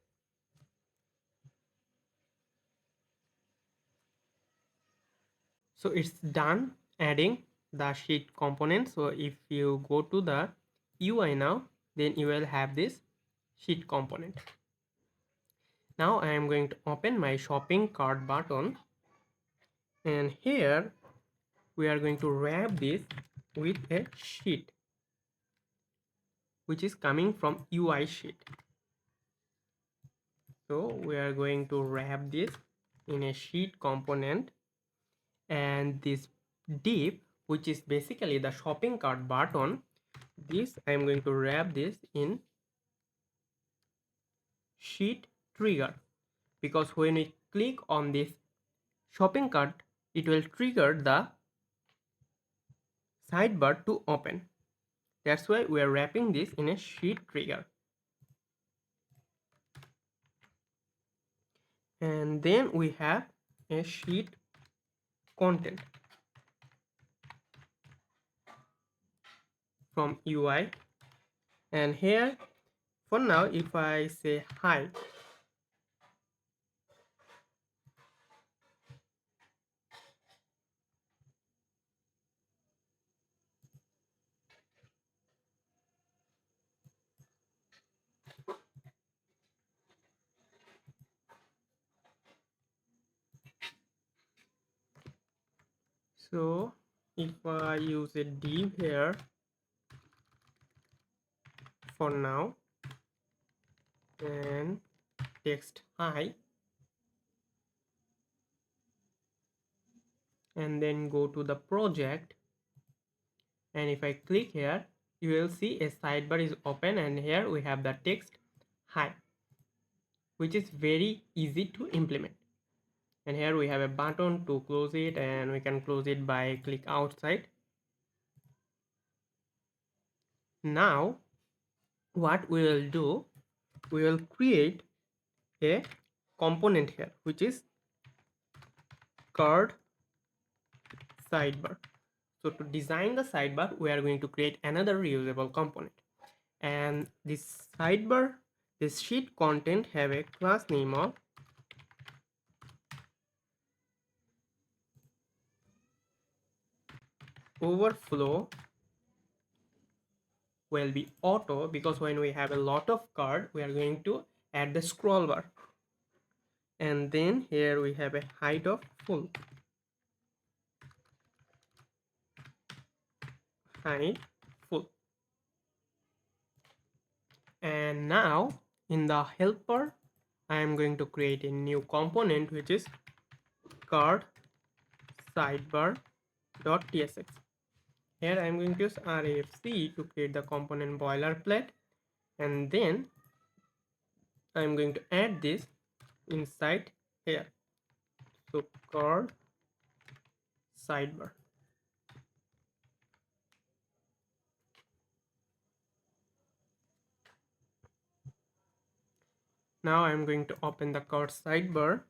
So it's done adding the sheet component. So if you go to the UI now, then you will have this sheet component. Now I am going to open my shopping cart button, and here we are going to wrap this with a sheet which is coming from UI sheet. So we are going to wrap this in a sheet component, and this div, which is basically the shopping cart button, this I am going to wrap this in sheet trigger, because when we click on this shopping cart, it will trigger the sidebar to open. That's why we are wrapping this in a sheet trigger. And then we have a sheet content from UI, and here for now if I say hi, so if I use a div here for now and text hi, and then go to the project, and if I click here, you will see a sidebar is open, and here we have the text hi, which is very easy to implement. And here we have a button to close it, and we can close it by click outside. Now what we will do, we will create a component here which is card sidebar. So to design the sidebar, we are going to create another reusable component, and this sidebar, this sheet content, have a class name of overflow will be auto, because when we have a lot of card, we are going to add the scroll bar. And then here we have a height of full, height full. And now in the helper, I am going to create a new component which is card sidebar.tsx. here I'm going to use RAFC to create the component boilerplate, and then I'm going to add this inside here. So called sidebar. Now I'm going to open the card sidebar,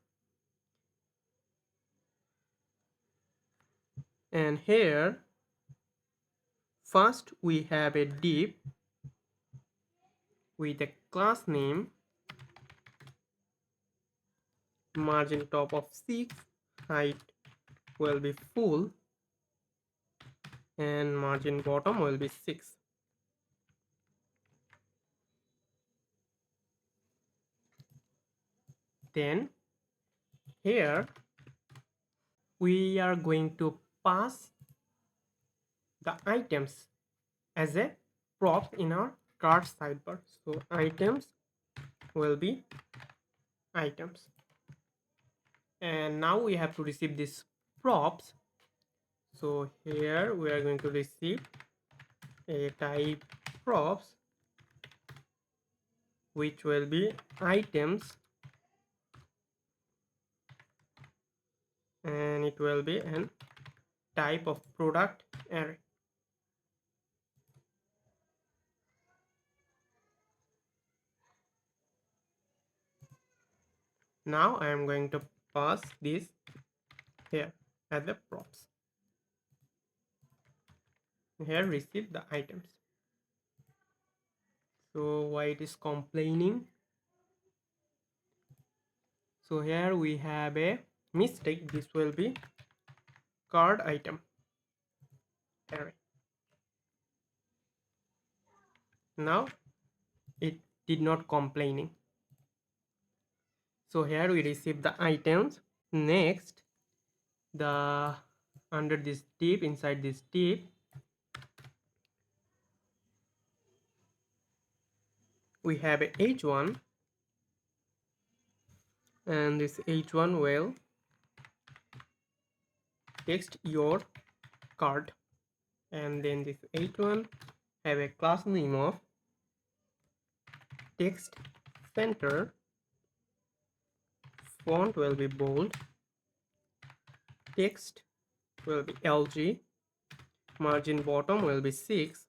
and here first we have a div with a class name, margin top of 6, height will be full, and margin bottom will be 6. Then here we are going to pass the items as a prop in our card sidebar. So items will be items, and now we have to receive these props. So here we are going to receive a type props, which will be items, and it will be an type of product array. Now I am going to pass this here as the props. Here receive the items. So why it is complaining? So here we have a mistake. This will be card item array. Now it did not complaining. So here we receive the items. Next, the under this div, inside this div, we have a h1, and this h1 will text your card, and then this h1 have a class name of text center, font will be bold, text will be LG, margin bottom will be 6,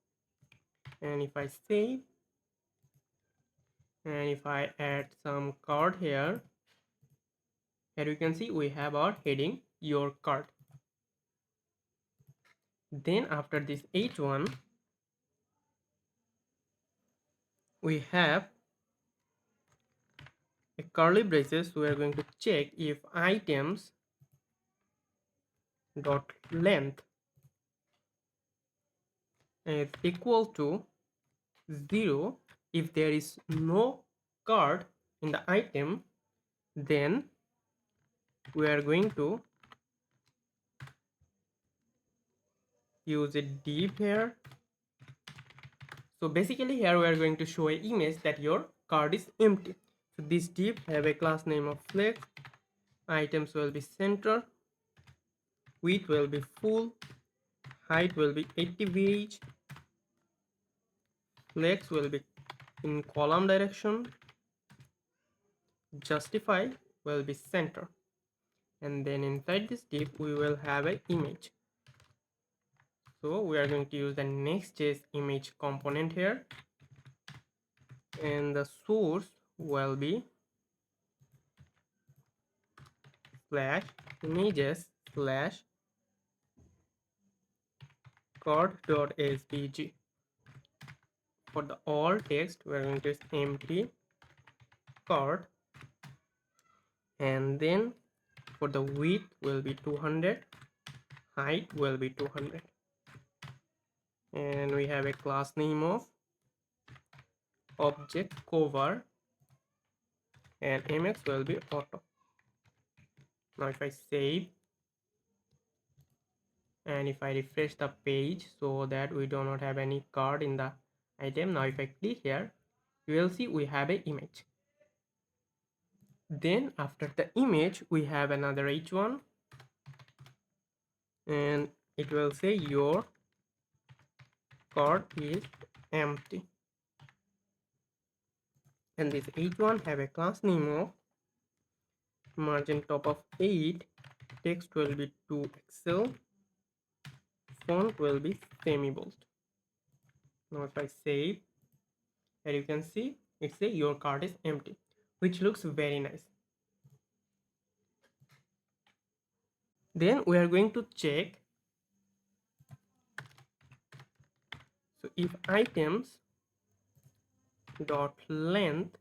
and if I save and if I add some card here you can see we have our heading your card. Then after this h1 we have a curly braces. We are going to check if items dot length is equal to 0. If there is no card in the item, then we are going to use a div here. So basically here we are going to show an image that your card is empty. So this div have a class name of flex, items will be center, width will be full, height will be 80 VH, flex will be in column direction, justify will be center, and then inside this div we will have an image. So we are going to use the Next.js image component here, and the source will be slash images slash card.svg. For the all text we are going to use empty card, and then for the width will be 200, height will be 200, and we have a class name of object cover, and mx will be auto. Now if I save and if I refresh the page, so that we do not have any card in the item, now if I click here you will see we have an image. Then after the image we have another h1, and it will say your card is empty. And this h1 have a class name of margin top of 8, text will be 2 XL, font will be semi-bold. Now if I save, here you can see it say your card is empty, which looks very nice. Then we are going to check. So if items dot length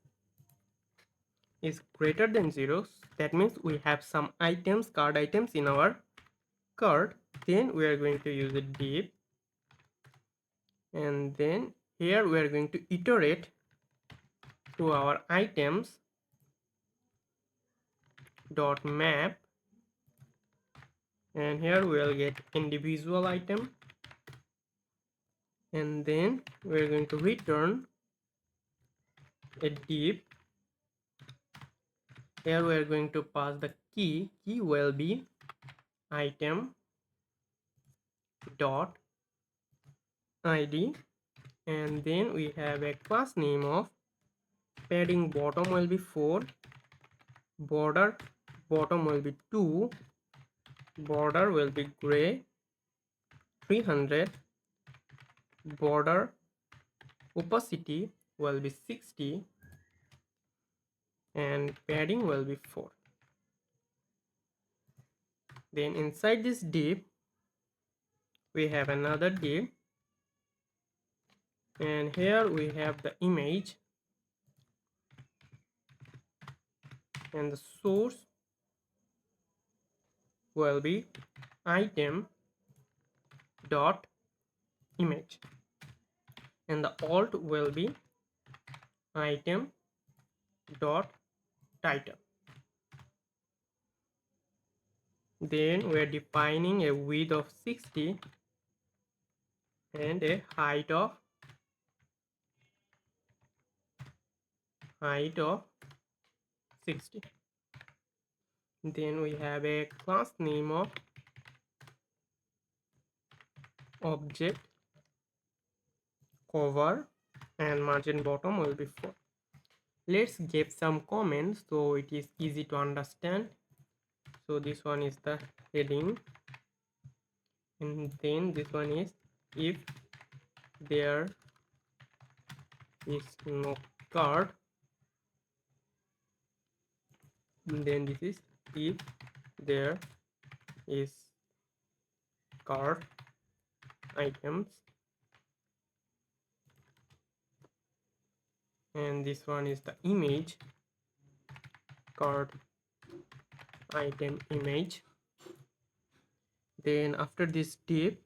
is greater than 0, that means we have some items, card items in our card. Then we are going to use a div, and then here we are going to iterate to our items dot map, and here we will get individual item, and then we are going to return a div. Here we are going to pass the key will be item dot id, and then we have a class name of padding bottom will be 4, border bottom will be 2, border will be gray 300, border opacity will be 60, and padding will be 4. Then inside this div we have another div, and here we have the image, and the source will be item dot image, and the alt will be item dot title. Then we are defining a width of 60 and a height of 60. Then we have a class name of object cover, and margin bottom will be 4. Let's give some comments so it is easy to understand. So this one is the heading, and then this one is if there is no card, and then this is if there is card items, and this one is the image card item image. Then after this div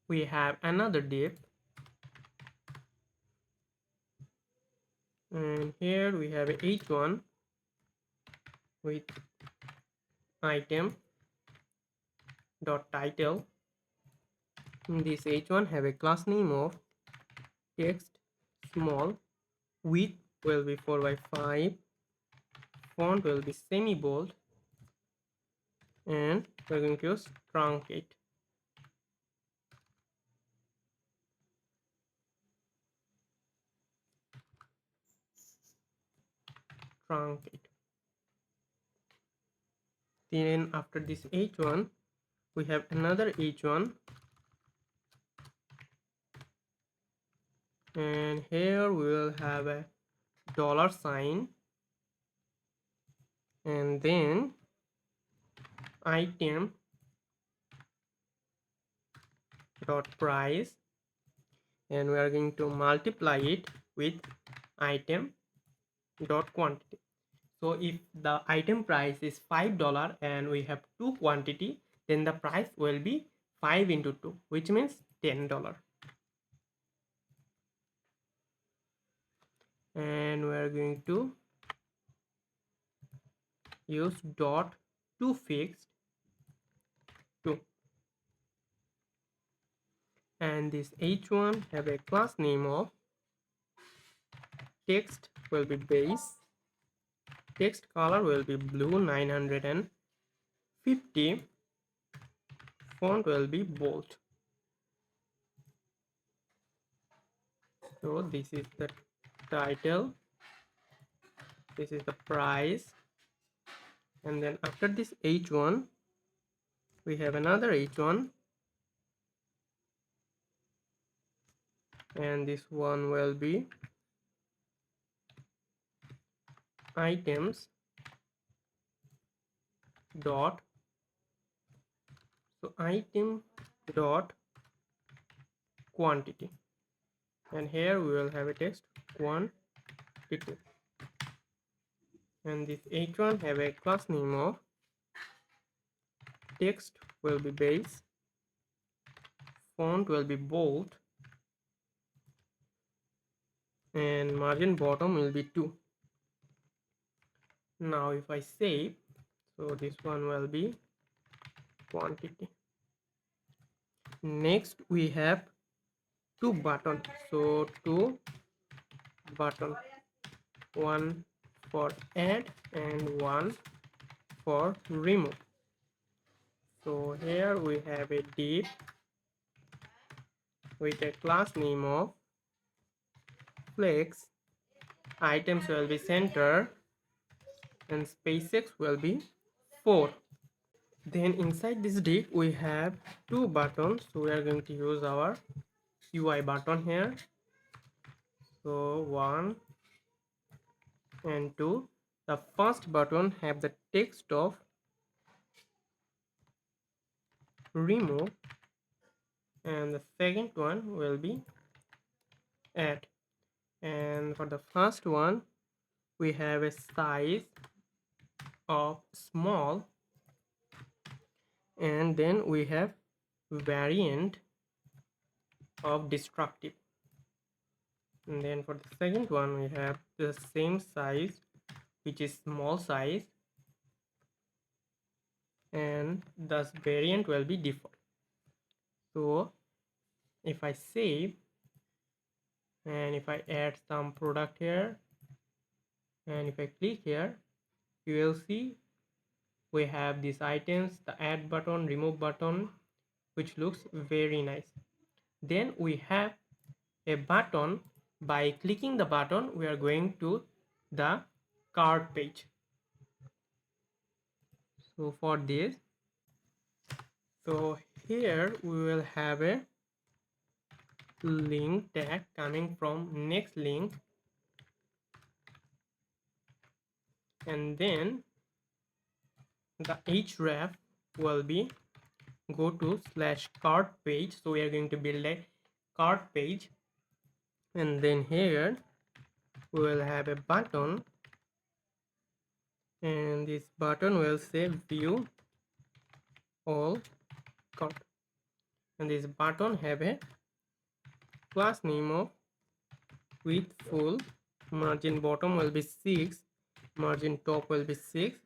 we have another div, and here we have a h1 with item dot title. In this h1 have a class name of text small, width will be 4 by 5, font will be semi bold, and we're going to use truncate. Then after this h1 we have another h1, and here we will have a dollar sign, and then item dot price, and we are going to multiply it with item dot quantity. So if the item price is $5 and we have 2 quantity, then the price will be 5 into 2, which means $10. And we are going to use dot to fixed 2, and this h1 have a class name of text will be base, text color will be blue 950, font will be bold. So this is the title, this is the price, and then after this h1 we have another h1, and this one will be items dot, so item dot quantity, and here we will have a text quantity, and this h1 have a class name of text will be base, font will be bold, and margin bottom will be 2. Now if I save, so this one will be quantity. Next we have two button, so two button, one for add and one for remove. So here we have a div with a class name of flex, items will be center, and SpaceX will be 4. Then inside this div we have two buttons, so we are going to use our UI button here. So 1 and 2. The first button have the text of remove, and the second one will be add. And for the first one we have a size of small, and then we have variant of destructive, and then for the second one we have the same size, which is small size, and thus variant will be default. So if I save and if I add some product here and if I click here, you will see we have these items, the add button, remove button, which looks very nice. Then we have a button. By clicking the button we are going to the cart page. So for this, so here we will have a link tag coming from next link, and then the href will be go to /cart page. So we are going to build a cart page, and then here we will have a button, and this button will say view all cart, and this button have a class name of width full, margin bottom will be 6, margin top will be 6.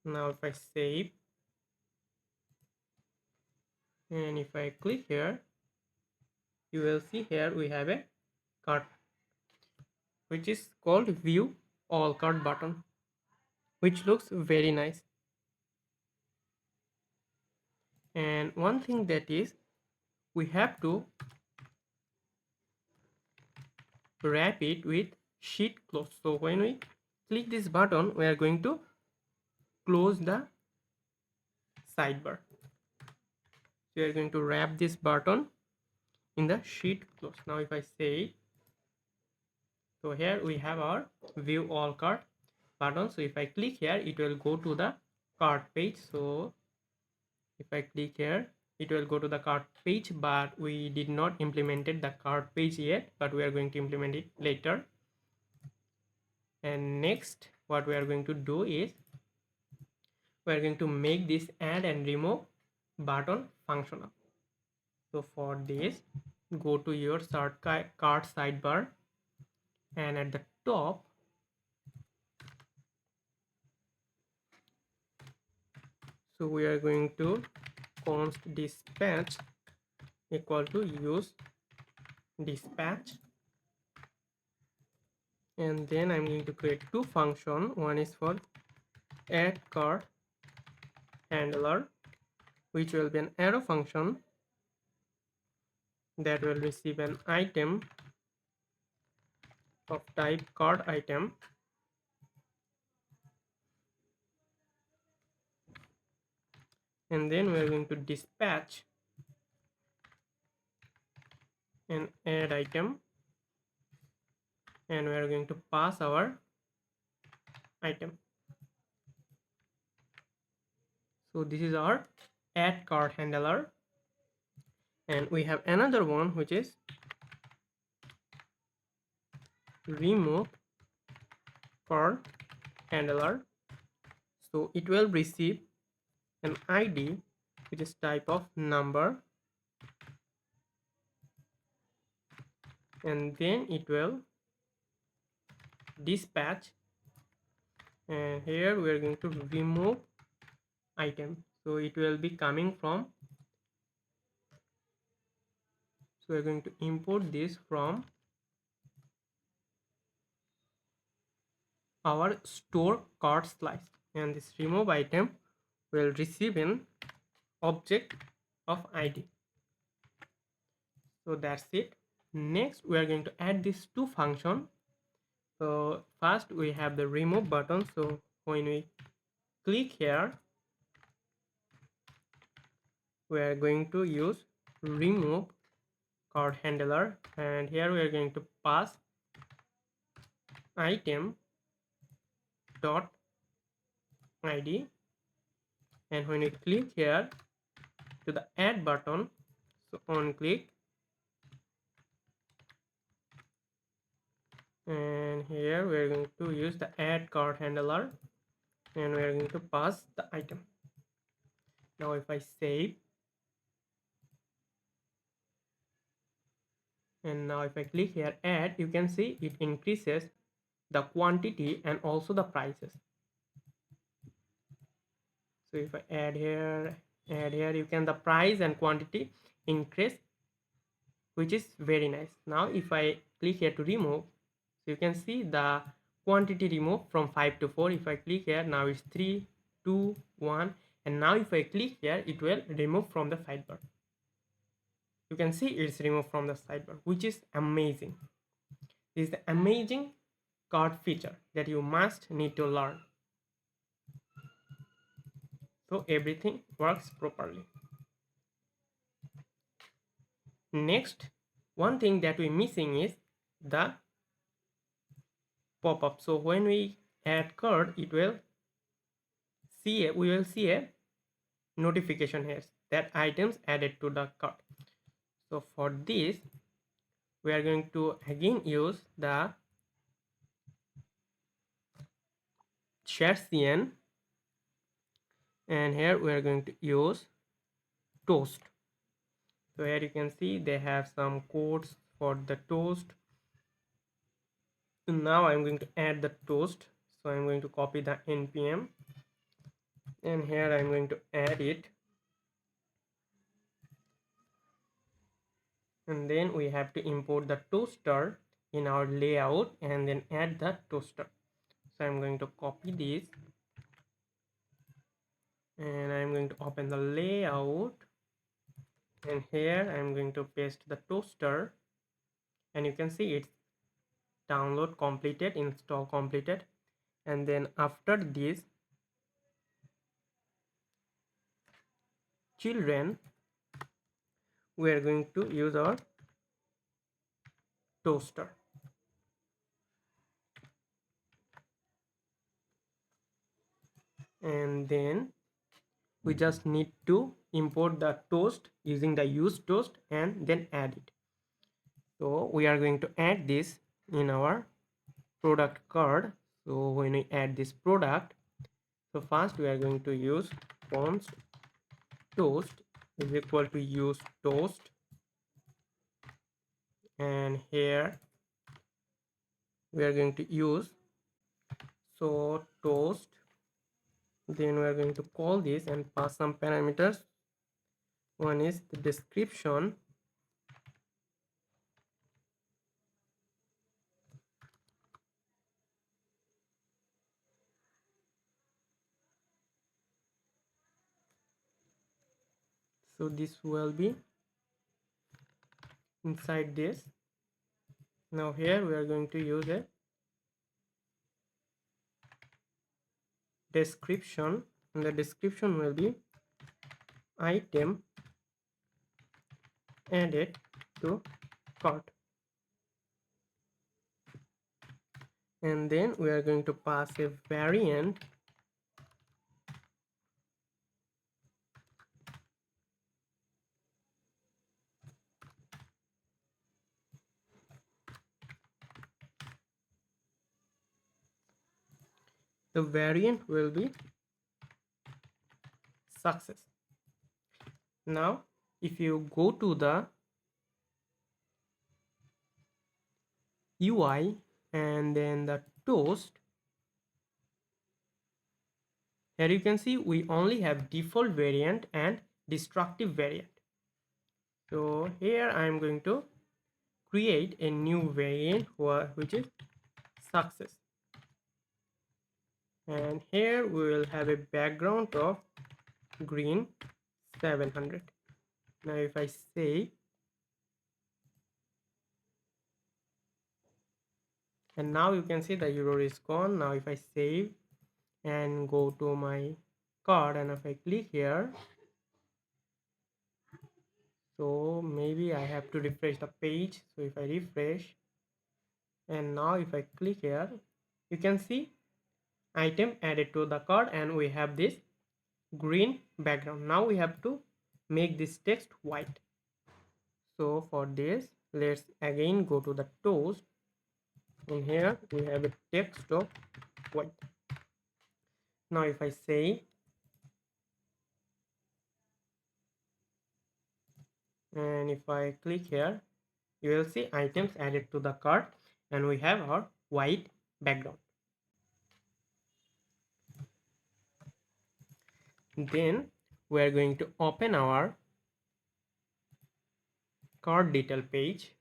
Now if I save and if I click here, you will see here we have a cart which is called view all cart button, which looks very nice. And one thing that is, we have to wrap it with sheet close. So when we click this button we are going to close the sidebar. So we are going to wrap this button in the sheet close. Now if I say, so here we have our view all cart button. So if I click here it will go to the cart page. So if I click here it will go to the cart page, but we did not implemented the cart page yet, but we are going to implement it later. And next what we are going to do is we are going to make this add and remove button functional. So for this, go to your cart sidebar, and at the top so we are going to const dispatch equal to use dispatch, and then I'm going to create two functions. One is for add cart handler, which will be an arrow function, that will receive an item of type card item, and then we are going to dispatch an add item, and we are going to pass our item. So this is our add card handler, and we have another one which is remove card handler. So it will receive an ID which is type of number, and then it will dispatch, and here we are going to remove item. So it will be coming from, so we're going to import this from our store card slice, and this remove item will receive an object of ID. So that's it. Next we are going to add these two functions. So first we have the remove button. So when we click here, we are going to use remove card handler, and here we are going to pass item dot id, and when we click here to the add button, so on click, and here we are going to use the add card handler, and we are going to pass the item. Now if I save, and now if I click here add, you can see it increases the quantity and also the prices. So if I add here, you can the price and quantity increase, which is very nice. Now if I click here to remove, so you can see the quantity removed from 5 to 4. If I click here, now it's 3, 2, 1, and now if I click here, it will remove from the sidebar. You can see it's removed from the sidebar, which is amazing. This is the amazing card feature that you must need to learn, so everything works properly. Next, one thing that we're missing is the pop-up. So when we add card, it will see we will see a notification here that items added to the cart. So for this we are going to again use the share cn, and here we are going to use toast. So here you can see they have some codes for the toast. So now I'm going to add the toast. So I'm going to copy the npm, and here I'm going to add it, and then we have to import the toaster in our layout and then add the toaster. So I'm going to copy this, and I'm going to open the layout, and here I'm going to paste the toaster, and you can see it's download completed, install completed. And then after this children, we are going to use our toaster. And then we just need to import the toast using the use toast and then add it. So we are going to add this in our product card. So when we add this product, so first we are going to use const toast is equal to use toast, and here we are going to use so toast, then we are going to call this and pass some parameters. One is the description, so this will be inside this. Now here we are going to use a description, and the description will be item added to cart, and then we are going to pass a variant the variant will be success. Now if you go to the UI and then the toast, here you can see we only have default variant and destructive variant. So here I am going to create a new variant which is success, and here we will have a background of green 700. Now if I save, and now you can see the error is gone. Now if I save and go to my card, and if I click here, so maybe I have to refresh the page. So if I refresh, and now if I click here, you can see item added to the card, and we have this green background. Now we have to make this text white. So for this, let's again go to the toast, and here we have a text of white. Now if I say, and if I click here, you will see items added to the cart, and we have our white background. Then we are going to open our cart detail page.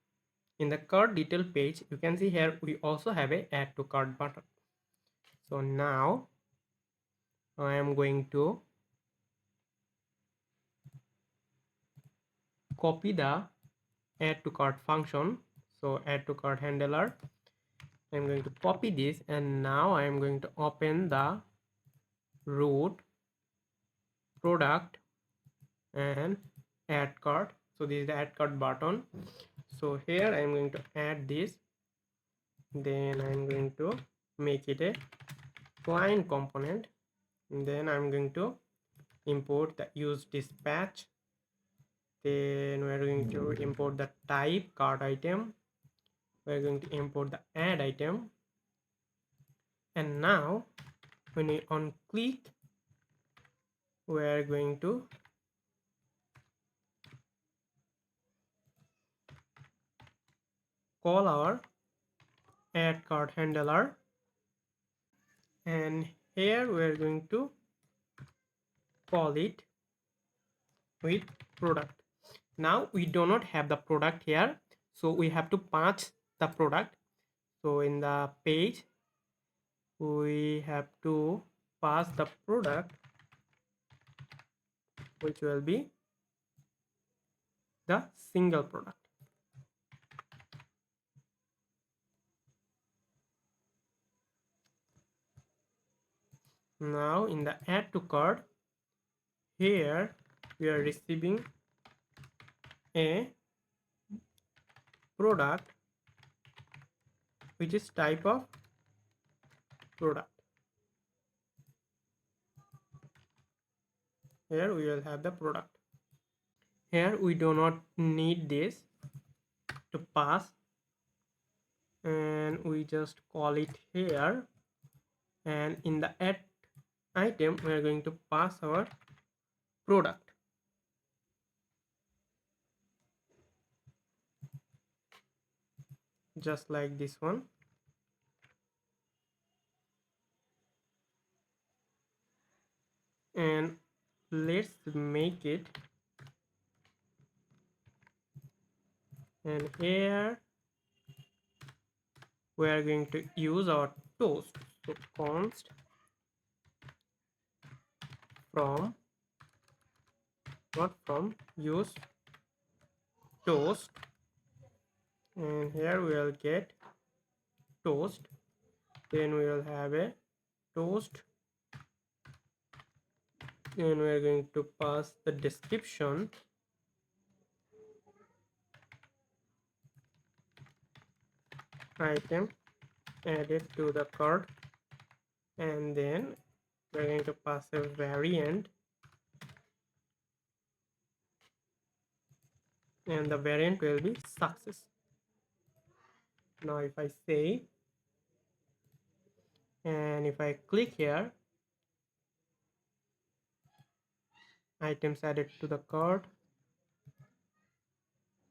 In the cart detail page, you can see here we also have a add to cart button. So now I am going to copy the add to cart function. So add to cart handler, I'm going to copy this, and now I am going to open the root product and add cart. So this is the add cart button. So here I am going to add this, then I am going to make it a client component, and then I'm going to import the use dispatch. Then we're going to import the type cart item. We're going to import the add item, and now when we on click, we're going to call our add cart handler, and here we're going to call it with product. Now we do not have the product here, so we have to patch the product. So in the page we have to pass the product, which will be the single product. Now in the add to cart, here we are receiving a product which is type of product. Here we will have the product. Here we do not need this to pass, and we just call it here, and in the add item we are going to pass our product. Just like this one. And let's make it, and here we are going to use our toast. So const from, not from, use toast, and here we will get toast. Then we will have a toast, and we are going to pass the description, item added to the cart, and then we're going to pass a variant, and the variant will be success. Now if I say, and if I click here, items added to the cart,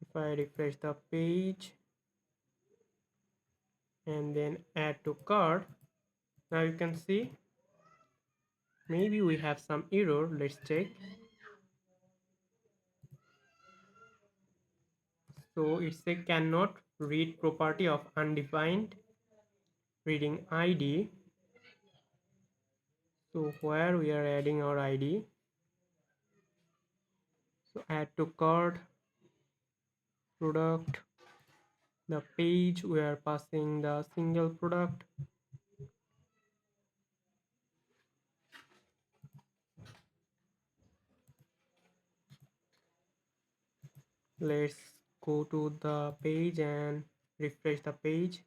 if I refresh the page and then add to cart, now you can see maybe we have some error. Let's check. So it's a cannot read property of undefined reading ID. So where we are adding our ID, so add to cart, product, the page we are passing the single product, let's go to the page and refresh the page,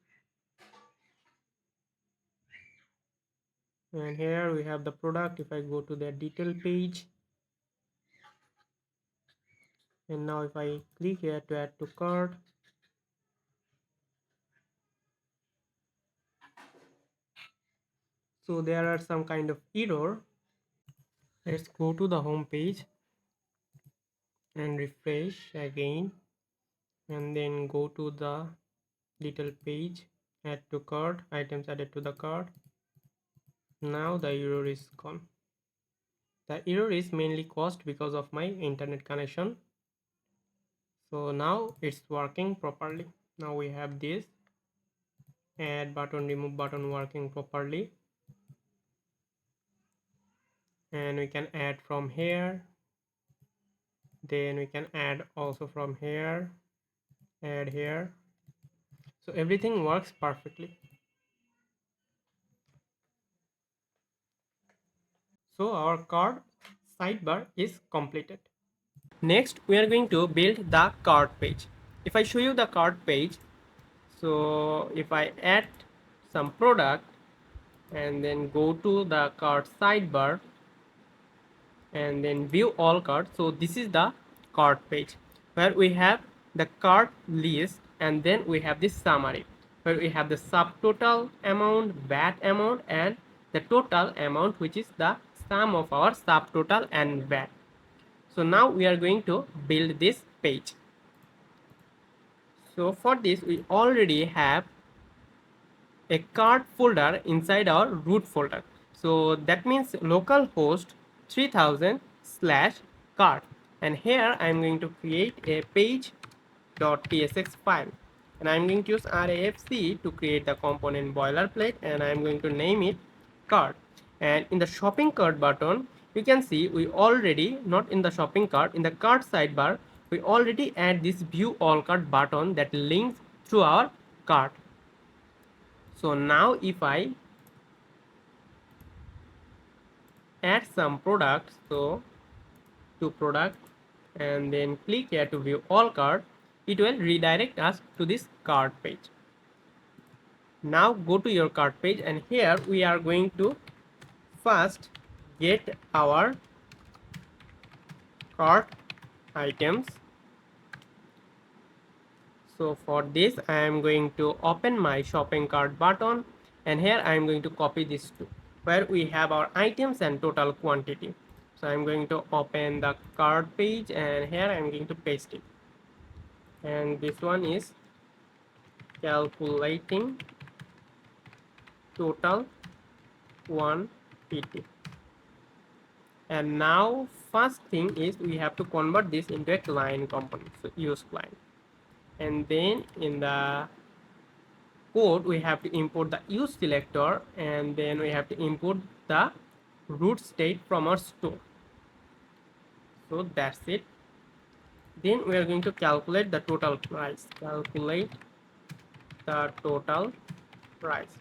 and here we have the product. If I go to the detail page, and now if I click here to add to cart, so there are some kind of error. Let's go to the home page and refresh again, and then go to the detail page, add to cart, items added to the cart. Now the error is gone. The error is mainly caused because of my internet connection. So now it's working properly. Now we have this add button, remove button working properly, and we can add from here, then we can add also from here, add here, so everything works perfectly. So our card sidebar is completed. Next we are going to build the cart page. If I show you the cart page, so if I add some product and then go to the cart sidebar and then view all carts, so this is the cart page where we have the cart list, and then we have this summary where we have the subtotal amount, VAT amount, and the total amount, which is the sum of our subtotal and VAT. So now we are going to build this page. So for this we already have a cart folder inside our root folder. So that means localhost 3000 slash cart, and here I'm going to create a page.tsx file, and I'm going to use RAFC to create the component boilerplate, and I'm going to name it cart. And in the shopping cart button, you can see we already, not in the shopping cart, in the cart sidebar, we already add this view all cart button that links to our cart. So now if I add some products, so to product, and then click here to view all cart, it will redirect us to this cart page. Now go to your cart page, and here we are going to first get our cart items. So for this I am going to open my shopping cart button, and here I am going to copy this to where we have our items and total quantity. So I'm going to open the cart page, and here I'm going to paste it, and this one is calculating total quantity. And now first thing is we have to convert this into a client component, so use client, and then in the code we have to import the use selector, and then we have to import the root state from our store. So that's it. Then we are going to calculate the total price, calculate the total price.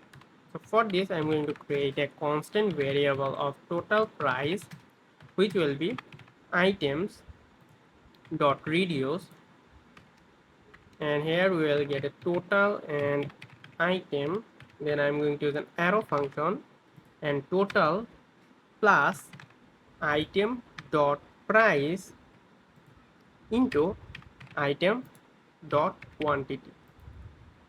So for this I'm going to create a constant variable of total price, which will be items dot reduce, and here we will get a total and item. Then I'm going to use an arrow function and total plus item dot price into item dot quantity,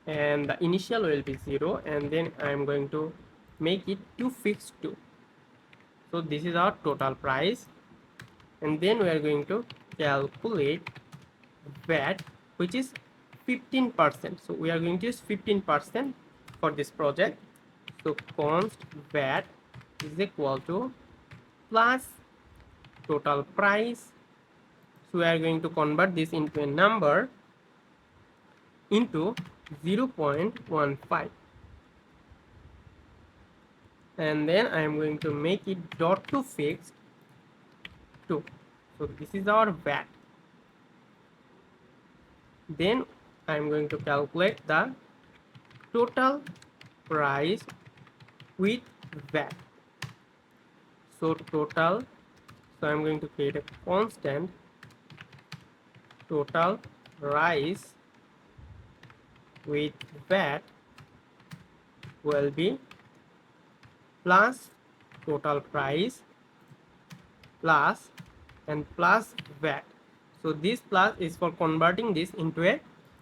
and the initial will be 0, and then I'm going to make it to fixed 2. So this is our total price, and then we are going to calculate VAT, which is 15%. So we are going to use 15% for this project. So const VAT is equal to plus total price. So we are going to convert this into a number into 0.15, and then I am going to make it dot to fixed 2. So this is our VAT. Then I am going to calculate the total price with VAT. So total, so I'm going to create a constant total price with VAT will be plus total price plus and plus VAT. So this plus is for converting this into a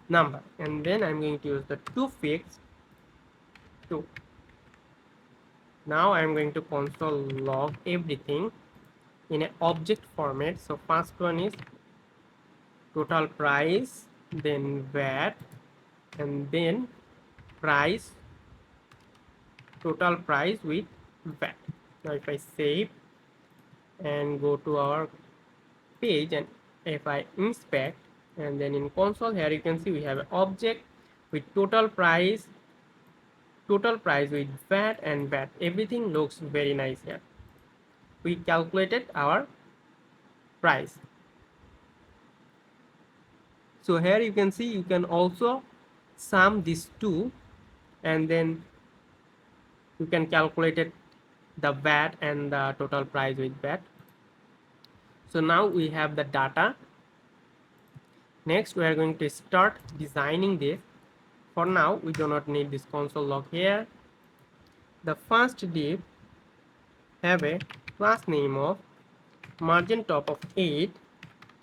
number, and then I'm going to use the to fix 2. Now I'm going to console log everything in an object format. So first one is total price, then VAT, and then price, total price with VAT. Now if I save and go to our page, and if I inspect, and then in console, here you can see we have an object with total price with VAT and VAT. Everything looks very nice here. We calculated our price. So here you can see you can also sum these two, and then you can calculate it, the VAT and the total price with VAT. So now we have the data. Next we are going to start designing this. For now we do not need this console log here. The first div have a class name of margin top of 8,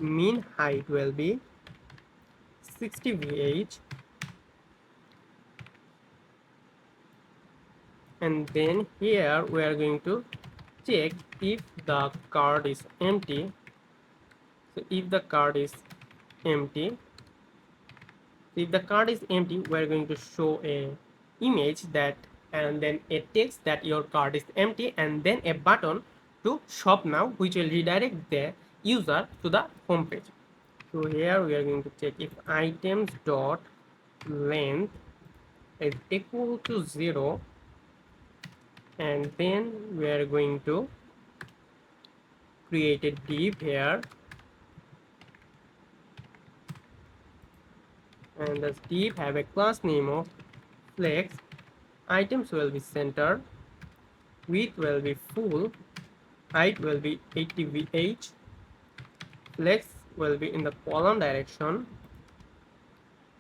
mean height will be 60 VH, and then here we are going to check if the card is empty. So if the card is empty, we are going to show a image that, and then a text that your card is empty, and then a button to shop now, which will redirect the user to the home page. So here we are going to check if items dot length is equal to 0, and then we are going to create a div here, and this div have a class name of flex. Items will be center, width will be full, height will be 80 VH, flex will be in the column direction,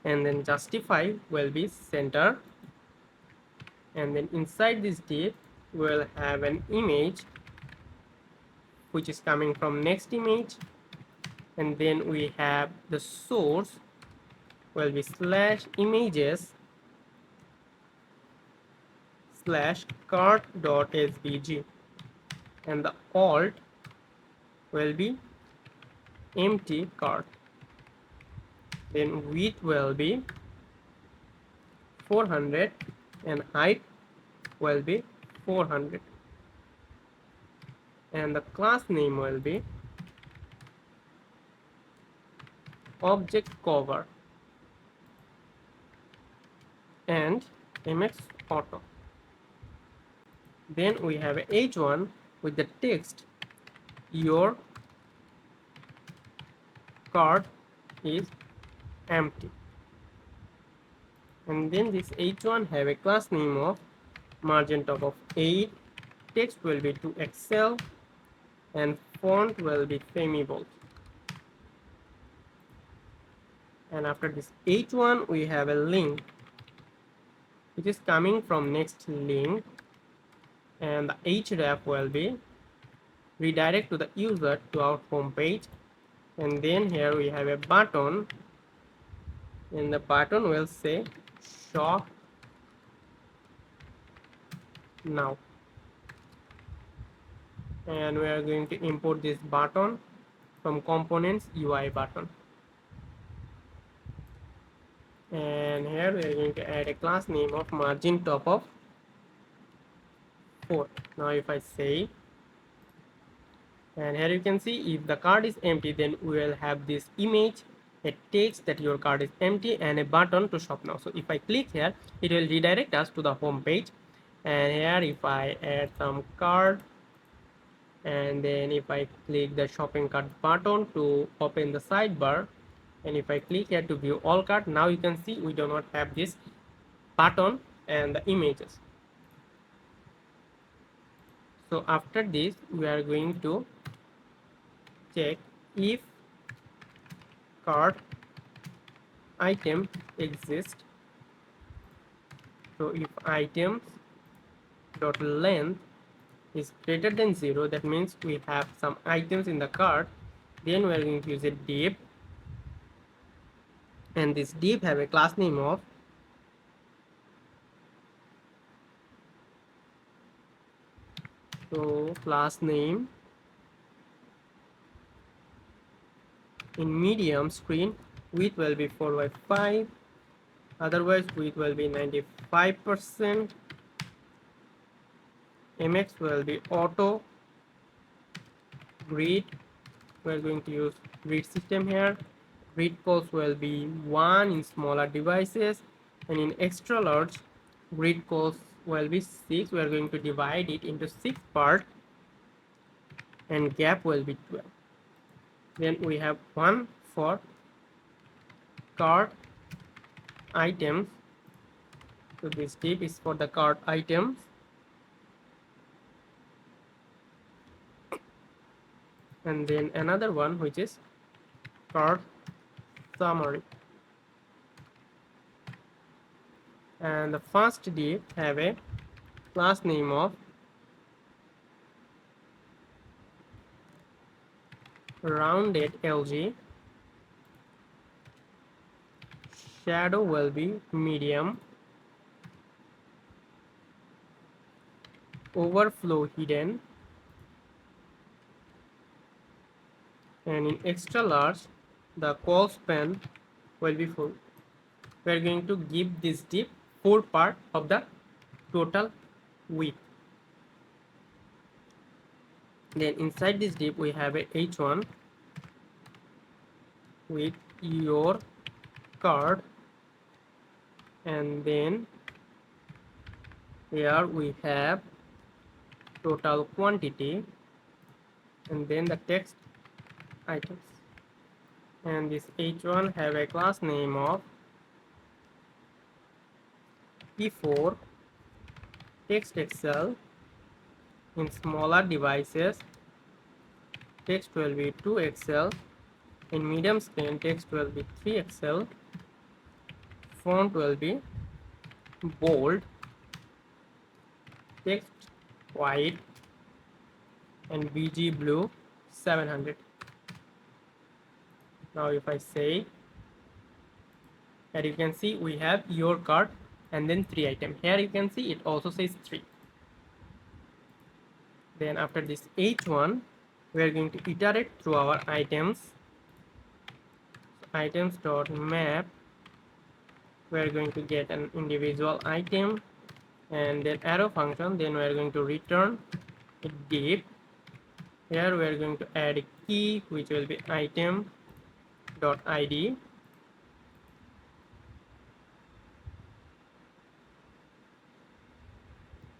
and then justify will be center, and then inside this div we'll have an image which is coming from next image, and then we have the source will be slash images slash cart.svg, and the alt will be empty cart. Then width will be 400 and height will be 400, and the class name will be object cover and mx auto. Then we have h1 with the text your card is empty. And then this h1 have a class name of margin top of 8, text will be to excel, and font will be femibold. And after this h1 we have a link which is coming from next link, and the href will be redirect to the user to our home page. And then here we have a button, and the button will say shop now, and we are going to import this button from components UI button. And here we are going to add a class name of margin top of 4. Now if I save, and here you can see if the card is empty, then we will have this image, a text that your card is empty, and a button to shop now. So if I click here, it will redirect us to the home page. And here if I add some card, and then if I click the shopping cart button to open the sidebar, and if I click here to view all cart, now you can see we do not have this button and the images. So after this we are going to check if cart item exists. So if items dot length is greater than 0, that means we have some items in the cart. Then we are going to use a div, and this div have a class name of class name in medium screen width will be 4 by 5, otherwise width will be 95%, mx will be auto, grid we're going to use grid system here, grid calls will be 1 in smaller devices, and in extra large grid calls will be 6. We are going to divide it into 6 parts, and gap will be 12. Then we have one for cart items, so this tip is for the cart items, and then another one which is cart summary. And the first div have a class name of rounded LG, shadow will be medium, overflow hidden, and in extra large the call span will be full. We are going to give this div 4 part of the total width. Then inside this div we have a h1 with your card, and then here we have total quantity, and then the text items, and this h1 have a class name of p4 text excel, in smaller devices text will be 2xl, in medium screen text will be 3xl, font will be bold, text white, and bg blue 700. Now if I say, here you can see we have your cart and then 3 items. Here you can see it also says 3. Then after this h1 we are going to iterate through our items. So items dot map, we are going to get an individual item, and then arrow function, then we are going to return a div. Here we are going to add a key which will be item dot id,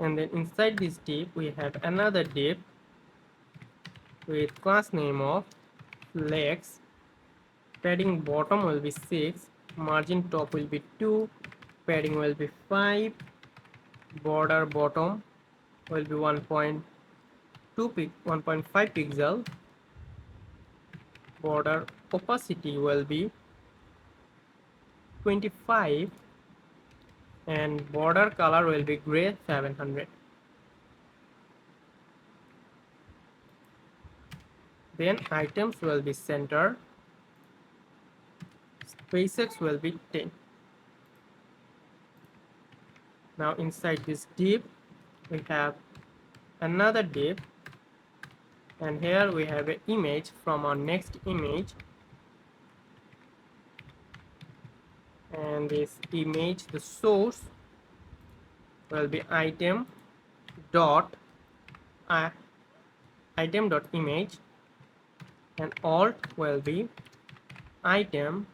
and then inside this div we have another div with class name of flex, padding bottom will be 6, margin top will be 2, padding will be 5, border bottom will be 1.5 pixel, border opacity will be 25, and border color will be gray 700. Then items will be center, spaces will be 10. Now inside this div we have another div, and here we have an image from our next image, and this image, the source will be item dot image, and alt will be item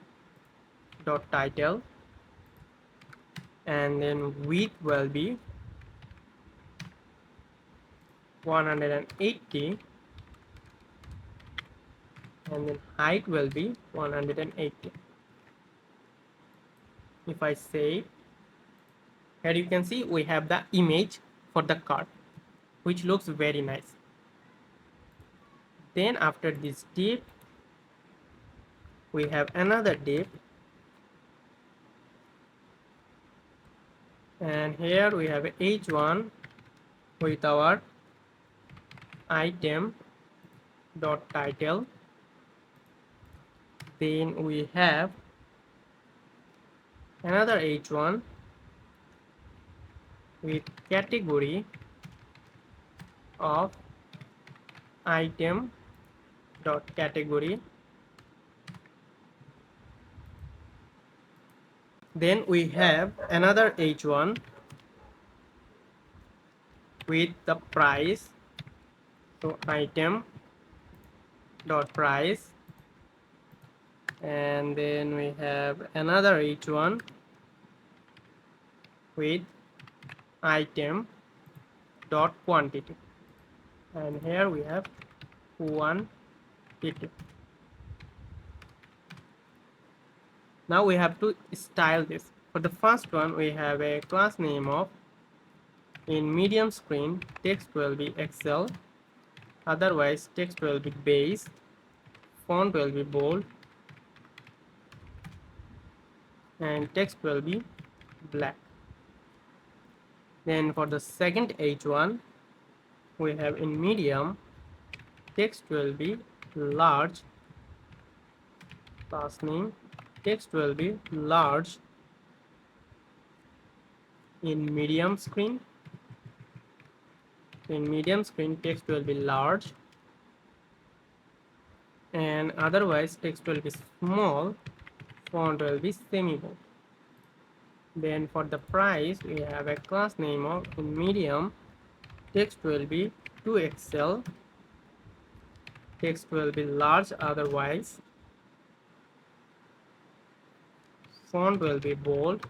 dot title, and then width will be 180, and then height will be 180. If I save, here you can see we have the image for the card, which looks very nice. Then after this div we have another div, and here we have h1 with our item dot title. Then we have another h1 with category of item dot category. Then we have another h1 with the price, so item dot price, and then we have another h1 with item dot quantity, and here we have quantity. Now we have to style this. For the first one we have a class name of, in medium screen text will be Excel, otherwise text will be base, font will be bold, and text will be black. Then for the second h1 we have, in medium text will be large, class name text will be large, in medium screen text will be large, and otherwise text will be small, font will be semi-bold. Then for the price we have a class name of, in medium text will be 2XL, text will be large, otherwise font will be bold,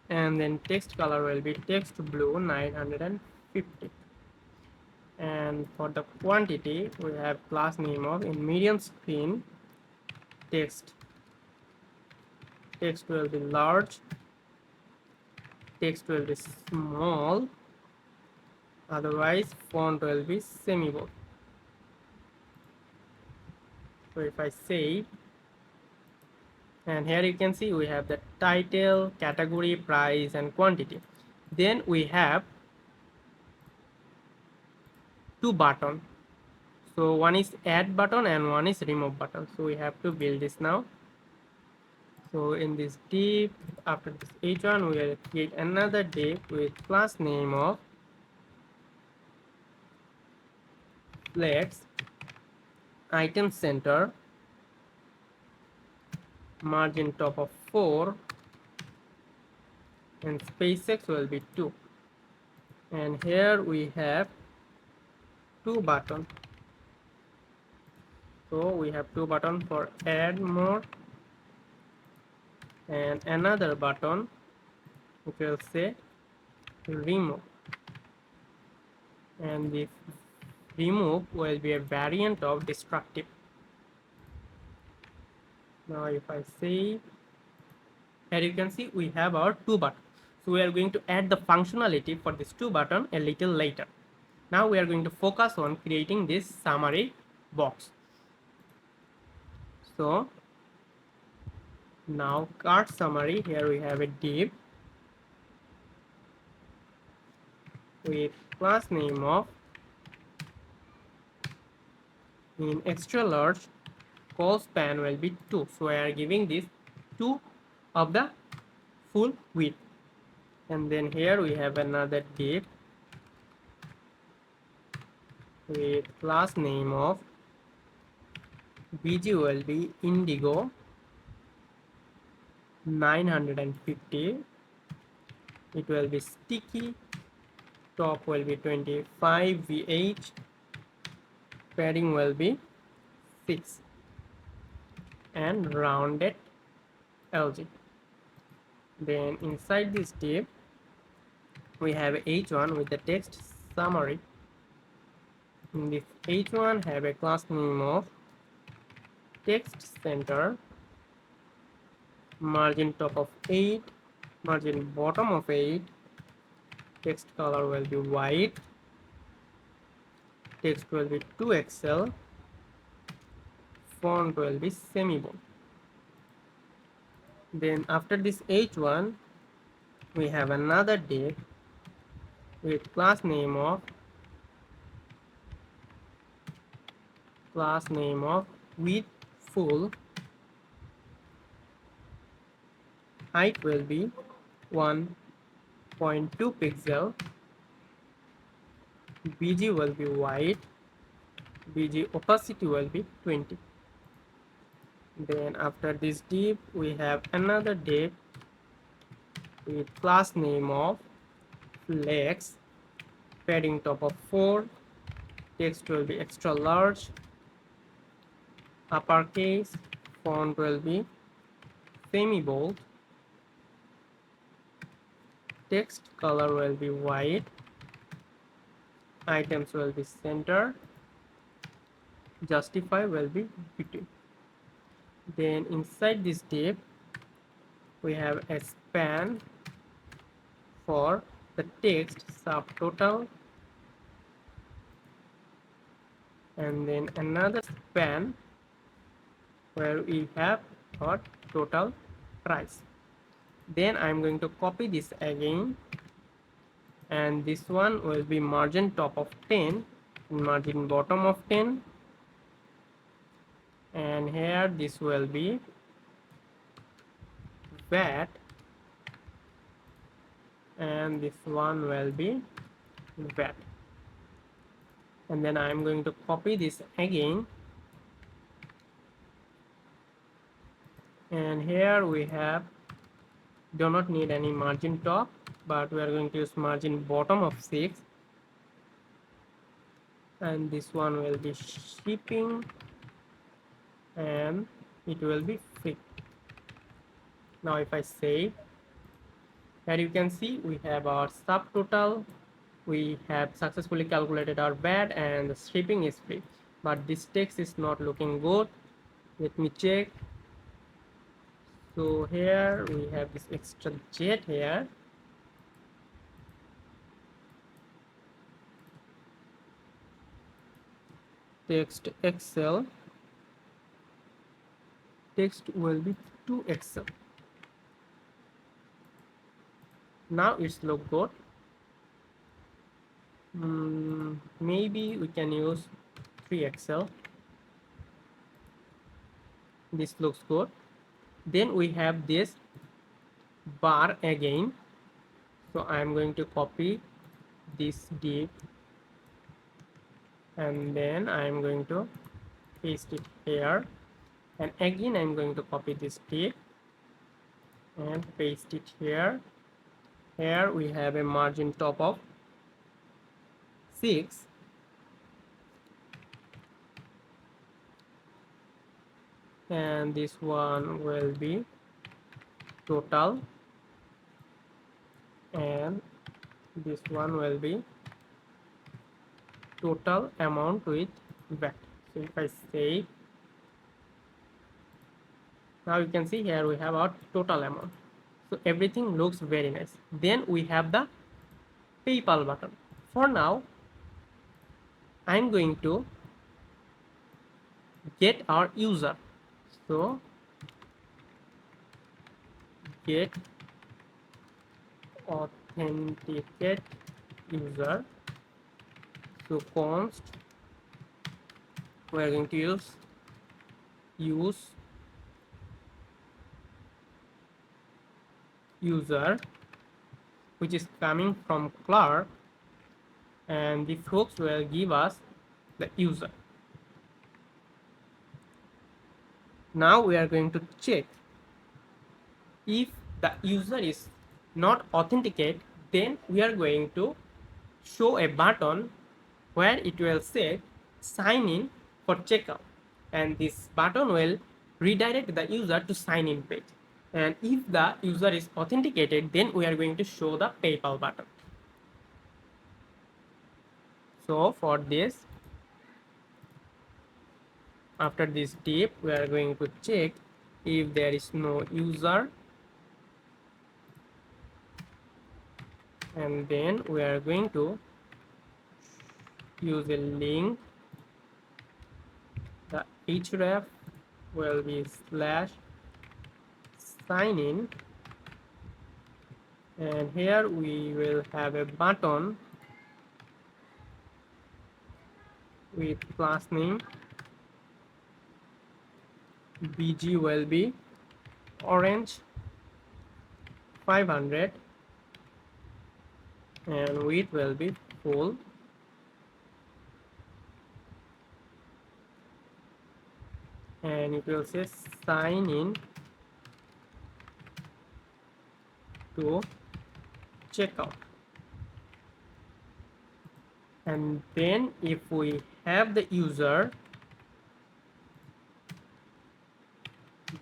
and then text color will be text blue 950. And for the quantity we have class name of, in medium screen text will be large, text will be small, otherwise font will be semi-bold. So if I save, and here you can see we have the title, category, price, and quantity. Then we have two buttons, so one is add button and one is remove button. So we have to build this now. So in this div, after this h1 we will create another div with class name of flex, item center, margin top of 4, and spacex will be 2. And here we have two buttons, so we have two buttons for add more, and another button which will say remove, and the remove will be a variant of destructive. Now if I save, here you can see we have our two buttons. So we are going to add the functionality for this two button a little later. Now we are going to focus on creating this summary box. So now cart summary, here we have a div with class name of in extra large, call span will be 2. So I are giving this 2 of the full width. And then here we have another div with class name of bg will be indigo 950. It will be sticky, top will be 25 vh, padding will be 6, and rounded lg. Then inside this div we have h1 with the text summary. In this h1 have a class name of text center, margin top of 8, margin bottom of 8, text color will be white, text will be 2XL, font will be semi-bold. Then after this h1 we have another div with class name of width full, height will be 1.2 pixel, bg will be white, bg opacity will be 20. Then after this div we have another div with class name of flex, padding top of 4, text will be extra large, uppercase, font will be semi-bold, text color will be white, items will be center, justify will be between. Then inside this div we have a span for the text subtotal, and then another span where we have our total price. Then I'm going to copy this again, and this one will be margin top of 10 and margin bottom of 10, and here this will be VAT, and this one will be VAT. And then I'm going to copy this again, and here we have do not need any margin top, but we are going to use margin bottom of 6, and this one will be shipping and it will be free. Now if I save, here you can see we have our subtotal, we have successfully calculated our VAT, and the shipping is free. But this text is not looking good. Let me check. So here we have this extra jet here, text Excel, text will be 2XL. Now it's look good. Maybe we can use 3XL. This looks good. Then we have this bar again, so I am going to copy this div, and then I am going to paste it here, and again I am going to copy this div and paste it here. Here we have a margin top of 6, and this one will be total, and this one will be total amount with VAT. So if I save, Now you can see here we have our total amount. So everything looks very nice. Then we have the PayPal button. For now, I'm going to get our user. So get authenticate user. So const, we are going to use user, which is coming from Clerk, and the folks will give us the user. Now we are going to check if the user is not authenticate, then we are going to show a button where it will say sign in for checkout, and this button will redirect the user to sign in page. And if the user is authenticated, then we are going to show the PayPal button. So for this, after this step, we are going to check if there is no user, and then we are going to use a link. The href will be slash sign in, and here we will have a button with class name. BG will be orange 500, and width will be full, and it will say sign in to checkout. And then if we have the user,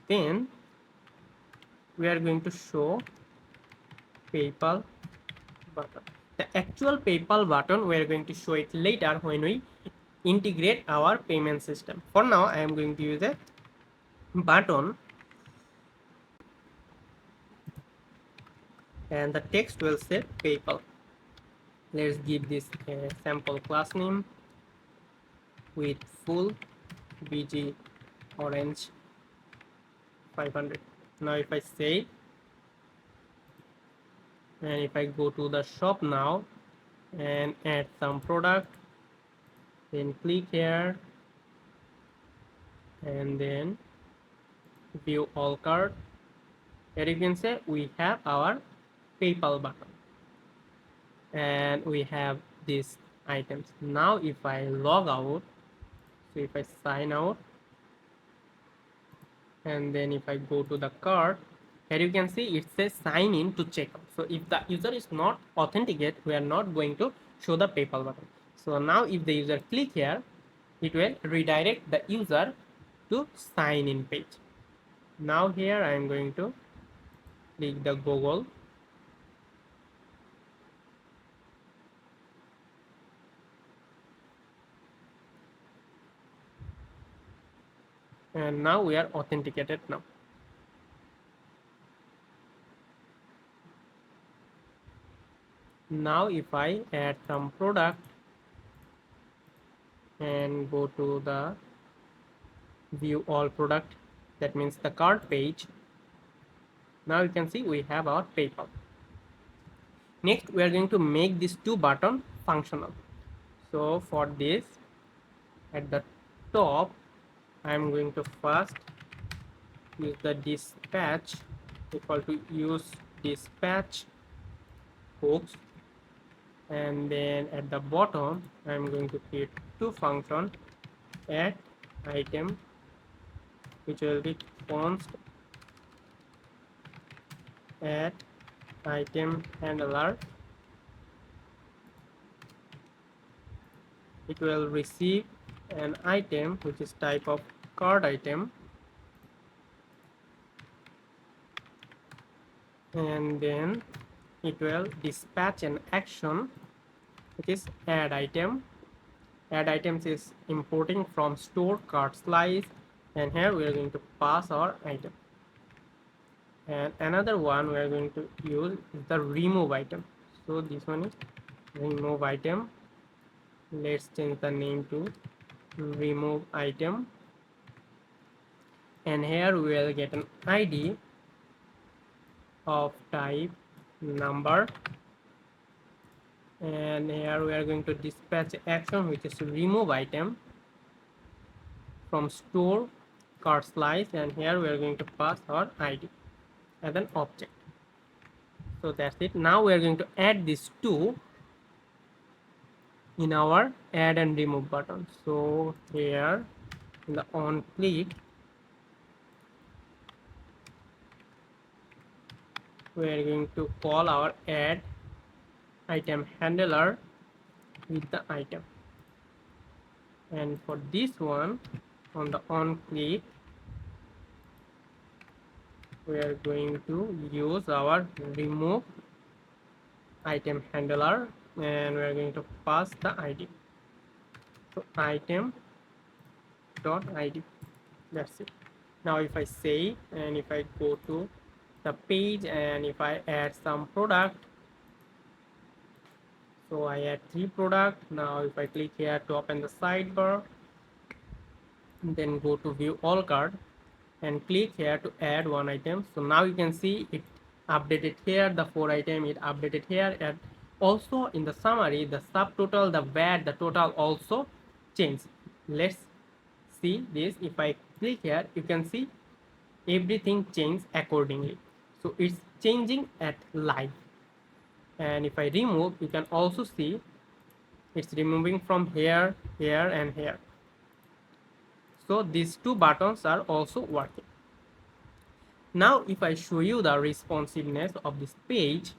then we are going to show PayPal button. The actual PayPal button we are going to show it later when we integrate our payment system. For now, I am going to use a button, and the text will say PayPal. Let's give this a sample class name with full BG orange 500. Now if I say, and if I go to the shop now and add some product, then click here and then view all cart, here you can say we have our PayPal button and we have these items. Now if I log out, so if I sign out and then if I go to the cart, here you can see it says sign in to checkout. So if the user is not authenticate, we are not going to show the PayPal button. So now if the user click here, it will redirect the user to sign in page. Now here I am going to click the Google, and now we are authenticated now. Now if I add some product and go to the view all product, that means the cart page, now you can see we have our PayPal. Next we are going to make this two button functional. So for this, at the top I am going to first use the dispatch equal to use dispatch hooks, and then at the bottom I am going to create two functions, add item, which will be const add item handler. It will receive an item which is type of card item, and then it will dispatch an action which is add item. Add items is importing from store cart slice, and here we are going to pass our item. and another one we are going to use is the remove item. So this one is remove item. Let's change the name to remove item, and here we will get an id of type number, and here we are going to dispatch action which is remove item from store cart slice, and here we are going to pass our id as an object. So that's it. Now we are going to add these two in our add and remove button. So here in the on click we are going to call our add item handler with the item, and for this one on the on click we are going to use our remove item handler, and we are going to pass the id. So item dot id, that's it. Now if I save and if I go to the page and if I add some product, so I add 3 product. Now if I click here to open the sidebar, then go to view all card and click here to add 1 item. So now you can see it updated here, the 4 item it updated here, and also in the summary the subtotal, the VAT, the total also changed. Let's see this. If I click here you can see everything changed accordingly. So it's changing at live, and if I remove you can also see it's removing from here, here and here. So these two buttons are also working. Now if I show you the responsiveness of this page,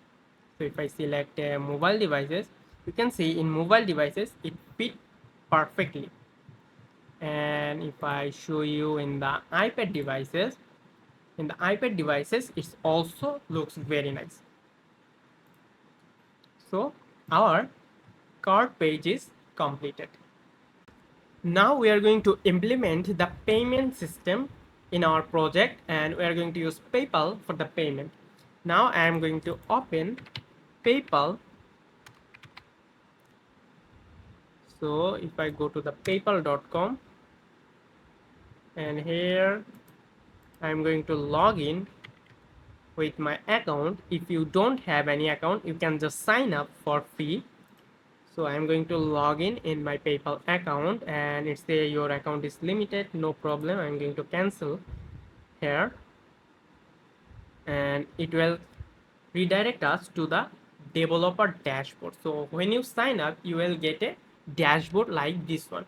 so if I select mobile devices, you can see in mobile devices it fit perfectly, and if I show you in the iPad devices, it also looks very nice. So our cart page is completed. Now we are going to implement the payment system in our project, and we are going to use PayPal for the payment. Now I am going to open PayPal. So if I go to the paypal.com, and here I am going to log in with my account. If you don't have any account, you can just sign up for free. So I'm going to log in my PayPal account, and it says your account is limited. No problem. I'm going to cancel here, and it will redirect us to the developer dashboard. So when you sign up, you will get a dashboard like this one.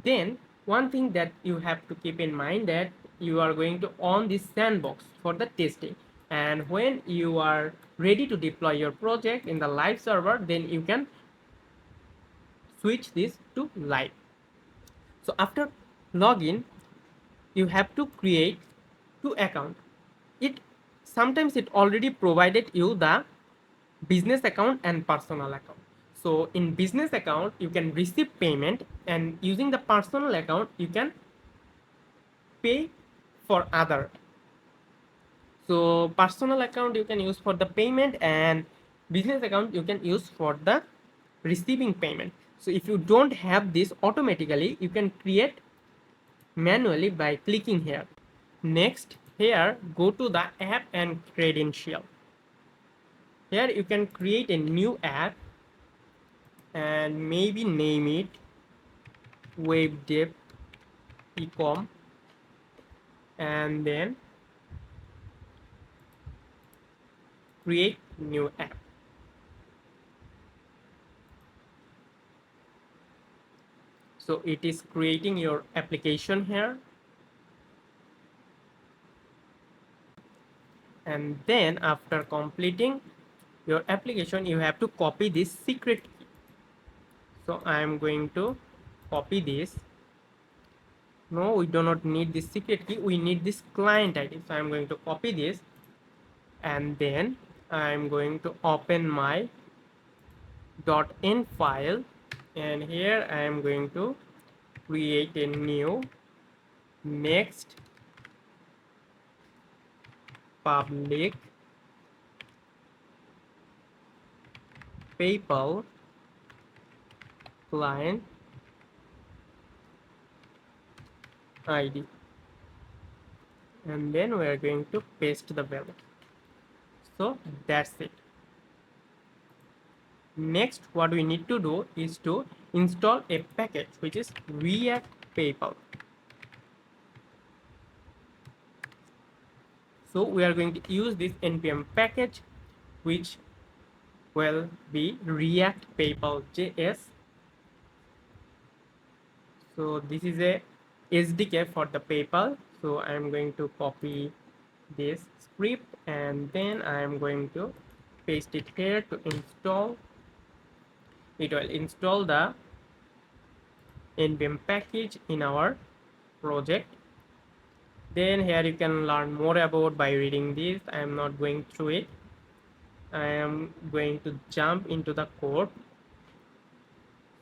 Then one thing that you have to keep in mind that you are going to on this sandbox for the testing, and when you are ready to deploy your project in the live server, then you can switch this to live. So after login you have to create two account. It sometimes it already provided you the business account and personal account. So in business account you can receive payment, and using the personal account you can pay for other. So personal account you can use for the payment, and business account you can use for the receiving payment. So if you don't have this automatically, you can create manually by clicking here. Next, here go to the app and credential. Here you can create a new app and maybe name it WebDev ecom, and then create new app. So it is creating your application here, and then after completing your application you have to copy this secret key. So I am going to copy this. No, we do not need this secret key, we need this client ID. So I am going to copy this, and then I am going to open my .n file, and here I am going to create a new next public PayPal client ID, and then we are going to paste the value. So that's it. Next, what we need to do is to install a package which is React PayPal. So we are going to use this npm package, which will be React PayPal JS. So this is a SDK for the PayPal. So I am going to copy this script and then I am going to paste it here to install. It will install the npm package in our project. Then here you can learn more about by reading this. I am not going through it. I am going to jump into the code.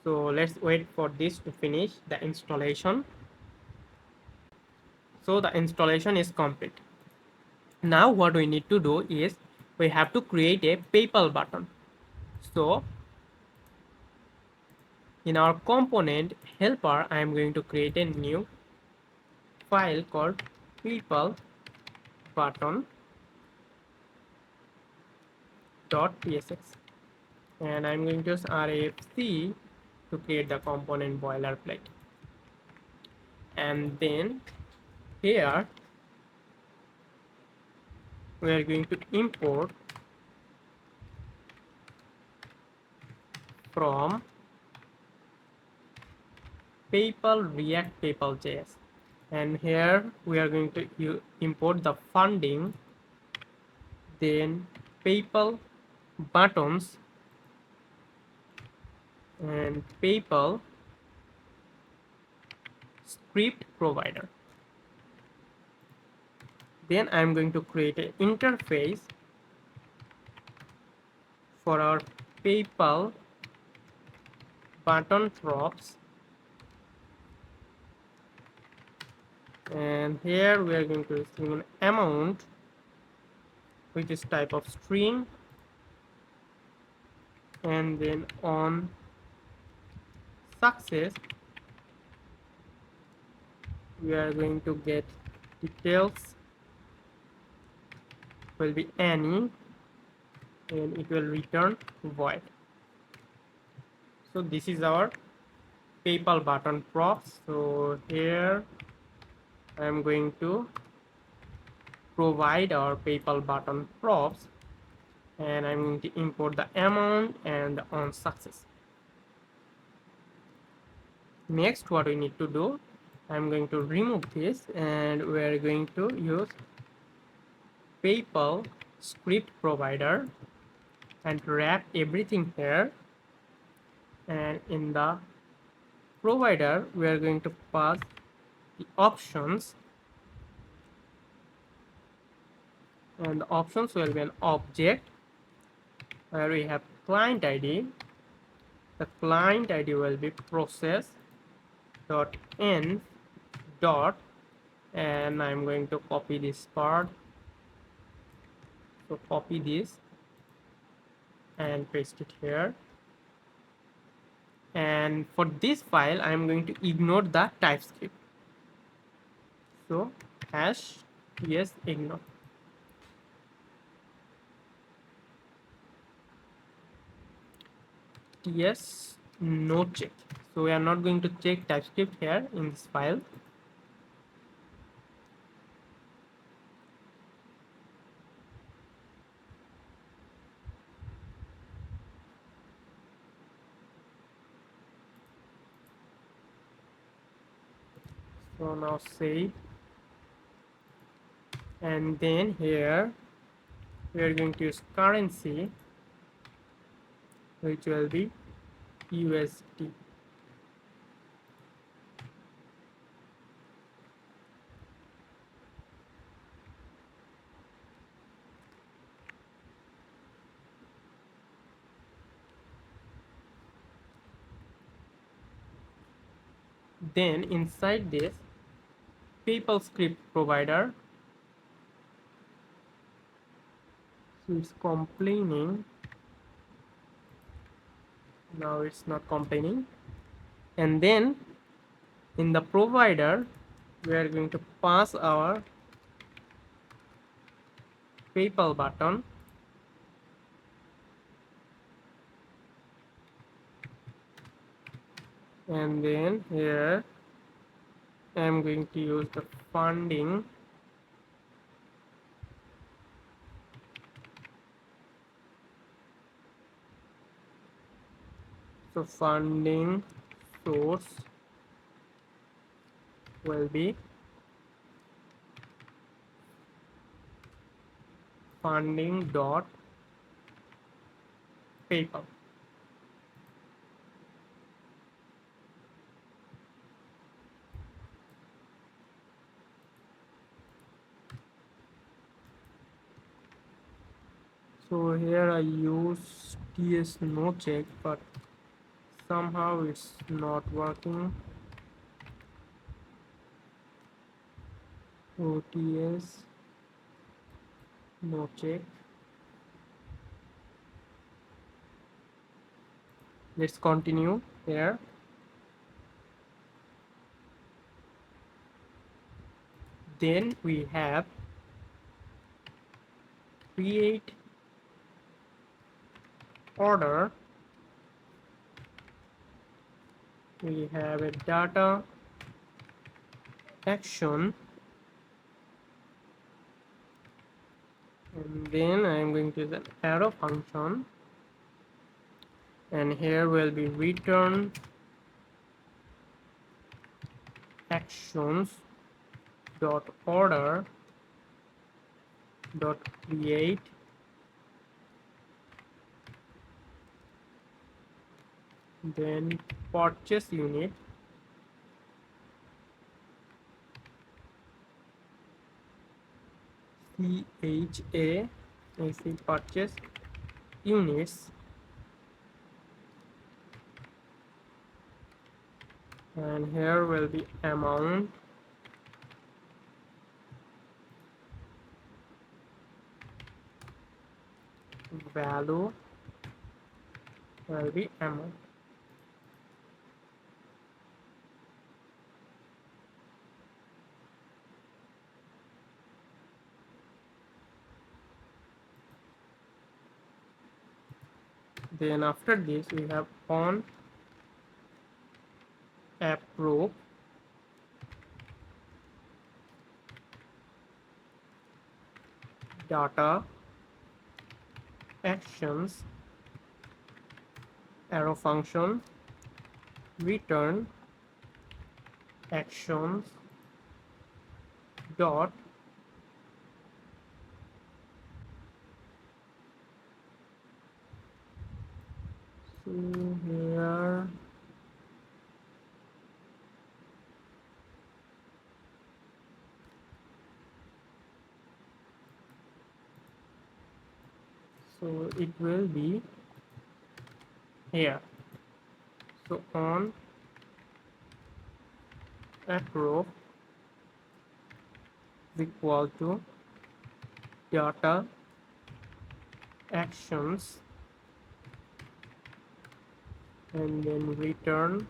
So let's wait for this to finish the installation. So the installation is complete. Now what we need to do is we have to create a PayPal button. So in our component helper, I am going to create a new file called PayPal button.tsx, and I'm going to use RFC to create the component boilerplate. And then here we are going to import from PayPal React PayPal JS, and here we are going to import the funding, then PayPal buttons and PayPal script provider. Then I'm going to create an interface for our PayPal button props, and here we are going to receive an amount which is type of string, and then on success we are going to get details will be any, and it will return void. So this is our PayPal button props. So here I am going to provide our PayPal button props, and I'm going to import the amount and the on success. Next, what we need to do, I'm going to remove this and we're going to use PayPal script provider and wrap everything here. And in the provider, we are going to pass the options, and the options will be an object where we have client ID. The client ID will be process dot end dot, and I'm going to copy this part. So copy this and paste it here. And for this file, I'm going to ignore the TypeScript. So hash yes ignore. Yes, no check. So we are not going to check TypeScript here in this file. So now save, and then here we are going to use currency, which will be USD. Then inside this PayPal script provider, It's complaining. Now it's not complaining. And then in the provider, we are going to pass our PayPal button, and then here I'm going to use the funding. So funding source will be funding dot PayPal. So here I use TS no check, but somehow it's not working. OTS no check. Let's continue here. Then we have create order. We have a data action, and then I'm going to use an arrow function, and here will be return actions dot order dot create then purchase unit, CHA purchase units, and here will be amount, value will be amount. Then after this we have on approve data actions arrow function return actions dot so here so it will be here. So on approve is equal to data actions and then return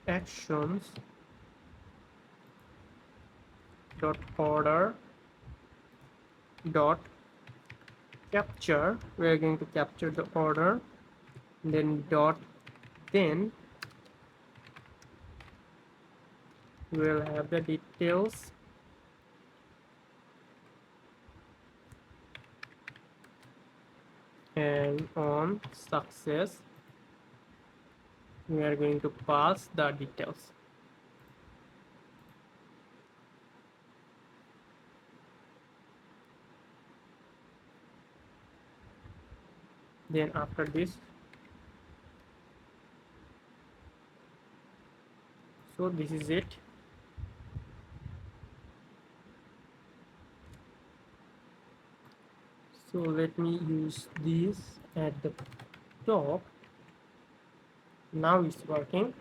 actions dot order dot capture. We are going to capture the order, then dot, then we will have the details, and on success we are going to pass the details. Then after this, so this is it. So let me use this at the top. Now it's working.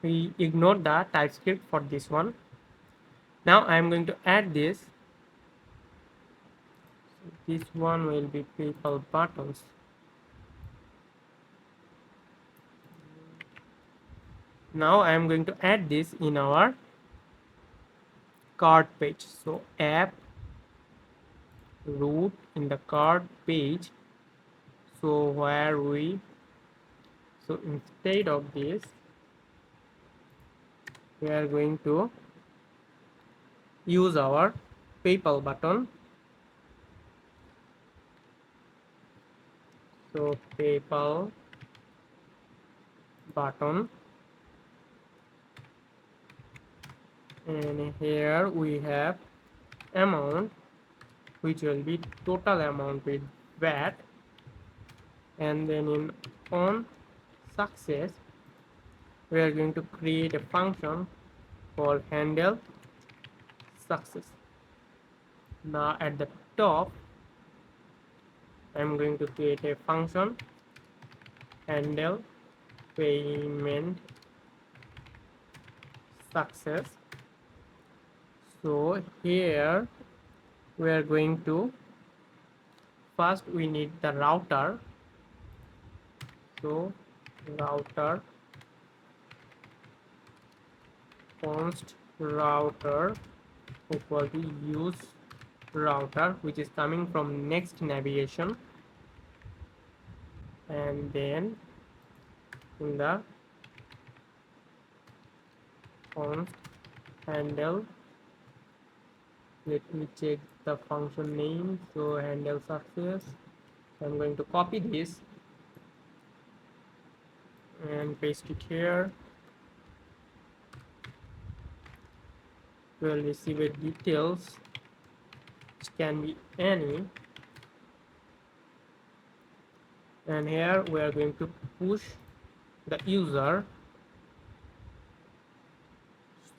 We ignore the TypeScript for this one. Now I am going to add this This one will be people buttons. Now I am going to add this in our card page. So app root in the card page. So where we, so instead of this, we are going to use our PayPal button. So PayPal button, and here we have amount, which will be total amount with VAT, and then in on success we are going to create a function called handle success. Now at the top I'm going to create a function handle payment success. So here we are going to, first we need the router. So router const router equal to use router, which is coming from next navigation, and then in the const handle, let me check the function name. So handle success, I'm going to copy this and paste it here. We'll receive a details, which can be any, and here we are going to push the user.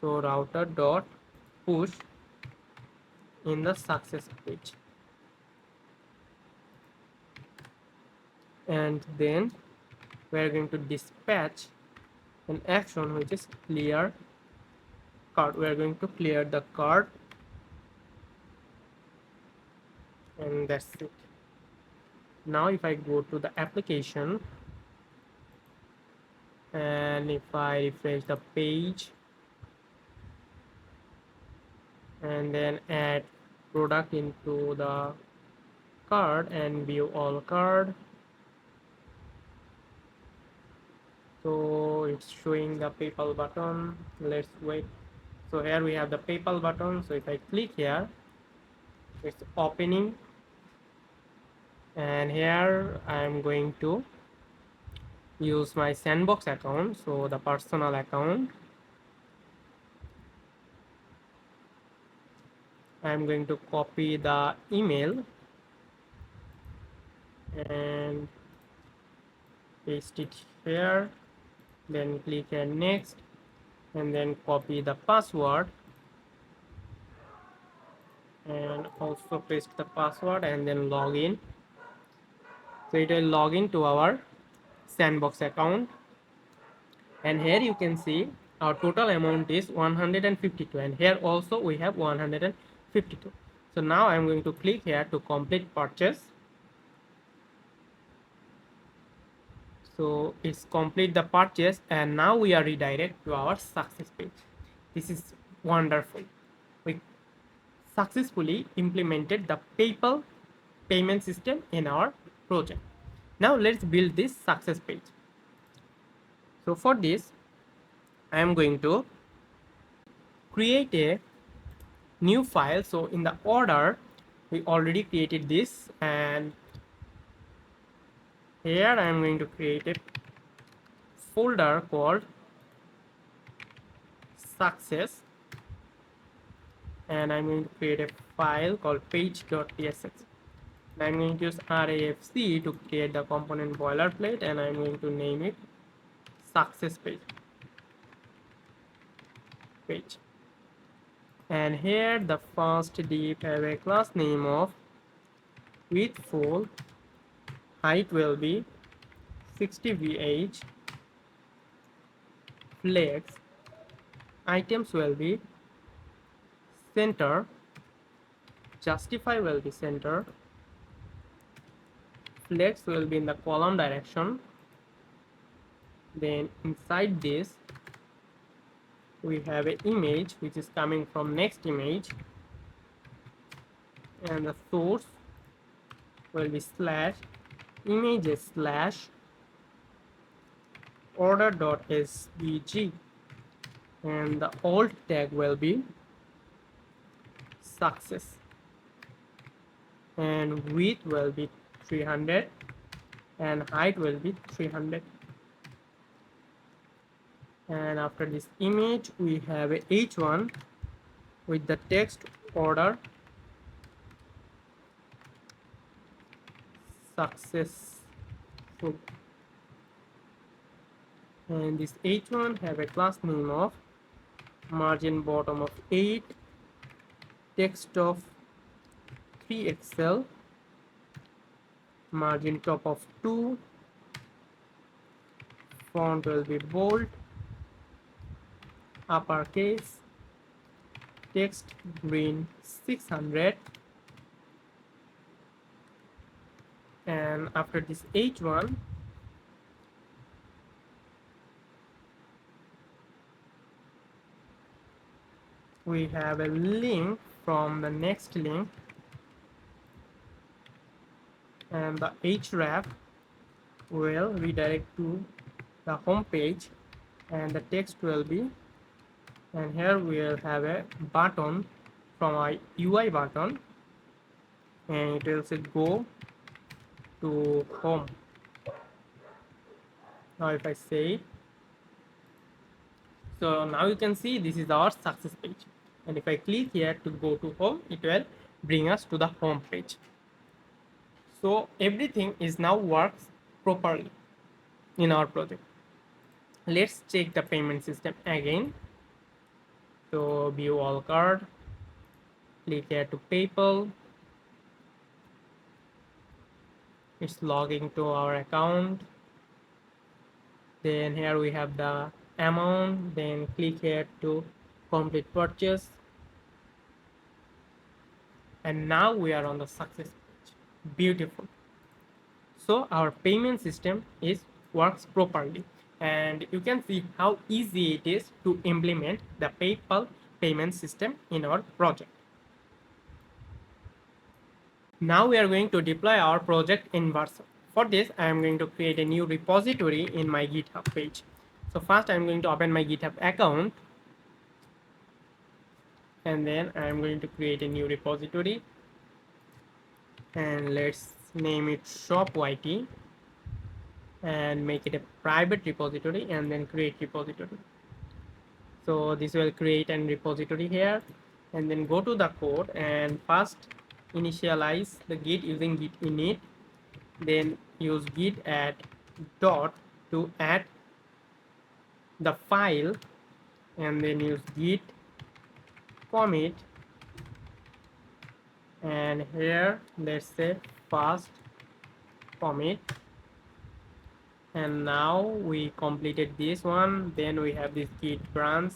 So router dot push in the success page, and then we are going to dispatch an action which is clear card. We are going to clear the card, and that's it. Now if I go to the application and if I refresh the page and then add product into the card and view all card, so it's showing the PayPal button. Let's wait. So here we have the PayPal button. So if I click here, it's opening, and here I'm going to use my sandbox account, so the personal account. I'm going to copy the email and paste it here, then click on next, and then copy the password and also paste the password and then log in. So it will log into our sandbox account, and here you can see our total amount is 152, and here also we have 152. So now I'm going to click here to complete purchase. So it's complete the purchase, and now we are redirect to our success page. This is wonderful. We successfully implemented the PayPal payment system in our project. Now let's build this success page. So for this I am going to create a new file. So in the order we already created this, and here I am going to create a folder called success, and I'm going to create a file called page.tsx. I'm going to use RAFC to create the component boilerplate, and I'm going to name it success page. And here the first div have a class name of width full, height will be 60 VH, flex, items will be center, justify will be center, flex will be in the column direction. Then inside this we have an image which is coming from next image, and the source will be slash images slash order.svg, and the alt tag will be success, and width will be 300 and height will be 300. And after this image we have a h1 with the text order successful, and this h1 have a class name of margin bottom of 8, text of 3 XL, margin top of 2, font will be bold, uppercase, text green 600, and after this h1 we have a link from the next link, and the href will redirect to the home page, and the text will be, and here we will have a button from our UI button, and it will say go to home. Now if I say, so now you can see this is our success page, and if I click here to go to home, it will bring us to the home page. So everything is now works properly in our project. Let's check the payment system again. So view all card, click here to PayPal, it's logging to our account. Then here we have the amount, then click here to complete purchase, and now we are on the success page. Beautiful. So our payment system is works properly, and you can see how easy it is to implement the PayPal payment system in our project. Now we are going to deploy our project in Vercel. For this, I am going to create a new repository in my GitHub page. So first I am going to open my GitHub account, and then I am going to create a new repository, and let's name it shopyt and make it a private repository, and then create repository. So this will create an repository here, and then go to the code and first initialize the git using git init, then use git add dot to add the file, and then use git commit, and here let's say fast commit, and now we completed this one. Then we have this git branch,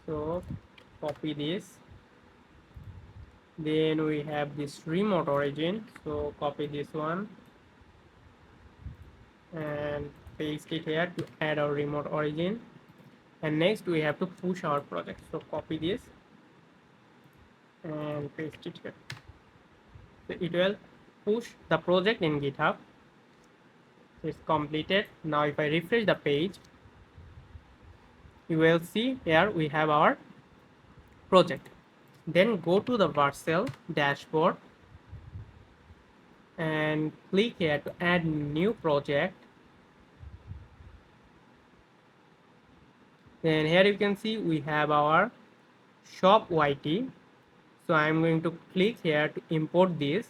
so copy this. Then we have this remote origin, so copy this one and paste it here to add our remote origin. And next we have to push our project, so copy this and paste it here. So it will push the project in GitHub. So it's completed. Now if I refresh the page, you will see here we have our project. Then go to the Vercel dashboard and click here to add new project. Then here you can see we have our shop YT. So I'm going to click here to import this,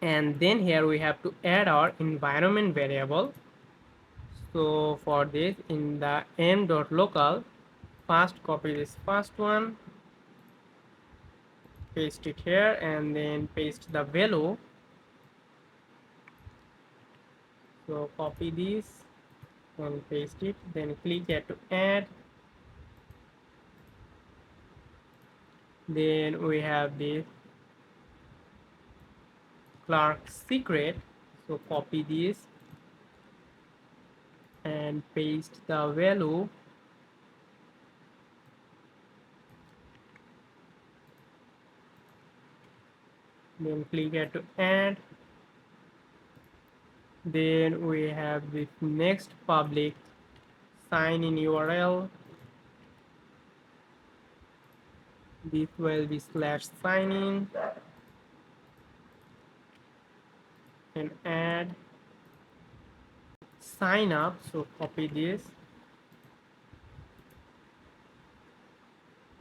and then here we have to add our environment variable. So for this, in the m.local, first copy this first one, paste it here, and then paste the value. So copy this and paste it, then click here to add. Then we have this Clerk secret. So copy this and paste the value. Then click here to add. Then we have this next public sign in URL. This will be slash sign in and add sign up. So copy this.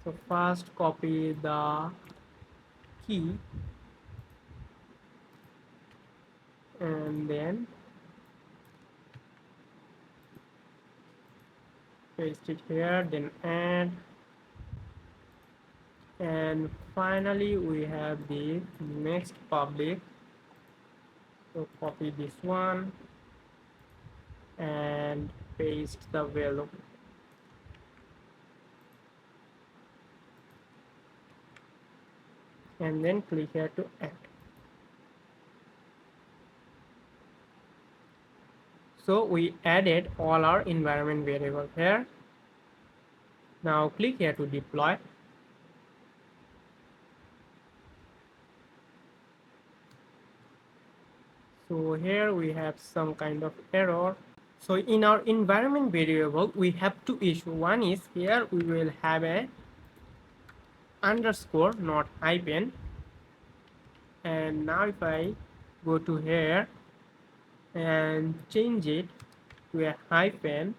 So first copy the key and then paste it here, then add, and finally we have the next public. So copy this one and paste the value and then click here to add. So we added all our environment variables here. Now click here to deploy. So here we have some kind of error. So in our environment variable, we have two issues. One is here we will have a underscore, not hyphen. And now if I go to here and change it to a hyphen,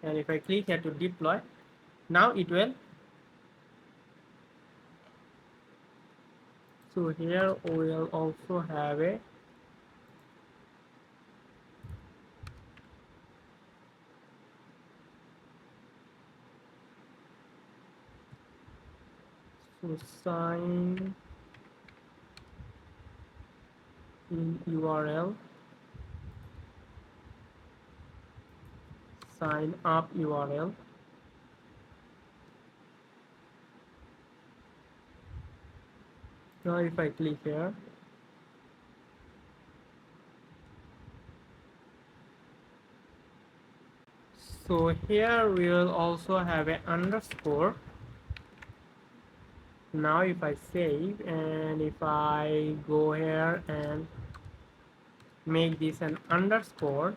and if I click here to deploy, now it will. So here we will also have a sign in URL, sign up URL. Now if I click here, so here we will also have an underscore. Now if I save and if I go here and make this an underscore,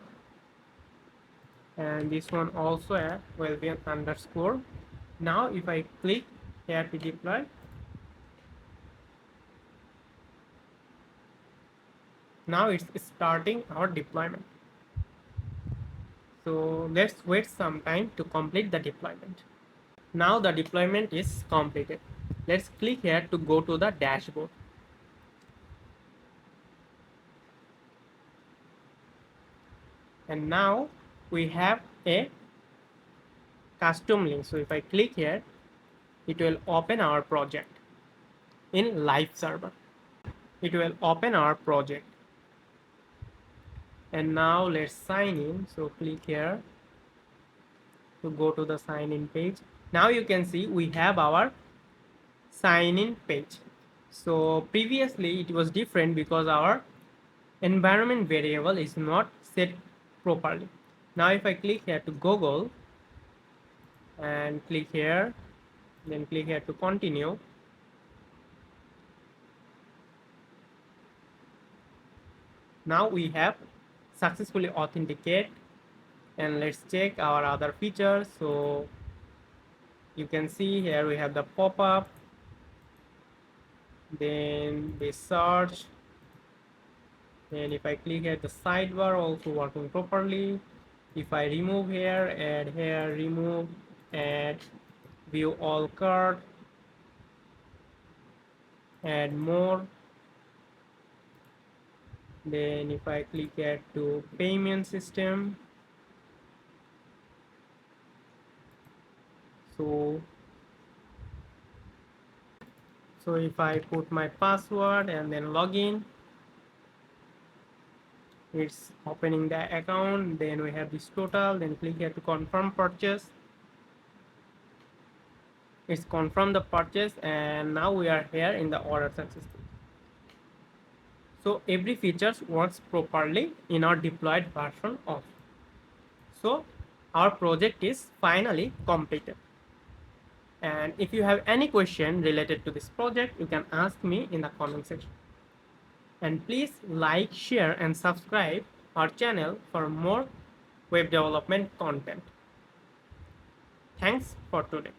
and this one also will be an underscore. Now if I click here to deploy, now it's starting our deployment. So let's wait some time to complete the deployment. Now the deployment is completed. Let's click here to go to the dashboard. And now we have a custom link. So if I click here, it will open our project in live server. It will open our project. And now let's sign in. So click here to go to the sign in page. Now you can see we have our sign in page. So previously it was different because our environment variable is not set properly. Now if I click here to Google and click here, then click here to continue. Now we have successfully authenticated, and let's check our other features. So you can see here we have the pop-up, then the search, and if I click here the sidebar also working properly. If I remove here, add here, remove, add, view all card, add more, then if I click here to payment system, so if I put my password and then login, it's opening the account. Then we have this total, then click here to confirm purchase. It's confirmed the purchase, and now we are here in the order successful. So every feature works properly in our deployed version of. So our project is finally completed. And if you have any question related to this project, you can ask me in the comment section. And please like, share, and subscribe our channel for more web development content. Thanks for today.